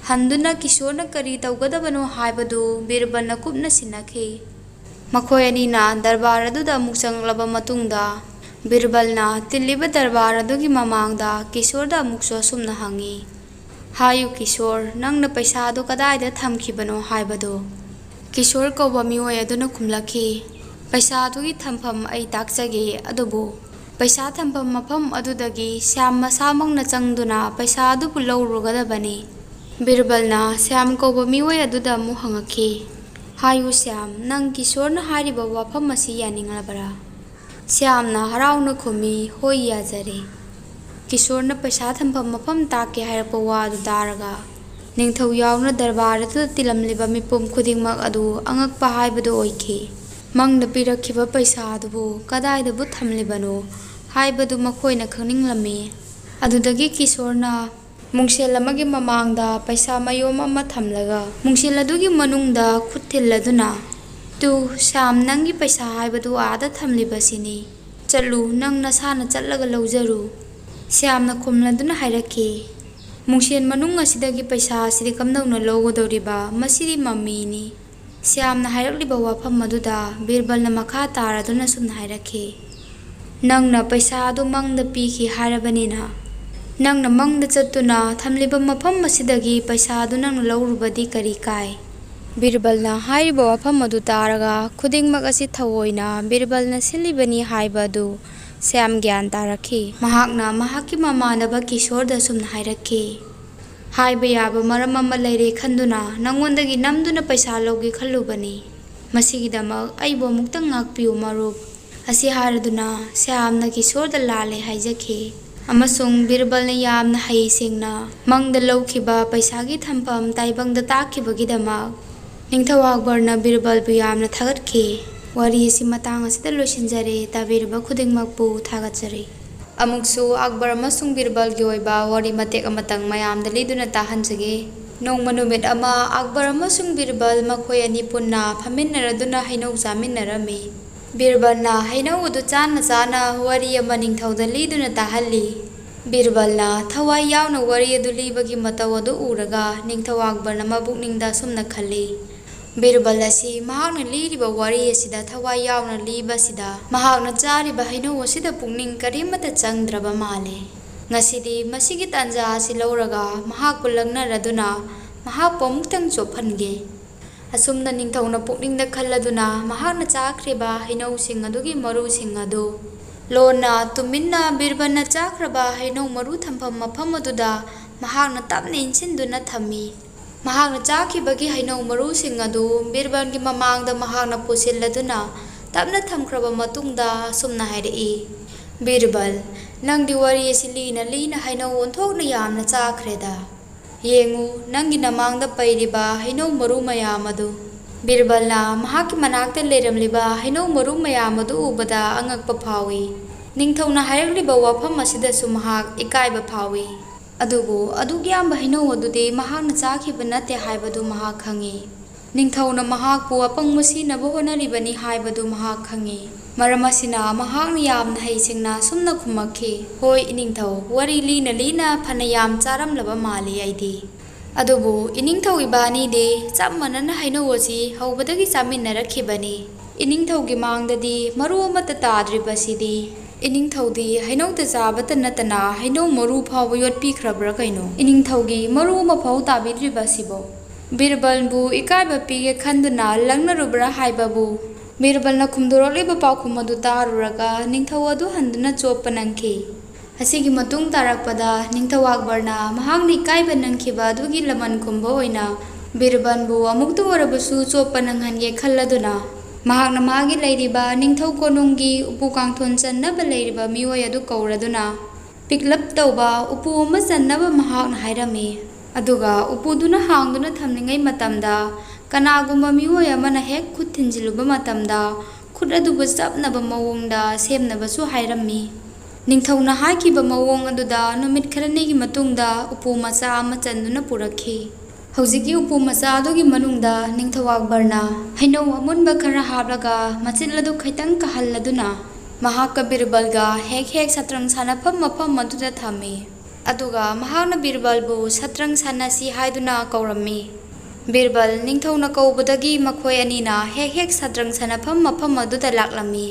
ꯍꯟꯗꯨꯅ ꯀꯤꯁꯣꯔꯅ ꯀꯔꯤ ꯇꯧꯒꯗꯕꯅꯣ ꯍꯥꯏꯕꯗꯨ ꯕꯤꯔꯕꯜꯅ ꯀꯨꯞꯅ ꯁꯤꯟꯅꯈꯤ꯫ ꯃꯈꯣꯏ ꯑꯅꯤꯅ ꯗꯔꯕꯥꯔ ꯑꯗꯨꯗ ꯑꯃꯨꯛ ꯆꯪꯂꯕ ꯃꯇꯨꯡꯗ ꯕꯤꯔꯕꯜꯅ ꯇꯤꯜꯂꯤꯕ ꯗꯔꯕꯥꯔ ꯑꯗꯨꯒꯤ ꯃꯃꯥꯡꯗ ꯀꯤꯁꯣꯔꯗ ꯑꯃꯨꯛꯁꯨ ꯑꯁꯨꯝꯅ ꯍꯪꯉꯤ, ꯍꯥꯏꯌꯨ ꯀꯤꯁꯣꯔ ꯅꯪꯅ ꯄꯩꯁꯥꯗꯨ ꯀꯗꯥꯏꯗ ꯊꯝꯈꯤꯕꯅꯣ ꯍꯥꯏꯕꯗꯨ꯫ ꯀꯤꯁꯣꯔ ꯀꯧꯕ ꯃꯤꯑꯣꯏ ꯑꯗꯨꯅ ꯈꯨꯝꯂꯛꯈꯤ, ꯄꯩꯁꯥꯗꯨꯒꯤ ꯊꯝꯐꯝ ꯑꯩ ꯇꯥꯛꯆꯒꯦ, ꯑꯗꯨꯕꯨ ꯄꯩꯁꯥ ꯊꯝꯐꯝ ꯃꯐꯝ ꯑꯗꯨꯗꯒꯤ ꯁ꯭ꯌꯥꯝ ꯃꯁꯥꯃꯛꯅ ꯆꯪꯗꯨꯅ ꯄꯩꯁా ꯑꯗꯨꯕꯨ ꯂꯧꯔꯨꯒꯗꯕꯅꯤ꯫ ꯕꯤꯔꯕꯜꯅ ꯁ꯭ꯌꯥꯝ ꯀꯧꯕ ꯃꯤꯑꯣꯏ ꯑꯗꯨꯗ ꯑꯃꯨꯛ ꯍꯪꯉꯛꯈꯤ, ꯍꯥꯏꯌꯨ ꯁ꯭ꯌꯥꯝ ꯅꯪ ꯀꯤꯁꯣꯔꯅ ꯍꯥꯏꯔꯤꯕ ꯋꯥꯐꯝ ꯑꯁꯤ ꯌꯥꯅꯤꯡꯂꯕꯔꯥ? ꯁ꯭ꯌꯥꯝꯅ ꯍꯔꯥꯎꯅ ꯈꯨꯝꯃꯤ, ꯍꯣꯏ ꯌꯥꯖꯔꯦ꯫ ꯀꯤꯁꯣꯔꯅ ꯄꯩꯁꯥ ꯊꯝꯐꯝ ꯃꯐꯝ ꯇꯥꯛꯀꯦ ꯍꯥꯏꯔꯛꯄ ꯋꯥ ꯑꯗꯨ ꯇꯥꯔꯒ ꯅꯤꯡꯊꯧ ꯌꯥꯎꯅ ꯗꯔꯕꯥꯔ ꯑꯗꯨꯗ ꯇꯤꯜꯂꯝꯂꯤꯕ ꯃꯤꯄꯨꯝ ꯈꯨꯗꯤꯡꯃꯛ ꯑꯗꯨ ꯑꯉꯛꯄ ꯍꯥꯏꯕꯗꯨ ꯑꯣꯏꯈꯤ꯫ ꯃꯪꯗ ꯄꯤꯔꯛꯈꯤꯕ ꯄꯩꯁꯥ ꯑꯗꯨꯕꯨ ꯀꯗꯥꯏꯗꯕꯨ ꯊꯝꯂꯤꯕꯅꯣ ꯍꯥꯏꯕꯗꯨ ꯃꯈꯣꯏꯅ ꯈꯪꯅꯤꯡꯂꯝꯃꯤ꯫ ꯑꯗꯨꯗꯒꯤ ꯀꯤꯁꯣꯔꯅ ꯃꯨꯡꯁꯦꯜ ꯑꯃꯒꯤ ꯃꯃꯥꯡꯗ ꯄꯩꯁꯥ ꯃꯌꯣꯝ ꯑꯃ ꯊꯝꯂꯒ ꯃꯨꯡꯁꯦꯜ ꯑꯗꯨꯒꯤ ꯃꯅꯨꯡꯗ ꯈꯨꯠ ꯊꯤꯜꯂꯗꯨꯅ, ꯇꯨ ꯁ꯭ꯌꯥꯝ ꯅꯪꯒꯤ ꯄꯩꯁꯥ ꯍꯥꯏꯕꯗꯨ ꯑꯥꯗ ꯊꯝꯂꯤꯕꯁꯤꯅꯤ, ꯆꯠꯂꯨ ꯅꯪ ꯅꯁꯥꯅ ꯆꯠꯂꯒ ꯂꯧꯖꯔꯨ꯫ ꯁ꯭ꯌꯥꯝꯅ ꯈꯨꯝꯂꯗꯨꯅ ꯍꯥꯏꯔꯛꯈꯤ, ꯃꯨꯡꯁꯦꯜ ꯃꯅꯨꯡ ꯑꯁꯤꯗꯒꯤ ꯄꯩꯁꯥ ꯑꯁꯤꯗꯤ ꯀꯝꯗꯧꯅ ꯂꯧꯒꯗꯧꯔꯤꯕ, ꯃꯁꯤꯗꯤ ꯃꯃꯤꯅꯤ꯫ ꯁ꯭ꯌꯥꯝꯅ ꯍꯥꯏꯔꯛꯂꯤꯕ ꯋꯥꯐꯝ ꯑꯗꯨꯗ ꯕꯤꯔꯕꯜꯅ ꯃꯈꯥ ꯇꯥꯔꯗꯨꯅ ꯁꯨꯝꯅ ꯍꯥꯏꯔꯛꯈꯤ, ꯅꯪꯅ ꯄꯩꯁꯥ ꯑꯗꯨ ꯃꯪꯗ ꯄꯤꯈꯤ ꯍꯥꯏꯔꯕꯅꯤꯅ ꯅꯪꯅ ꯃꯪꯗ ꯆꯠꯇꯨꯅ ꯊꯝꯂꯤꯕ ꯃꯐꯝ ꯑꯁꯤꯗꯒꯤ ꯄꯩꯁꯥ ꯑꯗꯨ ꯅꯪꯅ ꯂꯧꯔꯨꯕꯗꯤ ꯀꯔꯤ ꯀꯥꯏ? ꯕꯤꯔꯕꯜꯅ ꯍꯥꯏꯔꯤꯕ ꯋꯥꯐꯝ ꯑꯗꯨ ꯇꯥꯔꯒ ꯈꯨꯗꯤꯡꯃꯛ ꯑꯁꯤ ꯊꯑꯣꯏꯅ ꯕꯤꯔꯕꯜꯅ ꯁꯤꯜꯂꯤꯕꯅꯤ ꯍꯥꯏꯕ ꯑꯗꯨ ꯁ꯭ꯌꯥꯝ ꯒ꯭ꯌꯥꯟ ꯇꯥꯔꯛꯈꯤ꯫ ꯃꯍꯥꯛꯅ ꯃꯍꯥꯛꯀꯤ ꯃꯃꯥꯟꯅꯕ ꯀꯤꯁꯣꯔꯗ ꯁꯨꯝꯅ ꯍꯥꯏꯔꯛꯈꯤ, ꯍꯥꯏꯕ ꯌꯥꯕ ꯃꯔꯝ ꯑꯃ ꯂꯩꯔꯦ ꯈꯟꯗꯨꯅ ꯅꯉꯣꯟꯗꯒꯤ ꯅꯝꯗꯨꯅ ꯄꯩꯁꯥ ꯂꯧꯒꯦ ꯈꯜꯂꯨꯕꯅꯤ, ꯃꯁꯤꯒꯤꯗꯃꯛ ꯑꯩꯕꯨ ꯑꯃꯨꯛꯇꯪ ꯉꯥꯛꯄꯤꯌꯨ ꯃꯔꯨꯞ꯫ ꯑꯁꯤ ꯍꯥꯏꯔꯗꯨꯅ ꯁ꯭ꯌꯥꯝꯅ ꯀꯤꯁꯣꯔꯗ ꯂꯥꯜꯂꯦ ꯍꯥꯏꯖꯈꯤ ꯑꯃꯁꯨꯡ ꯕꯤꯔꯕꯜꯅ ꯌꯥꯝꯅ ꯍꯩꯁꯤꯡꯅ ꯃꯪꯗ ꯂꯧꯈꯤꯕ ꯄꯩꯁꯥꯒꯤ ꯊꯝꯐꯝ ꯇꯥꯏꯕꯪꯗ ꯇꯥꯛꯈꯤꯕꯒꯤꯗꯃꯛ ꯅꯤꯡꯊꯧ ꯑꯛꯕꯔꯅ ꯕꯤꯔꯕꯜꯕꯨ ꯌꯥꯝꯅ ꯊꯥꯒꯠꯈꯤ꯫ ꯋꯥꯔꯤ ꯑꯁꯤ ꯃꯇꯥꯡ ꯑꯁꯤꯗ ꯂꯣꯏꯁꯤꯟꯖꯔꯦ꯫ ꯇꯥꯕꯤꯔꯤꯕ ꯈꯨꯗꯤꯡꯃꯛꯄꯨ ꯊꯥꯒꯠꯆꯔꯤ꯫ ꯑꯃꯨꯛꯁꯨ ꯑꯛꯕꯔ ꯑꯃꯁꯨꯡ ꯕꯤꯔꯕꯜꯒꯤ ꯑꯣꯏꯕ ꯋꯥꯔꯤ ꯃꯇꯦꯛ ꯑꯃꯇꯪ ꯃꯌꯥꯝꯗ ꯂꯤꯗꯨꯅ ꯇꯥꯍꯟꯖꯒꯦ꯫ ꯅꯣꯡꯃ ꯅꯨꯃꯤꯠ ꯑꯃ ꯑꯛꯕꯔ ꯑꯃꯁꯨꯡ ꯕꯤꯔꯕꯜ ꯃꯈꯣꯏ ꯑꯅꯤ ꯄꯨꯟꯅ ꯐꯝꯃꯤꯟꯅꯔꯗꯨꯅ ꯍꯩꯅꯧ ꯆꯥꯃꯤꯟꯅꯔꯝꯃꯤ꯫ ꯕꯤꯔꯕꯜꯅ ꯍꯩꯅꯧ ꯑꯗꯨ ꯆꯥꯅ ꯆꯥꯅ ꯋꯥꯔꯤ ꯑꯃ ꯅꯤꯡꯊꯧꯗ ꯂꯤꯗꯨꯅ ꯇꯥꯍꯜꯂꯤ꯫ ꯕꯤꯔꯕꯜꯅ ꯊꯋꯥꯏ ꯌꯥꯎꯅ ꯋꯥꯔꯤ ꯑꯗꯨ ꯂꯤꯕꯒꯤ ꯃꯇꯧ ꯑꯗꯨ ꯎꯔꯒ ꯅꯤꯡꯊꯧ ꯑꯛꯕꯔꯅ ꯃꯕꯨꯛꯅꯤꯡꯗ ꯑꯁꯨꯝꯅ ꯈꯜꯂꯤ, ꯕꯤꯔꯕꯜ ꯑꯁꯤ ꯃꯍꯥꯛꯅ ꯂꯤꯔꯤꯕ ꯋꯥꯔꯤ ꯑꯁꯤꯗ ꯊꯋꯥꯏ ꯌꯥꯎꯅ ꯂꯤꯕꯁꯤꯗ ꯃꯍꯥꯛꯅ ꯆꯥꯔꯤꯕ ꯍꯩꯅꯧ ꯑꯁꯤꯗ ꯄꯨꯛꯅꯤꯡ ꯀꯔꯤꯃꯠꯇ ꯆꯪꯗ꯭ꯔꯕ ꯃꯥꯜꯂꯦ꯫ ꯉꯁꯤꯗꯤ ꯃꯁꯤꯒꯤ ꯇꯥꯟꯖꯥ ꯑꯁꯤ ꯂꯧꯔꯒ ꯃꯍꯥꯛꯄꯨ ꯂꯛꯅꯔꯗꯨꯅ ꯃꯍꯥꯛꯄꯨ ꯑꯃꯨꯛꯇꯪ ꯆꯣꯞꯍꯟꯒꯦ꯫ ꯑꯁꯨꯝꯅ ꯅꯤꯡꯊꯧꯅ ꯄꯨꯛꯅꯤꯡꯗ ꯈꯜꯂꯗꯨꯅ ꯃꯍꯥꯛꯅ ꯆꯥꯈ꯭ꯔꯤꯕ ꯍꯩꯅꯧꯁꯤꯡ ꯑꯗꯨꯒꯤ ꯃꯔꯨꯁꯤꯡ ꯑꯗꯨ ꯂꯣꯟꯅ ꯇꯨꯃꯤꯟꯅ ꯕꯤꯔꯕꯜꯅ ꯆꯥꯈ꯭ꯔꯕ ꯍꯩꯅꯧ ꯃꯔꯨ ꯊꯝꯐꯝ mafam ꯑꯗꯨꯗ ꯃꯍꯥꯛꯅ ꯇꯞꯅ ꯏꯟꯁꯤꯟꯗꯨꯅ ꯊꯝꯃꯤ꯫ ꯃꯍꯥꯛꯅ ꯆꯥꯈꯤꯕꯒꯤ ꯍꯩꯅꯧ ꯃꯔꯨꯁꯤꯡ ꯑꯗꯨ ꯕꯤꯔꯕꯜꯒꯤ ꯃꯃꯥꯡꯗ ꯃꯍꯥꯛꯅ ꯄꯨꯁꯤꯜꯂꯗꯨꯅ ꯇꯞꯅ ꯊꯝꯈ꯭ꯔꯕ ꯃꯇꯨꯡꯗ ꯑꯁꯨꯝꯅ ꯍꯥꯏꯔꯛꯏ, ꯕꯤꯔꯕꯜ ꯅꯪꯗꯤ ꯋꯥꯔꯤ ꯑꯁꯤ ꯂꯤꯅ ꯂꯤꯅ ꯍꯩꯅꯧ ꯑꯣꯟꯊꯣꯛꯅ ꯌꯥꯝꯅ ꯆꯥꯈ꯭ꯔꯦꯗ꯫ ꯌꯦꯡꯉꯨ ꯅꯪꯒꯤ ꯅꯃꯥꯡꯗ ꯄꯩꯔꯤꯕ ꯍꯩꯅꯧ ꯃꯔꯨ ꯃꯌꯥꯝ ꯑꯗꯨ꯫ ꯕꯤꯔꯕꯜꯅ ꯃꯍꯥꯛꯀꯤ ꯃꯅꯥꯛꯇ ꯂꯩꯔꯝꯂꯤꯕ ꯍꯩꯅꯧ ꯃꯔꯨ ꯃꯌꯥꯝ ꯑꯗꯨ ꯎꯕꯗ ꯑꯉꯛꯄ ꯐꯥꯎꯏ꯫ ꯅꯤꯡꯊꯧꯅ ꯍꯥꯏꯔꯛꯂꯤꯕ ꯋꯥꯐꯝ ꯑꯁꯤꯗꯁꯨ ꯃꯍꯥꯛ ꯏꯀꯥꯏꯕ ꯐꯥꯎꯏ꯫ ꯑꯗꯨꯕꯨ ꯑꯗꯨꯛ ꯌꯥꯝꯕ ꯍꯩꯅꯧ ꯑꯗꯨꯗꯤ ꯃꯍꯥꯛꯅ ꯆꯥꯈꯤꯕ ꯅꯠꯇꯦ ꯍꯥꯏꯕꯗꯨ ꯃꯍꯥꯛ ꯈꯪꯏ꯫ ꯅꯤꯡꯊꯧꯅ ꯃꯍꯥꯛꯄꯨ ꯑꯄꯪꯕ ꯁꯤꯅꯕ ꯍꯣꯠꯅꯔꯤꯕꯅꯤ ꯍꯥꯏꯕꯗꯨ ꯃꯍꯥꯛ ꯈꯪꯏ꯫ ꯃꯔꯝ ꯑꯁꯤꯅ ꯃꯍꯥꯛꯅ ꯌꯥꯝꯅ ꯍꯩꯁꯤꯡꯅ ꯑꯁꯨꯝꯅ ꯈꯨꯝꯃꯛꯈꯤ, ꯍꯣꯏ ꯏꯅꯤꯡꯊꯧ, ꯋꯥꯔꯤ ꯂꯤꯅ ꯂꯤꯅ ꯐꯅ ꯌꯥꯝ ꯆꯥꯔꯝꯂꯕ ꯃꯥꯜꯂꯤ ꯑꯩꯗꯤ꯫ ꯑꯗꯨꯕꯨ ꯏꯅꯤꯡꯊꯧ ꯏꯕꯥꯅꯤꯗꯤ ꯆꯞ ꯃꯥꯟꯅꯅ ꯍꯩꯅꯧ ꯑꯁꯤ ꯍꯧꯕꯗꯒꯤ ꯆꯥꯃꯤꯟꯅꯔꯛꯈꯤꯕꯅꯤ꯫ ꯏꯅꯤꯡꯊꯧꯒꯤ ꯃꯥꯡꯗꯗꯤ ꯃꯔꯨ ꯑꯃꯠꯇ ꯇꯥꯗ꯭ꯔꯤꯕꯁꯤꯗꯤ ꯏꯅꯤꯡꯊꯧꯗꯤ ꯍꯩꯅꯧꯇ ꯆꯥꯕꯇ ꯅꯠꯇꯅ ꯍꯩꯅꯧ ꯃꯔꯨ ꯐꯥꯎꯕ ꯌꯣꯠꯄꯤꯈ꯭ꯔꯕ꯭ꯔꯥ ꯀꯩꯅꯣ? ꯏꯅꯤꯡꯊꯧꯒꯤ ꯃꯔꯨ ꯑꯃꯐꯥꯎ ꯇꯥꯕꯤꯗ꯭ꯔꯤꯕꯁꯤꯕꯣ? ꯕꯤꯔꯕꯜꯕꯨ ꯏꯀꯥꯏꯕ ꯄꯤꯒꯦ ꯈꯟꯗꯨꯅ ꯂꯛꯅꯔꯨꯕ꯭ꯔꯥ ꯍꯥꯏꯕꯕꯨ? ꯕꯤꯔꯕꯜꯅ ꯈꯨꯝꯗꯣꯔꯛꯂꯤꯕ ꯄꯥꯎꯈꯨꯝ ꯑꯗꯨ ꯇꯥꯔꯨꯔꯒ ꯅꯤꯡꯊꯧ ꯑꯗꯨ ꯍꯟꯗꯨꯅ ꯆꯣꯞꯄ ꯅꯪꯈꯤ꯫ ꯑꯁꯤꯒꯤ ꯃꯇꯨꯡ ꯇꯥꯔꯛꯄꯗ ꯅꯤꯡꯊꯧ ꯑꯛꯕꯔꯅ ꯃꯍꯥꯛꯅ ꯏꯀꯥꯏꯕ ꯅꯪꯈꯤꯕ ꯑꯗꯨꯒꯤ ꯂꯃꯟ ꯈꯨꯝꯕ ꯑꯣꯏꯅ ꯕꯤꯔꯕꯜꯕꯨ ꯑꯃꯨꯛꯇ ꯑꯣꯏꯔꯕꯁꯨ ꯆꯣꯞꯄ ꯅꯪꯍꯟꯒꯦ ꯈꯜꯂꯗꯨꯅ ꯃꯍꯥꯛꯅ ꯃꯥꯒꯤ ꯂꯩꯔꯤꯕ ꯅꯤꯡꯊꯧ ꯀꯣꯅꯨꯡꯒꯤ ꯎꯄꯨ ꯀꯥꯡꯊꯣꯟ ꯆꯟꯅꯕ ꯂꯩꯔꯤꯕ ꯃꯤꯑꯣꯏ ꯑꯗꯨ ꯀꯧꯔꯗꯨꯅ ꯄꯤꯛꯂꯞ ꯇꯧꯕ ꯎꯄꯨ ꯑꯃ ꯆꯟꯅꯕ ꯃꯍꯥꯛꯅ ꯍꯥꯏꯔꯝꯃꯤ꯫ ꯑꯗꯨꯒ ꯎꯄꯨꯗꯨꯅ ꯍꯥꯡꯗꯨꯅ ꯊꯝꯂꯤꯉꯩ ꯃꯇꯝꯗ ꯀꯅꯥꯒꯨꯝꯕ ꯃꯤꯑꯣꯏ ꯑꯃꯅ ꯍꯦꯛ ꯈꯨꯠ ꯊꯤꯟꯖꯤꯜꯂꯨꯕ ꯃꯇꯝꯗ ꯈꯨꯠ ꯑꯗꯨꯕꯨ ꯆꯞꯅꯕ ꯃꯑꯣꯡꯗ ꯁꯦꯝꯅꯕꯁꯨ ꯍꯥꯏꯔꯝꯃꯤ꯫ ꯅꯤꯡꯊꯧꯅ ꯍꯥꯏꯈꯤꯕ ꯃꯑꯣꯡ ꯑꯗꯨꯗ ꯅꯨꯃꯤꯠ ꯈꯔꯅꯤꯒꯤ ꯃꯇꯨꯡꯗ ꯎꯄꯨ ꯃꯆꯥ ꯑꯃ ꯆꯟꯗꯨꯅ ꯄꯨꯔꯛꯈꯤ꯫ ꯍꯧꯖꯤꯛꯀꯤ ꯎꯄꯨ ꯃꯆꯥ ꯑꯗꯨꯒꯤ ꯃꯅꯨꯡꯗ ꯅꯤꯡꯊꯧ ꯑꯛꯕꯔꯅ ꯍꯩꯅꯧ ꯑꯃꯨꯟꯕ ꯈꯔ ꯍꯥꯞꯂꯒ ꯃꯆꯤꯟ ꯑꯗꯨ ꯈꯤꯇꯪ ꯀꯥꯍꯜꯂꯗꯨꯅ ꯃꯍꯥꯛꯀ ꯕꯤꯔꯕꯜꯒ ꯍꯦꯛ ꯍꯦꯛ ꯁꯇ꯭ꯔꯪ ꯁꯥꯟꯅꯐꯝ ꯃꯐꯝ ꯑꯗꯨꯗ ꯊꯝꯃꯤ꯫ ꯑꯗꯨꯒ ꯃꯍꯥꯛꯅ ꯕꯤꯔꯕꯜꯕꯨ ꯁꯇ꯭ꯔꯪ ꯁꯥꯟꯅꯁꯤ ꯍꯥꯏꯗꯨꯅ ꯀꯧꯔꯝꯃꯤ꯫ ꯕꯤꯔꯕꯜ ꯅꯤꯡꯊꯧꯅ ꯀꯧꯕꯗꯒꯤ ꯃꯈꯣꯏ ꯑꯅꯤꯅ ꯍꯦꯛ ꯍꯦꯛ ꯁꯇ꯭ꯔꯪ ꯁꯥꯟꯅꯐꯝ ꯃꯐꯝ ꯑꯗꯨꯗ ꯂꯥꯛꯂꯝꯃꯤ꯫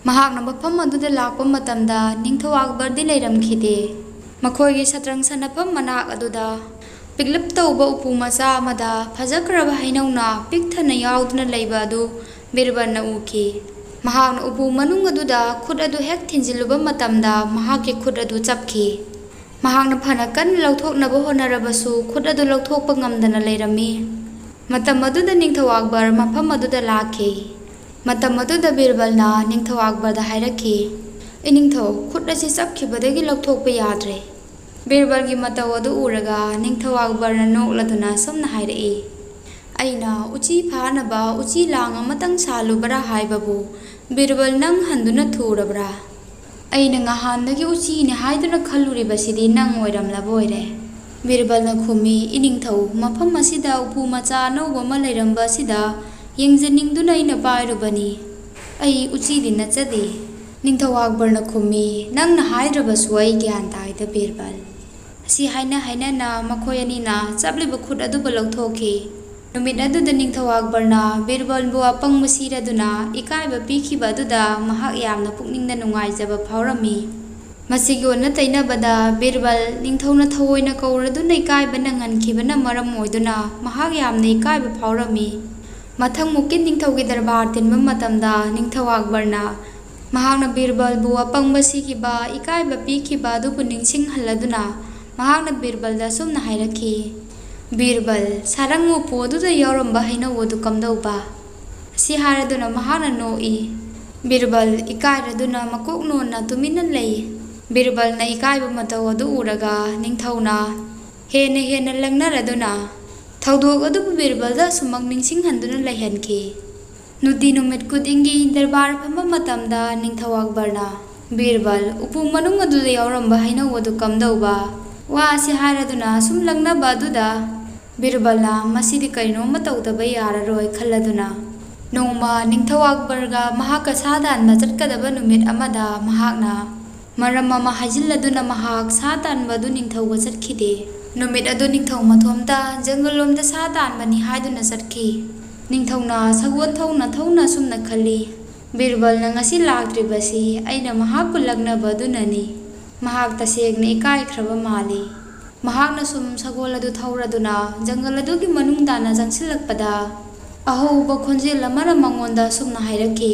ꯃꯍꯥꯛꯅ ꯃꯐꯝ ꯑꯗꯨꯗ ꯂꯥꯛꯄ ꯃꯇꯝꯗ ꯅꯤꯡꯊꯧ ꯑꯛꯕꯔꯗꯤ ꯂꯩꯔꯝꯈꯤꯗꯦ꯫ ꯃꯈꯣꯏꯒꯤ ꯁꯇ꯭ꯔꯪ ꯁꯥꯟꯅꯐꯝ ꯃꯅꯥꯛ ꯑꯗꯨꯗ ꯄꯤꯛꯂꯞ ꯇꯧꯕ ꯎꯄꯨ ꯃꯆꯥ ꯑꯃꯗ ꯐꯖꯈ꯭ꯔꯕ ꯍꯩꯅꯧꯅ ꯄꯤꯛ ꯊꯟꯅ ꯌꯥꯎꯗꯨꯅ ꯂꯩꯕ ꯑꯗꯨ ꯕꯤꯔꯕꯜꯅ ꯎꯈꯤ꯫ ꯃꯍꯥꯛꯅ ꯎꯄꯨ ꯃꯅꯨꯡ ꯑꯗꯨꯗ ꯈꯨꯠ ꯑꯗꯨ ꯍꯦꯛ ꯊꯤꯟꯖꯤꯜꯂꯨꯕ ꯃꯇꯝꯗ ꯃꯍꯥꯛꯀꯤ ꯈꯨꯠ ꯑꯗꯨ ꯆꯞꯈꯤ꯫ ꯃꯍꯥꯛꯅ ꯐꯅ ꯀꯟꯅ ꯂꯧꯊꯣꯛꯅꯕ ꯍꯣꯠꯅꯔꯕꯁꯨ ꯈꯨꯠ ꯑꯗꯨ ꯂꯧꯊꯣꯛꯄ ꯉꯝꯗꯅ ꯂꯩꯔꯝꯃꯤ꯫ ꯃꯇꯝ ꯑꯗꯨꯗ ꯅꯤꯡꯊꯧ ꯑꯛꯕꯔ ꯃꯐꯝ ꯑꯗꯨꯗ ꯂꯥꯛꯈꯤ꯫ ꯃꯇꯝ ꯑꯗꯨꯗ ꯕꯤꯔꯕꯜꯅ ꯅꯤꯡꯊꯧ ꯑꯛꯕꯔꯗ ꯍꯥꯏꯔꯛꯈꯤ, "ꯏꯅꯤꯡꯊꯧ, ꯈꯨꯠ ꯑꯁꯤ ꯆꯞꯈꯤꯕꯗꯒꯤ ꯂꯧꯊꯣꯛꯄ ꯌꯥꯗ꯭ꯔꯦ꯫" ꯕꯤꯔꯕꯜꯒꯤ ꯃꯇꯧ ꯑꯗꯨ ꯎꯔꯒ ꯅꯤꯡꯊꯧ ꯑꯛꯕꯔꯅ ꯅꯣꯛꯂꯗꯨꯅ ꯁꯨꯝꯅ ꯍꯥꯏꯔꯛꯏ, "ꯑꯩꯅ ꯎꯆꯤ ꯐꯥꯅꯕ ꯎꯆꯤ ꯂꯥꯡ ꯑꯃꯇꯪ ꯁꯥꯜꯂꯨꯕ꯭ꯔꯥ ꯍꯥꯏꯕꯕꯨ ꯕꯤꯔꯕꯜ ꯅꯪ ꯍꯟꯗꯨꯅ ꯊꯨꯔꯕ꯭ꯔꯥ? ꯑꯩꯅ ꯉꯍꯥꯟꯗꯒꯤ ꯎꯆꯤꯅꯤ ꯍꯥꯏꯗꯨꯅ ꯈꯜꯂꯨꯔꯤꯕꯁꯤꯗꯤ ꯅꯪ ꯑꯣꯏꯔꯝꯂꯕ ꯑꯣꯏꯔꯦ꯫" ꯕꯤꯔꯕꯜꯅ ꯈꯨꯝꯃꯤ, "ꯏꯅꯤꯡꯊꯧ, ꯃꯐꯝ ꯑꯁꯤꯗ ꯎꯄꯨ ꯃꯆꯥ ꯑꯅꯧꯕ ꯑꯃ ꯂꯩꯔꯝꯕ ꯑꯁꯤꯗ ꯌꯦꯡꯖꯅꯤꯡꯗꯨꯅ ꯑꯩꯅ ꯄꯥꯏꯔꯨꯕꯅꯤ꯫ ꯑꯩ ꯎꯆꯤꯗꯤ ꯅꯠꯆꯗꯦ꯫" ꯅꯤꯡꯊꯧ ꯑꯛꯕꯔꯅ ꯈꯨꯝꯃꯤ, "ꯅꯪꯅ ꯍꯥꯏꯗ꯭ꯔꯕꯁꯨ ꯑꯩ ꯒ꯭ꯌꯥꯟ ꯇꯥꯏꯗ ꯕꯤꯔꯕꯜ꯫" ꯑꯁꯤ ꯍꯥꯏꯅ ꯍꯥꯏꯅꯅ ꯃꯈꯣꯏ ꯑꯅꯤꯅ ꯆꯞꯂꯤꯕ ꯈꯨꯠ ꯑꯗꯨꯕꯨ ꯂꯧꯊꯣꯛꯈꯤ꯫ ꯅꯨꯃꯤꯠ ꯑꯗꯨꯗ ꯅꯤꯡꯊꯧ ꯑꯛꯕꯔꯅ ꯕꯤꯔꯕꯜꯕꯨ ꯑꯄꯪꯕ ꯁꯤꯔꯗꯨꯅ ꯏꯀꯥꯏꯕ ꯄꯤꯈꯤꯕ ꯑꯗꯨꯗ ꯃꯍꯥꯛ ꯌꯥꯝꯅ ꯄꯨꯛꯅꯤꯡꯗ ꯅꯨꯡꯉꯥꯏꯖꯕ ꯐꯥꯎꯔꯝꯃꯤ꯫ ꯃꯁꯤꯒꯤ ꯑꯣꯟꯅ ꯇꯩꯅꯕꯗ ꯕꯤꯔꯕꯜ ꯅꯤꯡꯊꯧꯅ ꯊꯑꯣꯏꯅ ꯀꯧꯔꯗꯨꯅ ꯏꯀꯥꯏꯕ ꯅꯪꯍꯟꯈꯤꯕꯅ ꯃꯔꯝ ꯑꯣꯏꯗꯨꯅ ꯃꯍꯥꯛ ꯌꯥꯝꯅ ꯏꯀꯥꯏꯕ ꯐꯥꯎꯔꯝꯃꯤ꯫ ꯃꯊꯪ ꯃꯨꯛꯀꯤ ꯅꯤꯡꯊꯧꯒꯤ ꯗꯔꯕꯥꯔ ꯇꯤꯟꯕ ꯃꯇꯝꯗ ꯅꯤꯡꯊꯧ ꯑꯛꯕꯔꯅ ꯃꯍꯥꯛꯅ ꯕꯤꯔꯕꯜꯕꯨ ꯑꯄꯪꯕ ꯁꯤꯈꯤꯕ, ꯏꯀꯥꯏꯕ ꯄꯤꯈꯤꯕ ꯑꯗꯨꯕꯨ ꯅꯤꯡꯁꯤꯡꯍꯜꯂꯗꯨꯅ ꯃꯍꯥꯛꯅ ꯕꯤꯔꯕꯜꯗ ꯑꯁꯨꯝꯅ ꯍꯥꯏꯔꯛꯈꯤ, "ꯕꯤꯔꯕꯜ, ꯁꯥꯔꯪ ꯎꯄꯨ ꯑꯗꯨꯗ ꯌꯥꯎꯔꯝꯕ ꯍꯩꯅꯧ ꯑꯗꯨ ꯀꯝꯗꯧꯕ?" ꯑꯁꯤ ꯍꯥꯏꯔꯗꯨꯅ ꯃꯍꯥꯛꯅ ꯅꯣꯛꯏ꯫ ꯕꯤꯔꯕꯜ ꯏꯀꯥꯏꯔꯗꯨꯅ ꯃꯀꯣꯛ ꯅꯣꯟꯅ ꯇꯨꯃꯤꯟꯅ ꯂꯩ꯫ ꯕꯤꯔꯕꯜꯅ ꯏꯀꯥꯏꯕ ꯃꯇꯧ ꯑꯗꯨ ꯎꯔꯒ ꯅꯤꯡꯊꯧꯅ ꯍꯦꯟꯅ ꯍꯦꯟꯅ ꯂꯪꯅꯔꯗꯨꯅ ꯊꯧꯗꯣꯛ ꯑꯗꯨꯕꯨ ꯕꯤꯔꯕꯜꯗ ꯑꯁꯨꯃꯛ ꯅꯤꯡꯁꯤꯡꯍꯟꯗꯨꯅ ꯂꯩꯍꯟꯈꯤ꯫ ꯅꯨꯡꯇꯤ ꯅꯨꯃꯤꯠ ꯈꯨꯗꯤꯡꯒꯤ ꯗꯔꯕꯥꯔ ꯐꯝꯕ ꯃꯇꯝꯗ ꯅꯤꯡꯊꯧ ꯑꯛꯕꯔꯅ ꯕꯤꯔꯕꯜ, ꯎꯄꯨ ꯃꯅꯨꯡ ꯑꯗꯨꯗ ꯌꯥꯎꯔꯝꯕ ꯍꯩꯅꯧ ꯑꯗꯨ ꯀꯝꯗꯧꯕ? ꯋꯥ ꯑꯁꯤ ꯍꯥꯏꯔꯗꯨꯅ ꯁꯨꯝ ꯂꯪꯅꯕ ꯑꯗꯨꯗ ꯕꯤꯔꯕꯜꯅ ꯃꯁꯤꯗꯤ ꯀꯔꯤꯅꯣꯝꯃ ꯇꯧꯗꯕ ꯌꯥꯔꯔꯣꯏ ꯈꯜꯂꯗꯨꯅ ꯅꯣꯡꯃ ꯅꯤꯡꯊꯧ ꯑꯛꯕꯔꯒ ꯃꯍꯥꯛꯀ ꯁꯥ ꯇꯥꯟꯕ ꯆꯠꯀꯗꯕ ꯅꯨꯃꯤꯠ ꯑꯃꯗ ꯃꯍꯥꯛꯅ ꯃꯔꯝ ꯑꯃ ꯍꯥꯏꯖꯤꯜꯂꯗꯨꯅ ꯃꯍꯥꯛ ꯁꯥ तानꯕ ꯑꯗꯨ ꯅꯤꯡꯊꯧꯒ ꯆꯠꯈꯤꯗꯦ꯫ ꯅꯨꯃꯤꯠ ꯑꯗꯨ ꯅꯤꯡꯊꯧ ꯃꯊꯣꯝꯇ ꯖꯪꯒꯜꯂꯣꯝꯗ ꯁꯥ ꯇꯥꯟꯕꯅꯤ ꯍꯥꯏꯗꯨꯅ ꯆꯠꯈꯤ꯫ ꯅꯤꯡꯊꯧꯅ ꯁꯒꯣꯜ ꯊꯧꯅ ꯊꯧꯅ ꯑꯁꯨꯝꯅ ꯈꯜꯂꯤ, "ꯕꯤꯔꯕꯜꯅ ꯉꯁꯤ ꯂꯥꯛꯇ꯭ꯔꯤꯕꯁꯤ ꯑꯩꯅ ꯃꯍꯥꯛꯄꯨ ꯂꯛꯅꯕ ꯑꯗꯨꯅꯅꯤ꯫ ꯃꯍꯥꯛ ꯇꯁꯦꯡꯅ ꯏꯀꯥꯏꯈ꯭ꯔꯕ ꯃꯥꯜꯂꯤ꯫" ꯃꯍꯥꯛꯅ ꯁꯨꯝ ꯁꯒꯣꯜ ꯑꯗꯨ ꯊꯧꯔꯗꯨꯅ ꯖꯪꯒꯜ ꯑꯗꯨꯒꯤ ꯃꯅꯨꯡ ꯇꯥꯟꯅ ꯆꯪꯁꯤꯜꯂꯛꯄꯗ ꯑꯍꯧꯕ ꯈꯣꯟꯖꯦꯜ ꯑꯃꯅ ꯃꯉꯣꯟꯗ ꯑꯁꯨꯝꯅ ꯍꯥꯏꯔꯛꯈꯤ,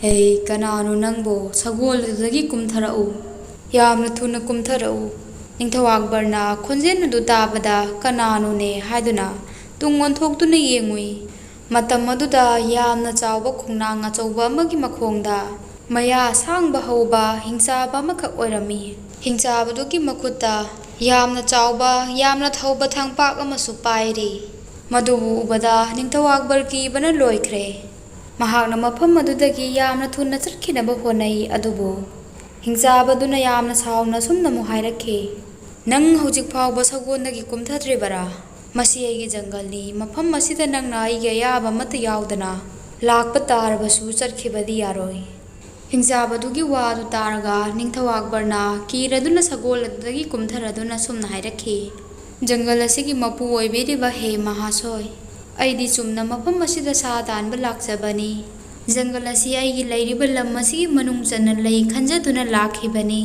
"ꯍꯦ, ꯀꯅꯥꯅꯣ ꯅꯪꯕꯣ? ꯁꯒꯣꯜ ꯑꯗꯨꯗꯒꯤ ꯀꯨꯝꯊꯔꯛꯎ, ꯌꯥꯝꯅ ꯊꯨꯅ ꯀꯨꯝꯊꯔꯛꯎ." ꯅꯤꯡꯊꯧ ꯑꯛꯕꯔꯅ ꯈꯣꯟꯖꯦꯜ ꯑꯗꯨ ꯇꯥꯕꯗ ꯀꯅꯥꯅꯣꯅꯦ ꯍꯥꯏꯗꯨꯅ ꯇꯨꯡ ꯑꯣꯟꯊꯣꯛꯇꯨꯅ ꯌꯦꯡꯉꯨꯏ꯫ ꯃꯇꯝ ꯑꯗꯨꯗ ꯌꯥꯝꯅ ꯆꯥꯎꯕ ꯈꯣꯡꯅꯥꯡ ꯑꯆꯧꯕ ꯑꯃꯒꯤ ꯃꯈꯣꯡꯗ ꯃꯌꯥ ꯑꯁꯥꯡꯕ ꯍꯧꯕ ꯍꯤꯡꯆꯥꯕ ꯑꯃꯈꯛ ꯑꯣꯏꯔꯝꯃꯤ꯫ ꯍꯤꯡꯆꯥꯕꯗꯨꯒꯤ ꯃꯈꯨꯠꯇ ꯌꯥꯝꯅ ꯆꯥꯎꯕ, ꯌꯥꯝꯅ ꯊꯧꯕ ꯊꯥꯡꯄꯥꯛ ꯑꯃꯁꯨ ꯄꯥꯏꯔꯤ꯫ ꯃꯗꯨꯕꯨ ꯎꯕꯗ ꯅꯤꯡꯊꯧ ꯑꯛꯕꯔ ꯀꯤꯕꯅ ꯂꯣꯏꯈ꯭ꯔꯦ꯫ ꯃꯍꯥꯛꯅ ꯃꯐꯝ ꯑꯗꯨꯗꯒꯤ ꯌꯥꯝꯅ ꯊꯨꯅ ꯆꯠꯈꯤꯅꯕ ꯍꯣꯠꯅꯩ, ꯑꯗꯨꯕꯨ ꯍꯤꯡꯆꯥꯕꯗꯨꯅ ꯌꯥꯝꯅ ꯁꯥꯎꯅ ꯑꯁꯨꯝꯅꯃꯨꯛ ꯍꯥꯏꯔꯛꯈꯤ, "ꯅꯪ ꯍꯧꯖꯤꯛ ꯐꯥꯎꯕ ꯁꯒꯣꯜꯗꯒꯤ ꯀꯨꯝꯊꯗ꯭ꯔꯤꯕꯔꯥ? ꯃꯁꯤ ꯑꯩꯒꯤ ꯖꯪꯒꯜꯅꯤ꯫ ꯃꯐꯝ ꯑꯁꯤꯗ ꯅꯪꯅ ꯑꯩꯒꯤ ꯑꯌꯥꯕ ꯑꯃꯠꯇ ꯌꯥꯎꯗꯅ ꯂꯥꯛꯄ ꯇꯥꯔꯕꯁꯨ ꯆꯠꯈꯤꯕꯗꯤ ꯌꯥꯔꯣꯏ." ꯍꯤꯡꯆꯥꯕꯗꯨꯒꯤ ꯋꯥ ꯑꯗꯨ ꯇꯥꯔꯒ ꯅꯤꯡꯊꯧ ꯑꯛꯕꯔꯅ ꯀꯤꯔꯗꯨꯅ ꯁꯒꯣꯜ ꯑꯗꯨꯗꯒꯤ ꯀꯨꯝꯊꯔꯗꯨꯅ ꯁꯨꯝꯅ ꯍꯥꯏꯔꯛꯈꯤ, "ꯖꯪꯒꯜ ꯑꯁꯤꯒꯤ ꯃꯄꯨ ꯑꯣꯏꯕꯤꯔꯤꯕ ꯍꯦ ꯃꯍꯥꯁꯣꯏ, ꯑꯩꯗꯤ ꯆꯨꯝꯅ ꯃꯐꯝ ꯑꯁꯤꯗ ꯁꯥ ꯇꯥꯟꯕ ꯂꯥꯛꯆꯕꯅꯤ꯫ ꯖꯪꯒꯜ ꯑꯁꯤ ꯑꯩꯒꯤ ꯂꯩꯔꯤꯕ ꯂꯝ ꯑꯁꯤꯒꯤ ꯃꯅꯨꯡ ꯆꯟꯅ ꯂꯩ ꯈꯟꯖꯗꯨꯅ ꯂꯥꯛꯈꯤꯕꯅꯤ꯫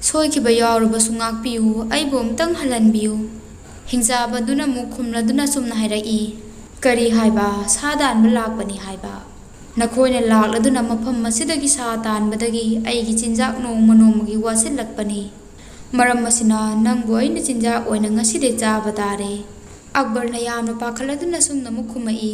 ꯁꯣꯏꯈꯤꯕ ꯌꯥꯎꯔꯕꯁꯨ ꯉꯥꯛꯄꯤꯌꯨ, ꯑꯩꯕꯨ ꯑꯃꯨꯛꯇꯪ ꯍꯜꯍꯟꯕꯤꯌꯨ." ꯍꯤꯡꯆꯥꯕꯗꯨꯅ ꯑꯃꯨꯛ ꯈꯨꯝꯂꯗꯨꯅ ꯁꯨꯝꯅ ꯍꯥꯏꯔꯛꯏ, "ꯀꯔꯤ ꯍꯥꯏꯕ? ꯁꯥ ꯇꯥꯟꯕ ꯂꯥꯛꯄꯅꯤ ꯍꯥꯏꯕ? ꯅꯈꯣꯏꯅ ꯂꯥꯛꯂꯗꯨꯅ ꯃꯐꯝ ꯑꯁꯤꯗꯒꯤ ꯁꯥ तानबदगी अꯩꯒꯤ चिंजाक नोंमा नोंमागी वासिल्लक्पनी मरम असिना नंगबु अइना चिंजाक ओइना ngasiदे चाबा तारे। अकबरना यामना पाखलदुना सुमना मुखुमई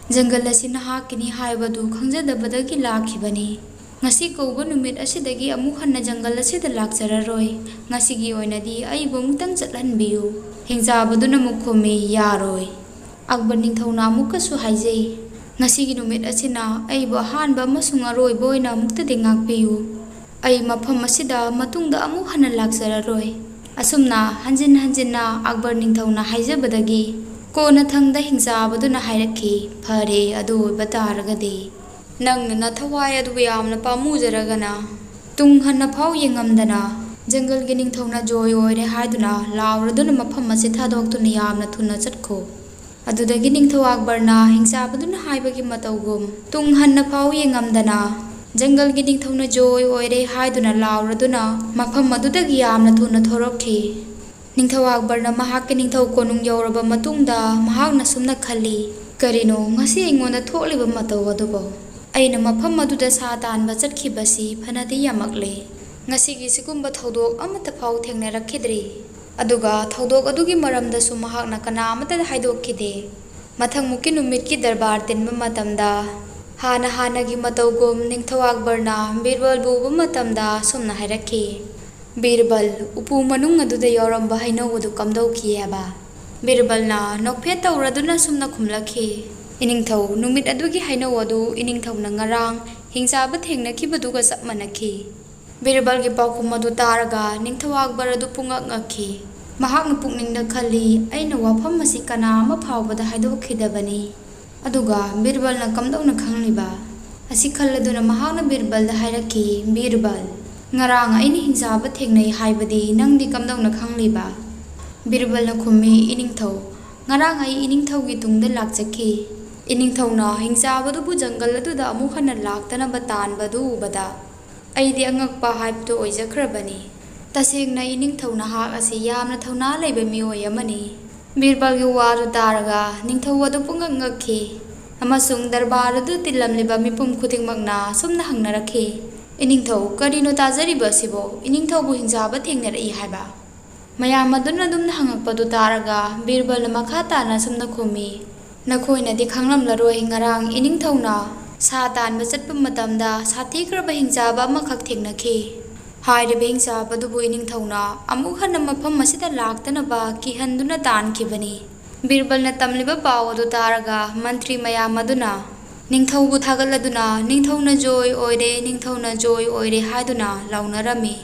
ꯖꯪꯒꯜ ꯑꯁꯤ ꯅꯍꯥꯛꯀꯤꯅꯤ ꯍꯥꯏꯕꯗꯨ ꯈꯪꯖꯗꯕꯗꯒꯤ ꯂꯥꯛꯈꯤꯕꯅꯤ꯫ ꯉꯁꯤ ꯀꯧꯕ ꯅꯨꯃꯤꯠ ꯑꯁꯤꯗꯒꯤ ꯑꯃꯨꯛ ꯍꯟꯅ ꯖꯪꯒꯜ ꯑꯁꯤꯗ ꯂꯥꯛꯆꯔꯔꯣꯏ꯫ ꯉꯁꯤꯒꯤ ꯑꯣꯏꯅꯗꯤ ꯑꯩꯕꯨ ꯑꯃꯨꯛꯇꯪ ꯆꯠꯍꯟꯕꯤꯌꯨ꯫ ꯍꯤꯡꯆꯥꯕꯗꯨꯅ ꯑꯃꯨꯛ ꯈꯨꯝꯃꯤ, ꯌꯥꯔꯣꯏ꯫ ꯑꯛꯕꯔ ꯅꯤꯡꯊꯧꯅ ꯑꯃꯨꯛꯀꯁꯨ ꯍꯥꯏꯖꯩ, ꯉꯁꯤꯒꯤ ꯅꯨꯃꯤꯠ ꯑꯁꯤꯅ ꯑꯩꯕꯨ ꯑꯍꯥꯟꯕ ꯑꯃꯁꯨꯡ ꯑꯔꯣꯏꯕ ꯑꯣꯏꯅ ꯑꯃꯨꯛꯇꯗꯤ ꯉꯥꯛꯄꯤꯌꯨ꯫ ꯑꯩ ꯃꯐꯝ ꯑꯁꯤꯗ ꯃꯇꯨꯡꯗ ꯑꯃꯨꯛ ꯍꯟꯅ ꯂꯥꯛꯆꯔꯔꯣꯏ꯫ ꯑꯁꯨꯝꯅ ꯍꯟꯖꯤꯟ ꯍꯟꯖꯤꯟꯅ ꯑꯛꯕꯔ ꯅꯤꯡꯊꯧꯅ ꯍꯥꯏꯖꯕꯗꯒꯤ ꯀꯣꯟꯅꯊꯪꯗ ꯍꯤꯡꯆꯥꯕꯗꯨꯅ ꯍꯥꯏꯔꯛꯈꯤ, ꯐꯔꯦ, ꯑꯗꯨ ꯑꯣꯏꯕ ꯇꯥꯔꯒꯗꯤ ꯅꯪꯅ ꯅꯊꯋꯥꯏ ꯑꯗꯨꯕꯨ ꯌꯥꯝꯅ ꯄꯥꯝꯃꯨꯖꯔꯒꯅ ꯇꯨꯡ ꯍꯟꯅ ꯐꯥꯎ ꯌꯦꯡꯉꯝꯗꯅ ꯖꯪꯒꯜꯒꯤ ꯅꯤꯡꯊꯧꯅ ꯖꯣꯏ ꯑꯣꯏꯔꯦ ꯍꯥꯏꯗꯨꯅ ꯂꯥꯎꯔꯗꯨꯅ ꯃꯐꯝ ꯑꯁꯤ ꯊꯥꯗꯣꯛꯇꯨꯅ ꯌꯥꯝꯅ ꯊꯨꯅ ꯆꯠꯈꯣ꯫ ꯑꯗꯨꯗꯒꯤ ꯅꯤꯡꯊꯧ ꯑꯛꯕꯔꯅ ꯍꯤꯡꯆꯥꯕꯗꯨꯅ ꯍꯥꯏꯕꯒꯤ ꯃꯇꯧꯒꯨꯝ ꯇꯨꯡ ꯍꯟꯅ ꯐꯥꯎ ꯌꯦꯡꯉꯝꯗꯅ ꯖꯪꯒꯜꯒꯤ ꯅꯤꯡꯊꯧꯅ ꯖꯣꯏ ꯑꯣꯏꯔꯦ ꯍꯥꯏꯗꯨꯅ ꯂꯥꯎꯔꯗꯨꯅ ꯃꯐꯝ ꯑꯗꯨꯗꯒꯤ ꯌꯥꯝꯅ ꯊꯨꯅ ꯊꯣꯔꯛꯈꯤ꯫ ꯅꯤꯡꯊꯧ ꯑꯛꯕꯔꯅ ꯃꯍꯥꯛꯀꯤ ꯅꯤꯡꯊꯧ ꯀꯣꯅꯨꯡ ꯌꯧꯔꯕ ꯃꯇꯨꯡꯗ ꯃꯍꯥꯛꯅ ꯁꯨꯝꯅ ꯈꯜꯂꯤ, ꯀꯔꯤꯅꯣ ꯉꯁꯤ ꯑꯩꯉꯣꯟꯗ ꯊꯣꯛꯂꯤꯕ ꯃꯇꯧ ꯑꯗꯨꯕꯨ? ꯑꯩꯅ ꯃꯐꯝ ꯑꯗꯨꯗ ꯁꯥ ꯇꯥꯟꯕ ꯆꯠꯈꯤꯕꯁꯤ ꯐꯅꯗꯤ ꯌꯥꯝꯃꯛꯂꯦ꯫ ꯉꯁꯤꯒꯤ ꯁꯤꯒꯨꯝꯕ ꯊꯧꯗꯣꯛ ꯑꯃꯠꯇ ꯐꯥꯎ ꯊꯦꯡꯅꯔꯛꯈꯤꯗ꯭ꯔꯤ꯫ ꯑꯗꯨꯒ ꯊꯧꯗꯣꯛ ꯑꯗꯨꯒꯤ ꯃꯔꯝꯗꯁꯨ ꯃꯍꯥꯛꯅ ꯀꯅꯥꯃꯠꯇꯗ ꯍꯥꯏꯗꯣꯛꯈꯤꯗꯦ꯫ ꯃꯊꯪꯃꯨꯛꯀꯤ ꯅꯨꯃꯤꯠꯀꯤ ꯗꯔꯕꯥꯔ ꯇꯤꯟꯕ ꯃꯇꯝꯗ ꯍꯥꯟꯅꯒꯤ ꯃꯇꯧꯒꯨꯝ ꯅꯤꯡꯊꯧ ꯑꯛꯕꯔꯅ ꯕꯤꯔꯕꯜꯕꯨ ꯎꯕ ꯃꯇꯝꯗ ꯁꯨꯝꯅ ꯍꯥꯏꯔꯛꯈꯤ, ꯕꯤꯔꯕꯜ, ꯎꯄꯨ ꯃꯅꯨꯡ ꯑꯗꯨꯗ ꯌꯥꯎꯔꯝꯕ ꯍꯩꯅꯧ ꯑꯗꯨ ꯀꯝꯗꯧꯈꯤ ꯍꯥꯏꯕ? ꯕꯤꯔꯕꯜꯅ ꯅꯣꯛꯐꯦꯠ ꯇꯧꯔꯗꯨꯅ ꯁꯨꯝꯅ ꯈꯨꯝꯂꯛꯈꯤ, ꯏꯅꯤꯡꯊꯧ, ꯅꯨꯃꯤꯠ ꯑꯗꯨꯒꯤ ꯍꯩꯅꯧ ꯑꯗꯨ ꯏꯅꯤꯡꯊꯧꯅ ꯉꯔꯥꯡ ꯍꯤꯡꯆꯥꯕ ꯊꯦꯡꯅꯈꯤꯕꯗꯨꯒ ꯆꯞ ꯃꯥꯟꯅꯈꯤ꯫ ꯕꯤꯔꯕꯜꯒꯤ ꯄꯥꯎꯈꯨꯝ ꯑꯗꯨ ꯇꯥꯔꯒ ꯅꯤꯡꯊꯧ ꯑꯛꯕꯔ ꯑꯗꯨ ꯄꯨꯡꯉꯛ ꯉꯛꯈꯤ꯫ ꯃꯍꯥꯛꯅ ꯄꯨꯛꯅꯤꯡꯗ ꯈꯜꯂꯤ, ꯑꯩꯅ ꯋꯥꯐꯝ ꯑꯁꯤ ꯀꯅꯥ ꯑꯃ ꯐꯥꯎꯕꯗ ꯍꯥꯏꯗꯣꯛꯈꯤꯗꯕꯅꯤ꯫ ꯑꯗꯨꯒ ꯕꯤꯔꯕꯜꯅ ꯀꯝꯗꯧꯅ ꯈꯪꯂꯤꯕ? ꯑꯁꯤ ꯈꯜꯂꯗꯨꯅ ꯃꯍꯥꯛꯅ ꯕꯤꯔꯕꯜꯗ ꯍꯥꯏꯔꯛꯈꯤ, ꯕꯤꯔꯕꯜ, ꯉꯔꯥꯡ ꯑꯩꯅ ꯍꯤꯡꯆꯥꯕ ꯊꯦꯡꯅꯩ ꯍꯥꯏꯕꯗꯤ ꯅꯪꯗꯤ ꯀꯝꯗꯧꯅ ꯈꯪꯂꯤꯕ? ꯕꯤꯔꯕꯜꯅ ꯈꯨꯝꯃꯤ, ꯏꯅꯤꯡꯊꯧ, ꯉꯔꯥꯡ ꯑꯩ ꯏꯅꯤꯡꯊꯧꯒꯤ ꯇꯨꯡꯗ ꯂꯥꯛꯆꯈꯤ꯫ ꯏꯅꯤꯡꯊꯧꯅ ꯍꯤꯡꯆꯥꯕꯗꯨꯕꯨ ꯖꯪꯒꯜ ꯑꯗꯨꯗ ꯑꯃꯨꯛ ꯍꯟꯅ ꯂꯥꯛꯇꯅꯕ ꯇꯥꯟꯕꯗꯨ ꯎꯕꯗ ꯑꯩꯗꯤ ꯑꯉꯛꯄ ꯍꯥꯏꯕꯗꯨ ꯑꯣꯏꯖꯈ꯭ꯔꯕꯅꯤ꯫ ꯇꯁꯦꯡꯅ ꯏꯅꯤꯡꯊꯧ ꯅꯍꯥꯛ ꯑꯁꯤ ꯌꯥꯝꯅ ꯊꯧꯅꯥ ꯂꯩꯕ ꯃꯤꯑꯣꯏ ꯑꯃꯅꯤ꯫ ꯕꯤꯔꯕꯜꯒꯤ ꯋꯥꯗꯨ ꯇꯥꯔꯒ ꯅꯤꯡꯊꯧ ꯑꯗꯨ ꯄꯨꯡꯉꯛ ꯉꯛꯈꯤ ꯑꯃꯁꯨꯡ ꯗꯔꯕꯥꯔ ꯑꯗꯨ ꯇꯤꯜꯂꯝꯂꯤꯕ ꯃꯤꯄꯨꯝ ꯈꯨꯗꯤꯡꯃꯛꯅ ꯁꯨꯝꯅ ꯍꯪꯅꯔꯛꯈꯤ, ꯏꯅꯤꯡꯊꯧ, ꯀꯔꯤꯅꯣ ꯇꯥꯖꯔꯤꯕ ꯑꯁꯤꯕꯨ? ꯏꯅꯤꯡꯊꯧꯕꯨ ꯍꯤꯡꯆꯥꯕ ꯊꯦꯡꯅꯔꯛꯏ ꯍꯥꯏꯕ? ꯃꯌꯥꯝ ꯑꯗꯨꯅ ꯑꯗꯨꯝꯅ ꯍꯪꯉꯛꯄꯗꯨ ꯇꯥꯔꯒ ꯕꯤꯔꯕꯜꯅ ꯃꯈꯥ ꯇꯥꯅ ꯁꯨꯝꯅ ꯈꯨꯝꯃꯤ, ꯅꯈꯣꯏꯅꯗꯤ ꯈꯪꯂꯝꯂꯔꯣꯏ, ꯉꯔꯥꯡ ꯏꯅꯤꯡꯊꯧꯅ ꯁꯥ ꯇꯥꯟꯕ ꯆꯠꯄ ꯃꯇꯝꯗ ꯁꯥꯊꯤꯈ꯭ꯔꯕ ꯍꯤꯡꯆꯥꯕ ꯑꯃꯈꯛ ꯊꯦꯡꯅꯈꯤ꯫ ꯍꯥꯏꯔꯤꯕ ꯍꯤꯡꯆꯥꯕꯗꯨꯕꯨ ꯏꯅꯤꯡꯊꯧꯅ ꯑꯃꯨꯛ ꯍꯟꯅ ꯃꯐꯝ ꯑꯁꯤꯗ ꯂꯥꯛꯇꯅꯕ ꯀꯤꯍꯟꯗꯨꯅ ꯇꯥꯟꯈꯤꯕꯅꯤ꯫ ꯕꯤꯔꯕꯜꯅ ꯇꯝꯂꯤꯕ ꯄꯥꯎ ꯑꯗꯨ ꯇꯥꯔꯒ ꯃꯟꯇ꯭ꯔꯤ ꯃꯌꯥꯝ ꯑꯗꯨꯅ ꯅꯤꯡꯊꯧꯕꯨ ꯊꯥꯒꯠꯂꯗꯨꯅ ꯅꯤꯡꯊꯧꯅ ꯖꯣꯏ ꯑꯣꯏꯔꯦ, ꯅꯤꯡꯊꯧꯅ ꯖꯣꯏ ꯑꯣꯏꯔꯦ ꯍꯥꯏꯗꯨꯅ ꯂꯥꯎꯅꯔꯝꯃꯤ꯫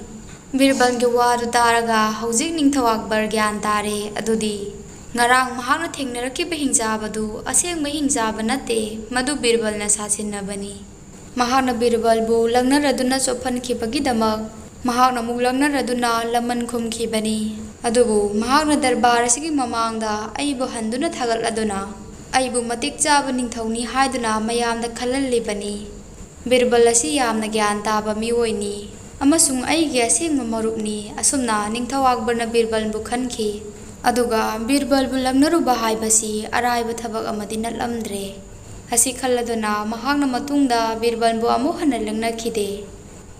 ꯕꯤꯔꯕꯜꯒꯤ ꯋꯥꯗꯨ ꯇꯥꯔꯒ ꯍꯧꯖꯤꯛ ꯅꯤꯡꯊꯧ ꯑꯛꯕꯔ ꯒ꯭ꯌꯥꯟ ꯇꯥꯔꯦ, ꯑꯗꯨꯗꯤ ꯉꯔꯥꯡ ꯃꯍꯥꯛꯅ ꯊꯦꯡꯅꯔꯛꯈꯤꯕ ꯍꯤꯡꯆꯥꯕꯗꯨ ꯑꯁꯦꯡꯕ ꯍꯤꯡꯆꯥꯕ ꯅꯠꯇꯦ, ꯃꯗꯨ ꯕꯤꯔꯕꯜꯅ ꯁꯥꯁꯤꯟꯅꯕꯅꯤ꯫ ꯃꯍꯥꯛꯅ ꯕꯤꯔꯕꯜꯕꯨ ꯂꯛꯅꯔꯗꯨꯅ ꯆꯣꯞꯍꯟꯈꯤꯕꯒꯤꯗꯃꯛ ꯃꯍꯥꯛꯅ ꯑꯃꯨꯛ ꯂꯛꯅꯔꯗꯨꯅ ꯂꯃꯟ ꯈꯨꯝꯈꯤꯕꯅꯤ꯫ ꯑꯗꯨꯕꯨ ꯃꯍꯥꯛꯅ ꯗꯔꯕꯥꯔ ꯑꯁꯤꯒꯤ ꯃꯃꯥꯡꯗ ꯑꯩꯕꯨ ꯍꯟꯗꯨꯅ ꯊꯥꯒꯠꯂꯗꯨꯅ ꯑꯩꯕꯨ ꯃꯇꯤꯛ ꯆꯥꯕ ꯅꯤꯡꯊꯧꯅꯤ ꯍꯥꯏꯗꯨꯅ ꯃꯌꯥꯝꯗ ꯈꯜꯍꯜꯂꯤꯕꯅꯤ꯫ ꯕꯤꯔꯕꯜ ꯑꯁꯤ ꯌꯥꯝꯅ ꯒ꯭ꯌꯥꯟ ꯇꯥꯕ ꯃꯤꯑꯣꯏꯅꯤ ꯑꯃꯁꯨꯡ ꯑꯩꯒꯤ ꯑꯁꯦꯡꯕ ꯃꯔꯨꯞꯅꯤ꯫ ꯑꯁꯨꯝꯅ ꯅꯤꯡꯊꯧ ꯑꯛꯕꯔꯅ ꯕꯤꯔꯕꯜꯕꯨ ꯈꯟꯈꯤ꯫ ꯑꯗꯨꯒ ꯕꯤꯔꯕꯜꯕꯨ ꯂꯛꯅꯔꯨꯕ ꯍꯥꯏꯕꯁꯤ ꯑꯔꯥꯏꯕ ꯊꯕꯛ ꯑꯃꯗꯤ ꯅꯠꯂꯝꯗ꯭ꯔꯦ꯫ ꯑꯁꯤ ꯈꯜꯂꯗꯨꯅ ꯃꯍꯥꯛꯅ ꯃꯇꯨꯡꯗ ꯕꯤꯔꯕꯜꯕꯨ ꯑꯃꯨꯛ ꯍꯟꯅ ꯂꯛꯅꯈꯤꯗꯦ꯫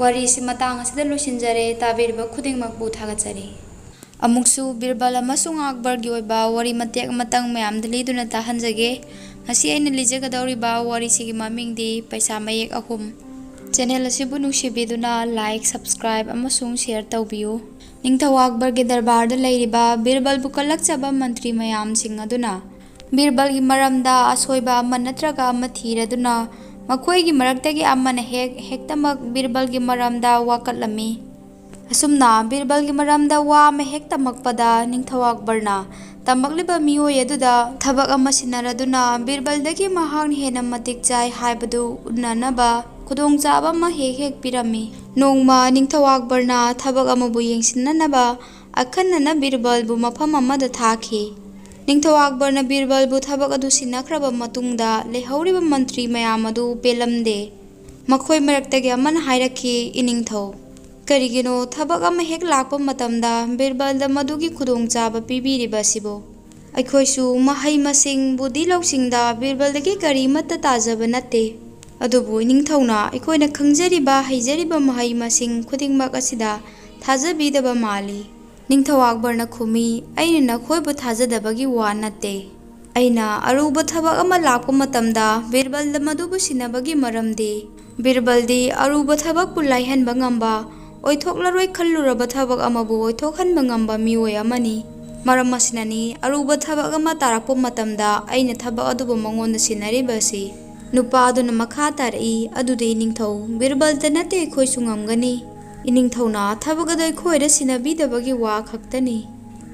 ꯋꯥꯔꯤꯁꯤ ꯃꯇꯥꯡ ꯑꯁꯤꯗ ꯂꯣꯏꯁꯤꯟꯖꯔꯦ꯫ ꯇꯥꯕꯤꯔꯤꯕ ꯈꯨꯗꯤꯡꯃꯛꯄꯨ ꯊꯥꯒꯠꯆꯔꯤ꯫ ꯑꯃꯨꯛꯁꯨ ꯕꯤꯔꯕꯜ ꯑꯃꯁꯨꯡ ꯑꯛꯕꯔꯒꯤ ꯑꯣꯏꯕ ꯋꯥꯔꯤ ꯃꯇꯦꯛ ꯑꯃꯇꯪ ꯃꯌꯥꯝꯗ ꯂꯤꯗꯨꯅ ꯇꯥꯍꯟꯖꯒꯦ꯫ ꯉꯁꯤ ꯑꯩꯅ ꯂꯤꯖꯒꯗꯧꯔꯤꯕ ꯋꯥꯔꯤꯁꯤꯒꯤ ꯃꯃꯤꯡꯗꯤ ꯄꯩꯁꯥ ꯃꯌꯦꯛ ꯑꯍꯨꯝ꯫ ꯆꯦꯅꯦꯜ ꯑꯁꯤꯕꯨ ꯅꯨꯡꯁꯤꯕꯤꯗꯨꯅ ꯂꯥꯏꯛ, ꯁꯕꯁꯀ꯭ꯔꯥꯏꯕ ꯑꯃꯁꯨꯡ ꯁꯦꯌꯔ ꯇꯧꯕꯤꯌꯨ꯫ ꯅꯤꯡꯊꯧ ꯑꯛꯕꯔꯒꯤ ꯗꯔꯕꯥꯔꯗ ꯂꯩꯔꯤꯕ ꯕꯤꯔꯕꯜꯕꯨ ꯀꯜꯂꯛꯆꯕ ꯃꯟꯇ꯭ꯔꯤ ꯃꯌꯥꯝꯁꯤꯡ ꯑꯗꯨꯅ ꯕꯤꯔꯕꯜꯒꯤ ꯃꯔꯝꯗ ꯑꯁꯣꯏꯕ ꯑꯃ ꯅꯠꯇ꯭ꯔꯒ ꯑꯃ ꯊꯤꯔꯗꯨꯅ ꯃꯈꯣꯏꯒꯤ ꯃꯔꯛꯇꯒꯤ ꯑꯃꯅ ꯍꯦꯛꯇꯃꯛ ꯕꯤꯔꯕꯜꯒꯤ ꯃꯔꯝꯗ ꯋꯥꯀꯠꯂꯝꯃꯤ꯫ ꯑꯁꯨꯝꯅ ꯕꯤꯔꯕꯜꯒꯤ ꯃꯔꯝꯗ ꯋꯥ ꯑꯃ ꯍꯦꯛ ꯇꯝꯃꯛꯄꯗ ꯅꯤꯡꯊꯧ ꯑꯛꯕꯔꯅ ꯇꯝꯃꯛꯂꯤꯕ ꯃꯤꯑꯣꯏ ꯑꯗꯨꯗ ꯊꯕꯛ ꯑꯃ ꯁꯤꯟꯅꯔꯗꯨꯅ ꯕꯤꯔꯕꯜꯗꯒꯤ ꯃꯍꯥꯛꯅ ꯍꯦꯟꯅ ꯃꯇꯤꯛ ꯆꯥꯏ ꯍꯥꯏꯕꯗꯨ ꯎꯠꯅꯅꯕ ꯈꯨꯗꯣꯡꯆꯥꯕ ꯑꯃ ꯍꯦꯛ ꯄꯤꯔꯝꯃꯤ꯫ ꯅꯣꯡꯃ ꯅꯤꯡꯊꯧ ꯑꯛꯕꯔꯅ ꯊꯕꯛ ꯑꯃꯕꯨ ꯌꯦꯡꯁꯤꯟꯅꯅꯕ ꯑꯈꯟꯅꯅ ꯕꯤꯔꯕꯜꯕꯨ ꯃꯐꯝ ꯑꯃꯗ ꯊꯥꯈꯤ꯫ ꯅꯤꯡꯊꯧ ꯑꯛꯕꯔꯅ ꯕꯤꯔꯕꯜꯕꯨ ꯊꯕꯛ ꯑꯗꯨ ꯁꯤꯟꯅꯈ꯭ꯔꯕ ꯃꯇꯨꯡꯗ ꯂꯩꯍꯧꯔꯤꯕ ꯃꯟꯇ꯭ꯔꯤ ꯃꯌꯥꯝ ꯑꯗꯨ ꯄꯦꯜꯂꯝꯗꯦ꯫ ꯃꯈꯣꯏ ꯃꯔꯛꯇꯒꯤ ꯑꯃꯅ ꯍꯥꯏꯔꯛꯈꯤ, ꯏꯅꯤꯡꯊꯧ, ꯀꯔꯤꯒꯤꯅꯣ ꯊꯕꯛ ꯑꯃ ꯍꯦꯛ ꯂꯥꯛꯄ ꯃꯇꯝꯗ ꯕꯤꯔꯕꯜꯗ ꯃꯗꯨꯒꯤ ꯈꯨꯗꯣꯡꯆꯥꯕ ꯄꯤꯕꯤꯔꯤꯕ ꯑꯁꯤꯕꯨ? ꯑꯩꯈꯣꯏꯁꯨ ꯃꯍꯩ-ꯃꯁꯤꯡ, ꯕꯨꯙꯤ-ꯂꯧꯁꯤꯡꯗ ꯕꯤꯔꯕꯜꯗꯒꯤ ꯀꯔꯤꯃꯠꯇ ꯇꯥꯖꯕ ꯅꯠꯇꯦ꯫ ꯑꯗꯨꯕꯨ ꯏꯅꯤꯡꯊꯧꯅ ꯑꯩꯈꯣꯏꯅ ꯈꯪꯖꯔꯤꯕ, ꯍꯩꯖꯔꯤꯕ ꯃꯍꯩ-ꯃꯁꯤꯡ ꯈꯨꯗꯤꯡꯃꯛ ꯑꯁꯤꯗ ꯊꯥꯖꯕꯤꯗꯕ ꯃꯥꯜꯂꯤ꯫ ꯅꯤꯡꯊꯧ ꯑꯛꯕꯔꯅ ꯈꯨꯝꯃꯤ, ꯑꯩꯅ ꯅꯈꯣꯏꯕꯨ ꯊꯥꯖꯗꯕꯒꯤ ꯋꯥ ꯅꯠꯇꯦ, ꯑꯩꯅ ꯑꯔꯨꯕ ꯊꯕꯛ ꯑꯃ ꯂꯥꯛꯄ ꯃꯇꯝꯗ ꯕꯤꯔꯕꯜꯗ ꯃꯗꯨꯕꯨ ꯁꯤꯟꯅꯕꯒꯤ ꯃꯔꯝꯗꯤ ꯕꯤꯔꯕꯜꯗꯤ ꯑꯔꯨꯕ ꯊꯕꯛꯄꯨ ꯂꯥꯏꯍꯟꯕ ꯉꯝꯕ, ꯑꯣꯏꯊꯣꯛꯂꯔꯣꯏ ꯈꯜꯂꯨꯔꯕ ꯊꯕꯛ ꯑꯃꯕꯨ ꯑꯣꯏꯊꯣꯛꯍꯟꯕ ꯉꯝꯕ ꯃꯤꯑꯣꯏ ꯑꯃꯅꯤ꯫ ꯃꯔꯝ ꯑꯁꯤꯅꯅꯤ ꯑꯔꯨꯕ ꯊꯕꯛ ꯑꯃ ꯇꯥꯔꯛꯄ ꯃꯇꯝꯗ ꯑꯩꯅ ꯊꯕꯛ ꯑꯗꯨꯕꯨ ꯃꯉꯣꯟꯗ ꯁꯤꯟꯅꯔꯤꯕ ꯑꯁꯤ꯫ ꯅꯨꯄꯥ ꯑꯗꯨꯅ ꯃꯈꯥ ꯇꯥꯔꯛꯏ, ꯑꯗꯨꯗꯤ ꯏꯅꯤꯡꯊꯧ, ꯕꯤꯔꯕꯜꯇ ꯅꯠꯇꯦ ꯑꯩꯈꯣꯏꯁꯨ ꯉꯝꯒꯅꯤ꯫ ꯏꯅꯤꯡꯊꯧꯅ ꯊꯕꯛ ꯑꯗꯨ ꯑꯩꯈꯣꯏꯗ ꯁꯤꯟꯅꯕꯤꯗꯕꯒꯤ ꯋꯥ ꯈꯛꯇꯅꯤ꯫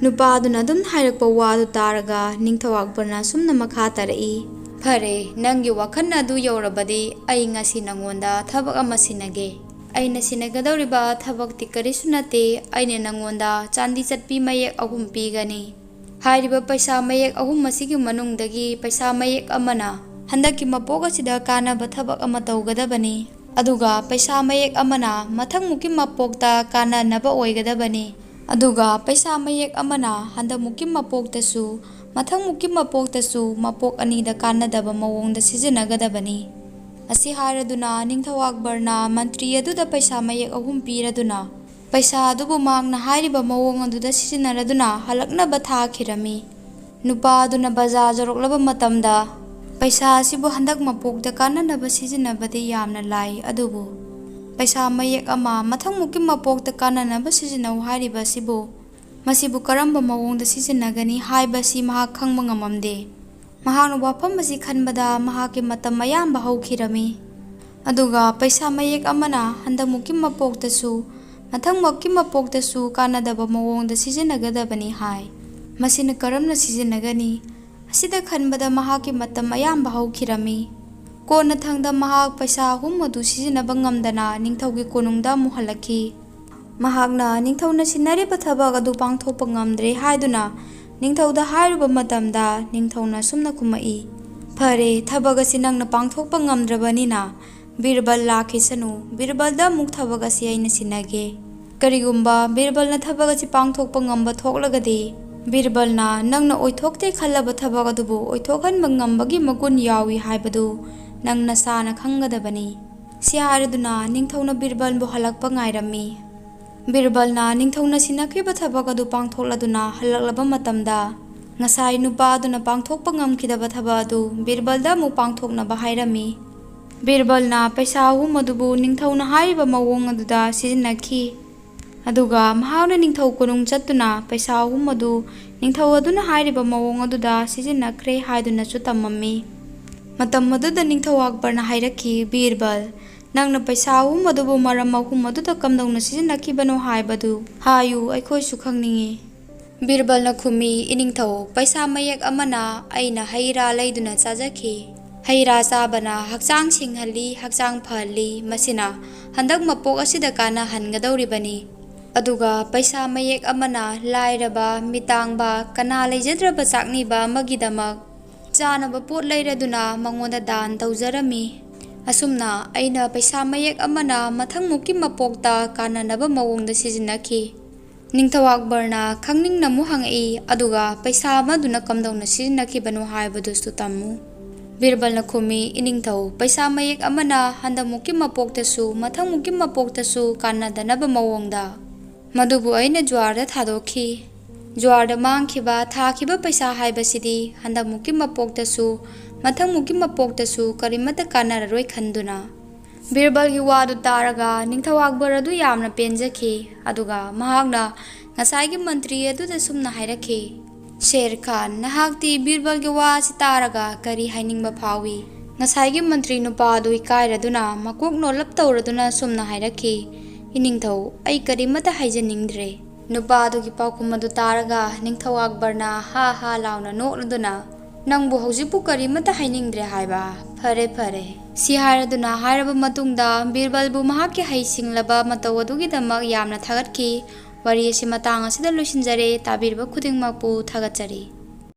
ꯅꯨꯄꯥ ꯑꯗꯨꯅ ꯑꯗꯨꯝ ꯍꯥꯏꯔꯛꯄ ꯋꯥ ꯑꯗꯨ ꯇꯥꯔꯒ ꯅꯤꯡꯊꯧ ꯑꯛꯕꯔꯅ ꯑꯁꯨꯝꯅ ꯃꯈꯥ ꯇꯥꯔꯛꯏ, ꯐꯔꯦ, ꯅꯪꯒꯤ ꯋꯥꯈꯜ ꯑꯗꯨ ꯌꯧꯔꯕꯗꯤ ꯑꯩ ꯉꯁꯤ ꯅꯉꯣꯟꯗ ꯊꯕꯛ ꯑꯃ ꯁꯤꯟꯅꯒꯦ꯫ ꯑꯩꯅ ꯁꯤꯟꯅꯒꯗꯧꯔꯤꯕ ꯊꯕꯛꯇꯤ ꯀꯔꯤꯁꯨ ꯅꯠꯇꯦ, ꯑꯩꯅ ꯅꯉꯣꯟꯗ ꯆꯥꯟꯗꯤ ꯆꯠꯄꯤ ꯃꯌꯦꯛ 3 ꯄꯤꯒꯅꯤ꯫ ꯍꯥꯏꯔꯤꯕ ꯄꯩꯁꯥ ꯃꯌꯦꯛ 3 ꯑꯁꯤꯒꯤ ꯃꯅꯨꯡꯗꯒꯤ ꯄꯩꯁꯥ ꯃꯌꯦꯛ ꯑꯃꯅ ꯍꯟꯗꯛꯀꯤ ꯃꯄꯣꯛ ꯑꯁꯤꯗ ꯀꯥꯟꯅꯕ ꯊꯕꯛ ꯑꯃ ꯇꯧꯒꯗꯕꯅꯤ, ꯑꯗꯨꯒ ꯄꯩꯁꯥ ꯃꯌꯦꯛ ꯑꯃꯅ ꯃꯊꯪꯃꯨꯛꯀꯤ ꯃꯄꯣꯛꯇ ꯀꯥꯟꯅꯅꯕ ꯑꯣꯏꯒꯗꯕꯅꯤ, ꯑꯗꯨꯒ ꯄꯩꯁꯥ ꯃꯌꯦꯛ ꯑꯃꯅ ꯍꯟꯗꯛꯃꯨꯛꯀꯤ ꯃꯄꯣꯛꯇꯁꯨ ꯃꯊꯪꯃꯨꯛꯀꯤ ꯃꯄꯣꯛꯇꯁꯨ ꯃꯄꯣꯛ ꯑꯅꯤꯗ ꯀꯥꯟꯅꯗꯕ ꯃꯑꯣꯡꯗ ꯁꯤꯖꯤꯟꯅꯒꯗꯕꯅꯤ꯫ ꯑꯁꯤ ꯍꯥꯏꯔꯗꯨꯅ ꯅꯤꯡꯊꯧ ꯑꯛꯕꯔꯅ ꯃꯟꯇ꯭ꯔꯤ ꯑꯗꯨꯗ ꯄꯩꯁꯥ ꯃꯌꯦꯛ 3 ꯄꯤꯔꯗꯨꯅ ꯄꯩꯁꯥ ꯑꯗꯨꯕꯨ ꯃꯍꯥꯛꯅ ꯍꯥꯏꯔꯤꯕ ꯃꯑꯣꯡ ꯑꯗꯨꯗ ꯁꯤꯖꯤꯟꯅꯔꯗꯨꯅ ꯍꯜꯂꯛꯅꯕ ꯊꯥꯈꯤꯔꯝꯃꯤ꯫ ꯅꯨꯄꯥ ꯑꯗꯨꯅ ꯕꯖꯥꯔ ꯌꯧꯔꯛꯂꯕ ꯃꯇꯝꯗ ꯄꯩꯁꯥ ꯑꯁꯤꯕꯨ ꯍꯟꯗꯛ ꯃꯄꯣꯛꯇ ꯀꯥꯟꯅꯅꯕ ꯁꯤꯖꯤꯟꯅꯕꯗꯤ ꯌꯥꯝꯅ ꯂꯥꯏ, ꯑꯗꯨꯕꯨ ꯄꯩꯁꯥ ꯃꯌꯦꯛ ꯑꯃ ꯃꯊꯪꯃꯨꯛꯀꯤ ꯃꯄꯣꯛꯇ ꯀꯥꯟꯅꯅꯕ ꯁꯤꯖꯤꯟꯅꯧ ꯍꯥꯏꯔꯤꯕ ꯑꯁꯤꯕꯨ ꯃꯁꯤꯕꯨ ꯀꯔꯝꯕ ꯃꯑꯣꯡꯗ ꯁꯤꯖꯤꯟꯅꯒꯅꯤ ꯍꯥꯏꯕꯁꯤ ꯃꯍꯥꯛ ꯈꯪꯕ ꯉꯝꯃꯝꯗꯦ꯫ ꯃꯍꯥꯛꯅ ꯋꯥꯐꯝ ꯑꯁꯤ ꯈꯟꯕꯗ ꯃꯍꯥꯛꯀꯤ ꯃꯇꯝ ꯑꯌꯥꯝꯕ ꯍꯧꯈꯤꯔꯝꯃꯤ꯫ ꯑꯗꯨꯒ ꯄꯩꯁꯥ ꯃꯌꯦꯛ ꯑꯃꯅ ꯍꯟꯗꯛꯃꯨꯛꯀꯤ ꯃꯄꯣꯛꯇꯁꯨ ꯃꯊꯪꯃꯨꯛꯀꯤ ꯃꯄꯣꯛꯇꯁꯨ ꯀꯥꯟꯅꯗꯕ ꯃꯑꯣꯡꯗ ꯁꯤꯖꯤꯟꯅꯒꯗꯕꯅꯤ ꯍꯥꯏ꯫ ꯃꯁꯤꯅ ꯀꯔꯝꯅ ꯁꯤꯖꯤꯟꯅꯒꯅꯤ? ꯑꯁꯤꯗ ꯈꯟꯕꯗ ꯃꯍꯥꯛꯀꯤ ꯃꯇꯝ ꯑꯌꯥꯝꯕ ꯍꯧꯈꯤꯔꯝꯃꯤ꯫ ꯀꯣꯟꯅꯊꯪꯗ ꯃꯍꯥꯛ ꯄꯩꯁꯥ 3 ꯑꯗꯨ ꯁꯤꯖꯤꯟꯅꯕ ꯉꯝꯗꯅ ꯅꯤꯡꯊꯧꯒꯤ ꯀꯣꯅꯨꯡꯗ ꯑꯃꯨꯛ ꯍꯜꯂꯛꯈꯤ꯫ ꯃꯍꯥꯛꯅ ꯅꯤꯡꯊꯧꯅ ꯁꯤꯟꯅꯔꯤꯕ ꯊꯕꯛ ꯑꯗꯨ ꯄꯥꯡꯊꯣꯛꯄ ꯉꯝꯗ꯭ꯔꯦ ꯍꯥꯏꯗꯨꯅ ꯅꯤꯡꯊꯧꯗ ꯍꯥꯏꯔꯨꯕ ꯃꯇꯝꯗ ꯅꯤꯡꯊꯧꯅ ꯑꯁꯨꯝꯅ ꯈꯨꯝꯃꯛꯏ, ꯐꯔꯦ, ꯊꯕꯛ ꯑꯁꯤ ꯅꯪꯅ ꯄꯥꯡꯊꯣꯛꯄ ꯉꯝꯗ꯭ꯔꯕꯅꯤꯅ ꯕꯤꯔꯕꯜ ꯂꯥꯛꯈꯤꯁꯅꯨ, ꯕꯤꯔꯕꯜꯗ ꯑꯃꯨꯛ ꯊꯕꯛ ꯑꯁꯤ ꯑꯩꯅ ꯁꯤꯟꯅꯒꯦ꯫ ꯀꯔꯤꯒꯨꯝꯕ ꯕꯤꯔꯕꯜꯅ ꯊꯕꯛ ꯑꯁꯤ ꯄꯥꯡꯊꯣꯛꯄ ꯉꯝꯕ ꯊꯣꯛꯂꯒꯗꯤ ꯕꯤꯔꯕꯜꯅ ꯅꯪꯅ ꯑꯣꯏꯊꯣꯛꯇꯦ ꯈꯜꯂꯕ ꯊꯕꯛ ꯑꯗꯨꯕꯨ ꯑꯣꯏꯊꯣꯛꯍꯟꯕ ꯉꯝꯕꯒꯤ ꯃꯒꯨꯟ ꯌꯥꯎꯏ ꯍꯥꯏꯕꯗꯨ ꯅꯪ ꯅꯁꯥꯅ ꯈꯪꯒꯗꯕꯅꯤ꯫ ꯁꯤ ꯍꯥꯏꯔꯗꯨꯅ ꯅꯤꯡꯊꯧꯅ ꯕꯤꯔꯕꯜꯕꯨ ꯍꯜꯂꯛꯄ ꯉꯥꯏꯔꯝꯃꯤ꯫ ꯕꯤꯔꯕꯜꯅ ꯅꯤꯡꯊꯧꯅ ꯁꯤꯟꯅꯈꯤꯕ ꯊꯕꯛ ꯑꯗꯨ ꯄꯥꯡꯊꯣꯛꯂꯗꯨꯅ ꯍꯜꯂꯛꯂꯕ ꯃꯇꯝꯗ ꯉꯁꯥꯏ ꯅꯨꯄꯥ ꯑꯗꯨꯅ ꯄꯥꯡꯊꯣꯛꯄ ꯉꯝꯈꯤꯗꯕ ꯊꯕꯛ ꯑꯗꯨ ꯕꯤꯔꯕꯜꯗ ꯑꯃꯨꯛ ꯄꯥꯡꯊꯣꯛꯅꯕ ꯍꯥꯏꯔꯝꯃꯤ꯫ ꯕꯤꯔꯕꯜꯅ ꯄꯩꯁꯥ 3 ꯑꯗꯨꯕꯨ ꯅꯤꯡꯊꯧꯅ ꯍꯥꯏꯔꯤꯕ ꯃꯑꯣꯡ ꯑꯗꯨꯗ ꯁꯤꯖꯤꯟꯅꯈꯤ, ꯑꯗꯨꯒ ꯃꯍꯥꯛꯅ ꯅꯤꯡꯊꯧ ꯀꯣꯅꯨꯡ ꯆꯠꯇꯨꯅ ꯄꯩꯁꯥ 3 ꯑꯗꯨ ꯅꯤꯡꯊꯧ ꯑꯗꯨꯅ ꯍꯥꯏꯔꯤꯕ ꯃꯑꯣꯡ ꯑꯗꯨꯗ ꯁꯤꯖꯤꯟꯅꯈ꯭ꯔꯦ ꯍꯥꯏꯗꯨꯅꯁꯨ ꯇꯝꯃꯝꯃꯤ꯫ ꯃꯇꯝ ꯑꯗꯨꯗ ꯅꯤꯡꯊꯧ ꯑꯛꯕꯔꯅ ꯍꯥꯏꯔꯛꯈꯤ, ꯕꯤꯔꯕꯜ, ꯅꯪꯅ ꯄꯩꯁꯥ 3 ꯑꯗꯨꯕꯨ ꯃꯔꯝ 3 ꯑꯗꯨꯗ ꯀꯝꯗꯧꯅ ꯁꯤꯖꯤꯟꯅꯈꯤꯕꯅꯣ ꯍꯥꯏꯕꯗꯨ ꯍꯥꯏꯌꯨ, ꯑꯩꯈꯣꯏꯁꯨ ꯈꯪꯅꯤꯡꯏ꯫ ꯕꯤꯔꯕꯜꯅ ꯈꯨꯝꯃꯤ, ꯏꯅꯤꯡꯊꯧ, ꯄꯩꯁꯥ ꯃꯌꯦꯛ ꯑꯃꯅ ꯑꯩꯅ ꯍꯩ ꯔꯥ ꯂꯩꯗꯨꯅ ꯆꯥꯖꯈꯤ꯫ ꯍꯩ ꯔꯥ ꯆꯥꯕꯅ ꯍꯛꯆꯥꯡ ꯁꯤꯡꯍꯜꯂꯤ, ꯍꯛꯆꯥꯡ ꯐꯍꯜꯂꯤ, ꯃꯁꯤꯅ ꯍꯟꯗꯛ ꯃꯄꯣꯛ ꯑꯁꯤꯗ ꯀꯥꯟꯅꯍꯟꯒꯗꯧꯔꯤꯕꯅꯤ꯫ ꯑꯗꯨꯒ ꯄꯩꯁꯥ ꯃꯌꯦꯛ ꯑꯃꯅ ꯂꯥꯏꯔꯕ, ꯃꯤꯇꯥꯡꯕ, ꯀꯅꯥ ꯂꯩꯖꯗ꯭ꯔꯕ ꯆꯥꯛꯅꯤꯕ ꯑꯃꯒꯤꯗꯃꯛ ꯆꯥꯅꯕ ꯄꯣꯠ ꯂꯩꯔꯗꯨꯅ ꯃꯉꯣꯟꯗ ꯗꯥꯟ ꯇꯧꯖꯔꯝꯃꯤ꯫ ꯑꯁꯨꯝꯅ ꯑꯩꯅ ꯄꯩꯁꯥ ꯃꯌꯦꯛ ꯑꯃꯅ ꯃꯊꯪꯃꯨꯛꯀꯤ ꯃꯄꯣꯛꯇ ꯀꯥꯟꯅꯅꯕ ꯃꯑꯣꯡꯗ ꯁꯤꯖꯤꯟꯅꯈꯤ꯫ ꯅꯤꯡꯊꯧ ꯑꯛꯕꯔꯅ ꯈꯪꯅꯤꯡꯅ ꯑꯃꯨꯛ ꯍꯪꯉꯛꯏ, ꯑꯗꯨꯒ ꯄꯩꯁꯥ ꯑꯃꯗꯨꯅ ꯀꯝꯗꯧꯅ ꯁꯤꯖꯤꯟꯅꯈꯤꯕꯅꯣ ꯍꯥꯏꯕꯗꯨꯁꯨ ꯇꯝꯃꯨ꯫ ꯕꯤꯔꯕꯜꯅ ꯈꯨꯝꯃꯤ, ꯏꯅꯤꯡꯊꯧ, ꯄꯩꯁꯥ ꯃꯌꯦꯛ ꯑꯃꯅ ꯍꯟꯗꯛꯃꯨꯛꯀꯤ ꯃꯄꯣꯛꯇꯁꯨ ꯃꯊꯪꯃꯨꯛꯀꯤ ꯃꯄꯣꯛꯇꯁꯨ ꯀꯥꯟꯅꯗꯅꯕ ꯃꯑꯣꯡꯗ ꯃꯗꯨꯕꯨ ꯑꯩꯅ ꯖꯨꯋꯥꯔꯗ ꯊꯥꯗꯣꯛꯈꯤ꯫ ꯖꯨꯋꯥꯔꯗ ꯃꯥꯡꯈꯤꯕ ꯊꯥꯈꯤꯕ ꯄꯩꯁꯥ ꯍꯥꯏꯕꯁꯤꯗꯤ ꯍꯟꯗꯛꯃꯨꯛꯀꯤ ꯃꯄꯣꯛꯇꯁꯨ ꯃꯊꯪꯃꯨꯛꯀꯤ ꯃꯄꯣꯛꯇꯁꯨ ꯀꯔꯤꯃꯠꯇ ꯀꯥꯟꯅꯔꯔꯣꯏ ꯈꯟꯗꯨꯅ꯫ ꯕꯤꯔꯕꯜꯒꯤ ꯋꯥꯗꯨ ꯇꯥꯔꯒ ꯅꯤꯡꯊꯧ ꯑꯛꯕꯔ ꯑꯗꯨ ꯌꯥꯝꯅ ꯄꯦꯟꯖꯈꯤ, ꯑꯗꯨꯒ ꯃꯍꯥꯛꯅ ꯉꯁꯥꯏꯒꯤ ꯃꯟꯇ꯭ꯔꯤ ꯑꯗꯨꯗ ꯁꯨꯝꯅ ꯍꯥꯏꯔꯛꯈꯤ, ꯁꯦꯔ ꯈꯥꯟ, ꯅꯍꯥꯛꯇꯤ ꯕꯤꯔꯕꯜꯒꯤ ꯋꯥ ꯑꯁꯤ ꯇꯥꯔꯒ ꯀꯔꯤ ꯍꯥꯏꯅꯤꯡꯕ ꯐꯥꯎꯏ? ꯉꯁꯥꯏꯒꯤ ꯃꯟꯇ꯭ꯔꯤ ꯅꯨꯄꯥ ꯑꯗꯨ ꯏꯀꯥꯏꯔꯗꯨꯅ ꯃꯀꯣꯛ ꯅꯣꯜꯂꯞ ꯇꯧꯔꯗꯨꯅ ꯁꯨꯝꯅ ꯍꯥꯏꯔꯛꯈꯤ, ꯏꯅꯤꯡꯊꯧ, ꯑꯩ ꯀꯔꯤꯃꯠꯇ ꯍꯥꯏꯖꯅꯤꯡꯗ꯭ꯔꯦ꯫ ꯅꯨꯄꯥ ꯑꯗꯨꯒꯤ ꯄꯥꯎꯈꯨꯝ ꯑꯗꯨ ꯇꯥꯔꯒ ꯅꯤꯡꯊꯧ ꯑꯛꯕꯔꯅ ꯍꯥ ꯍꯥ ꯂꯥꯎꯅ ꯅꯣꯛꯂꯗꯨꯅ, ꯅꯪꯕꯨ ꯍꯧꯖꯤꯛꯄꯨ ꯀꯔꯤꯃꯠꯇ ꯍꯥꯏꯅꯤꯡꯗ꯭ꯔꯦ ꯍꯥꯏꯕ? ꯐꯔꯦ ꯐꯔꯦ꯫ ꯁꯤ ꯍꯥꯏꯔꯗꯨꯅ ꯍꯥꯏꯔꯕ ꯃꯇꯨꯡꯗ ꯕꯤꯔꯕꯜꯕꯨ ꯃꯍꯥꯛꯀꯤ ꯍꯩꯁꯤꯡꯂꯕ ꯃꯇꯧ ꯑꯗꯨꯒꯤꯗꯃꯛ ꯌꯥꯝꯅ ꯊꯥꯒꯠꯈꯤ꯫ ꯋꯥꯔꯤ ꯑꯁꯤ ꯃꯇꯥꯡ ꯑꯁꯤꯗ ꯂꯣꯏꯁꯤꯟꯖꯔꯦ꯫ ꯇꯥꯕꯤꯔꯤꯕ ꯈꯨꯗꯤꯡꯃꯛꯄꯨ ꯊꯥꯒꯠꯆꯔꯤ꯫